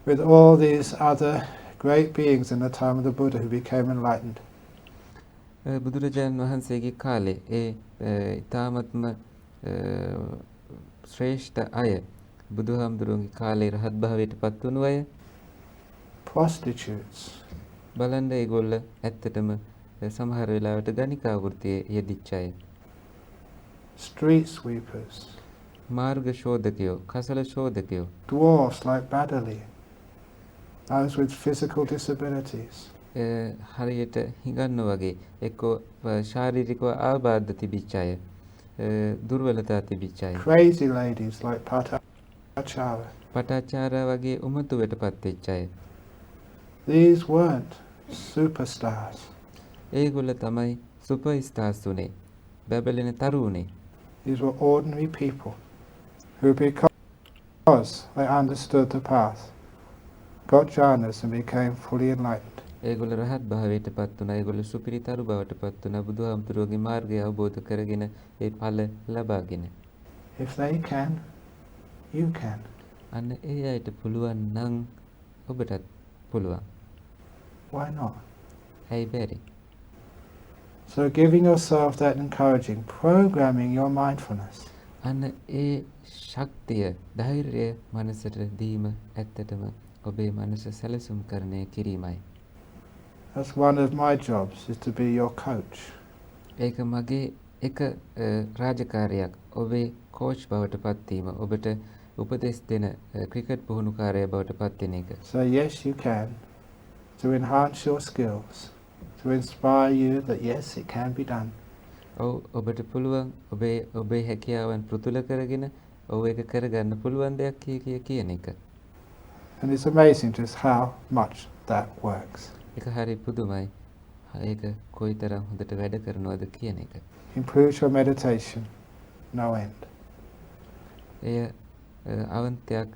Speaker 1: with all these other great beings in the time of the Buddha who became enlightened.
Speaker 2: බුදුරජාණන් වහන්සේගේ කාලේ ඒ ඊ타මත්ම ශ්‍රේෂ්ඨ අය බුදුහාමුදුරුවන්ගේ කාලේ රහත් භාවයට පත් වුණු අය
Speaker 1: prostitutes.
Speaker 2: බලන්න ඒගොල්ල ඇත්තටම සමහර වෙලාවට ගණිකා වෘත්තියේ යෙදිච්ච අය.
Speaker 1: Street sweepers.
Speaker 2: මාර්ග ශෝධකයෝ, කසල ශෝධකයෝ.
Speaker 1: Dwarfs like Badali. Those with physical disabilities.
Speaker 2: හරියට හිඟන්න වගේ එක්කෝ ශාරීරිකව ආබාධ තිබිච්ච අය, දුර්වලතා තිබිච්ච අය.
Speaker 1: Crazy ladies like Patachara.
Speaker 2: Patacara වගේ උමතුවටපත් වෙච්ච අය.
Speaker 1: These weren't superstars.
Speaker 2: ඒගොල්ල තමයි සුපර් ස්ටාර්ස් උනේ. බබලෙන තරු උනේ.
Speaker 1: These were ordinary people who, because they understood the path, got jhanas and became fully enlightened.
Speaker 2: ඒගොල්ල රහත් භාවයට පත් වුණා. ඒගොල්ල සුපිරි තරු බවට පත් වුණා. බුදුහාමුදුරුවෝගේ මාර්ගය අවබෝධ කරගෙන ඒ ඵල ලබාගෙන.
Speaker 1: If they can, you can.
Speaker 2: අන්න ඒ අයට පුළුවන් නම් ඔබටත් පුළුවන්.
Speaker 1: Why not?
Speaker 2: ඇයි බැරි?
Speaker 1: So giving yourself that encouraging, programming your mindfulness.
Speaker 2: අන්න ඒ ශක්තිය, ධෛර්යය මනසට දීම ඇත්තටම ඔබේ මනස සැලසුම් කරණය කිරීමයි.
Speaker 1: That's one of my jobs, is to be your coach.
Speaker 2: ඒක මගේ එක රාජකාරියක්. ඔබේ කෝච් බවට පත් වීම, ඔබට උපදෙස් දෙන ක්‍රිකට් පුහුණුකාරයා බවට පත් වෙන එක.
Speaker 1: So yes, you can, to enhance your skills, to inspire you that yes, it can be done.
Speaker 2: ඔව් ඔබට පුළුවන් ඔබේ හැකියාවන් පෘතුල කරගෙන ඔව් ඒක කරගන්න පුළුවන් දෙයක් කියන එක.
Speaker 1: And it's amazing just how much that works.
Speaker 2: ඒක හරි පුදුමයි. ඒක කොයිතරම් හොඳට වැඩ කරනවද කියන එක.
Speaker 1: Improves your meditation, no end.
Speaker 2: එය අවන්තයක්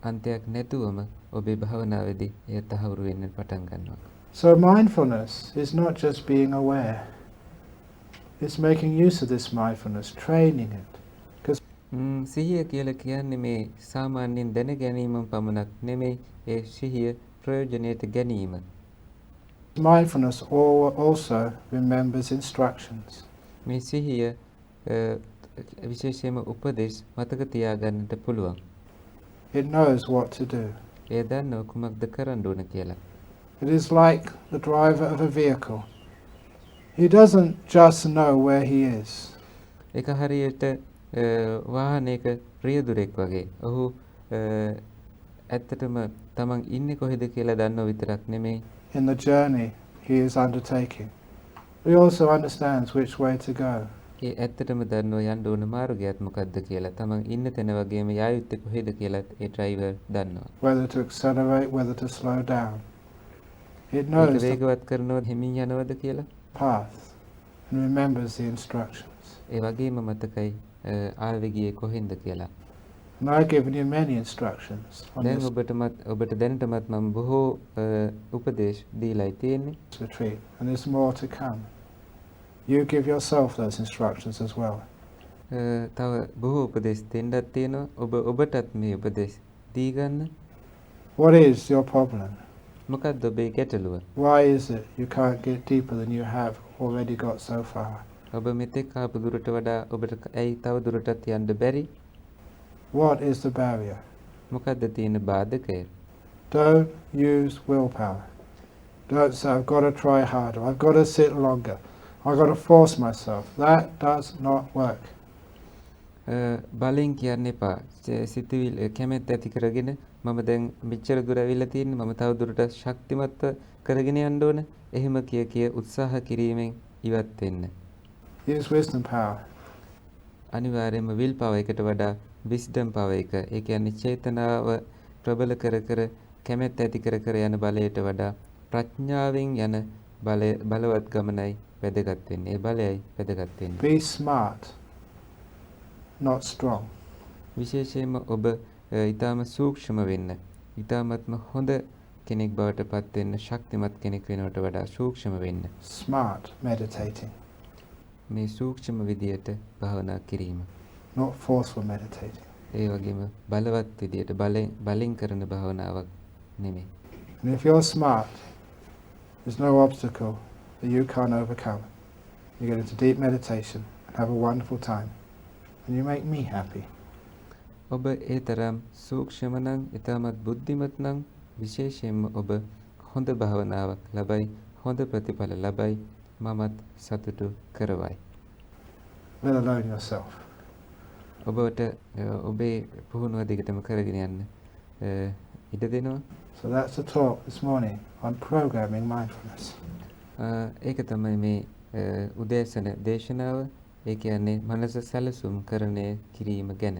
Speaker 2: අන්තයක් නැතුවම ඔබේ භාවනාවේදී එය තහවුරු වෙන්න පටන් ගන්නවා.
Speaker 1: So mindfulness is not just being aware. It's making use of this mindfulness, training it.
Speaker 2: සිහිය කියලා කියන්නේ මේ සාමාන්‍යයෙන් දැන ගැනීමම පමණක් නෙමෙයි, ඒ සිහිය ප්‍රයෝජනයට ගැනීම.
Speaker 1: Mindfulness also remembers instructions.
Speaker 2: මේ සිහිය විශේෂයෙන්ම උපදේශ මතක තියාගන්නට පුළුවන්.
Speaker 1: It knows what to do.
Speaker 2: එය දන්නවා කුමක්ද කරන්න ඕන කියලා.
Speaker 1: It is like the driver of a vehicle. He doesn't just know where he is.
Speaker 2: ඒක හරියට වාහනයක රියදුරෙක් වගේ. ඔහු ඇත්තටම තමන් ඉන්නේ කොහෙද කියලා දන්නව විතරක් නෙමෙයි
Speaker 1: in the journey he is undertaking. He also understands which way to go.
Speaker 2: ඒ ඇත්තටම දන්නව යන්න ඕන මාර්ගයත් මොකක්ද කියලා. තමන් ඉන්න තැන වගේම යා යුත්තේ කොහෙද කියලාත් ඒ ඩ්‍රයිවර් දන්නවා.
Speaker 1: Whether to accelerate, whether to slow down. It
Speaker 2: ඒක
Speaker 1: knows the
Speaker 2: වේගවත් කරනවද හිමින් යනවද කියලා.
Speaker 1: path and remembers the instructions.
Speaker 2: ඒ වගේම මතකයි ආවේ ගියේ කොහෙන්ද කියලා.
Speaker 1: And I've given you many instructions on
Speaker 2: දැන්
Speaker 1: this
Speaker 2: ඔබට දැනටමත් මම බොහෝ උපදේශ දීලායි තියෙන්නේ.
Speaker 1: retreat, and there's more to come. You give yourself those instructions as well.
Speaker 2: තව බොහෝ උපදේශ දෙන්නත් තියෙනවා. ඔබටත් මේ උපදේශ දී ගන්න.
Speaker 1: What is your problem?
Speaker 2: මොකක්ද ඔබේ ගැටලුව?
Speaker 1: Why is it you can't get deeper than you have already got so far?
Speaker 2: ඔබ මෙතෙක් ආපු දුරට වඩා ඔබට ඇයි තව දුරටත් යන්න බැරි?
Speaker 1: What is the barrier?
Speaker 2: මොකක්ද තියෙන බාධකය?
Speaker 1: Don't use willpower. Don't say, I've got to try harder, I've got to sit longer, I've got to force myself. That does not work.
Speaker 2: බලෙන් කියන්න එපා. සිතුවිලි කැමැත්ත ඇති කරගෙන මම දැන් මෙච්චර දුර ඇවිල්ලා තියෙන්නේ මම තව දුරට ශක්තිමත්ව කරගෙන යන්න ඕන. එහෙම කිය උත්සාහ කිරීමෙන් ඉවත් වෙන්න.
Speaker 1: Use wisdom power.
Speaker 2: අනිවාර්යයෙන්ම will power එකට වඩා wisdom power එක. ඒ කියන්නේ චේතනාව ප්‍රබල කර කැමැත්ත ඇති කර යන බලයට වඩා ප්‍රඥාවෙන් යන බලවත් ගමනයි වැදගත් වෙන්නේ. ඒ බලයයි වැදගත් වෙන්නේ.
Speaker 1: Be smart, not strong.
Speaker 2: විශේෂයෙන්ම ඔබ ඊටාම සූක්ෂම වෙන්න. ඊටාමත්ම හොඳ කෙනෙක් බවට පත් වෙන්න, ශක්තිමත් කෙනෙක් වෙනවට වඩා සූක්ෂම වෙන්න.
Speaker 1: Smart meditating,
Speaker 2: මේ සූක්ෂම විදියට භාවනා කිරීම.
Speaker 1: not forceful meditating.
Speaker 2: ඒ වගේම බලවත් විදියට බලෙන් කරන භාවනාවක් නෙමෙයි.
Speaker 1: And if you're smart, there's no obstacle that you can't overcome. You get into deep meditation and have a wonderful time. And you make me happy.
Speaker 2: ඔබ ඒ තරම් සූක්ෂම නම්, ඊටමත් බුද්ධිමත් නම් විශේෂයෙන්ම ඔබ හොඳ භාවනාවක් ලබයි, හොඳ ප්‍රතිඵල ලබයි, මමත් සතුටු කරවයි.
Speaker 1: Let alone yourself.
Speaker 2: ඔබට ඔබේ පුහුණුව දිගටම කරගෙන යන්න ඉඩ දෙනවා.
Speaker 1: So that's the talk this morning on programming mindfulness.
Speaker 2: ඒක තමයි මේ උදෑසන දේශනාව. ඒ කියන්නේ මනස සැලසුම් කරණය කිරීම ගැන.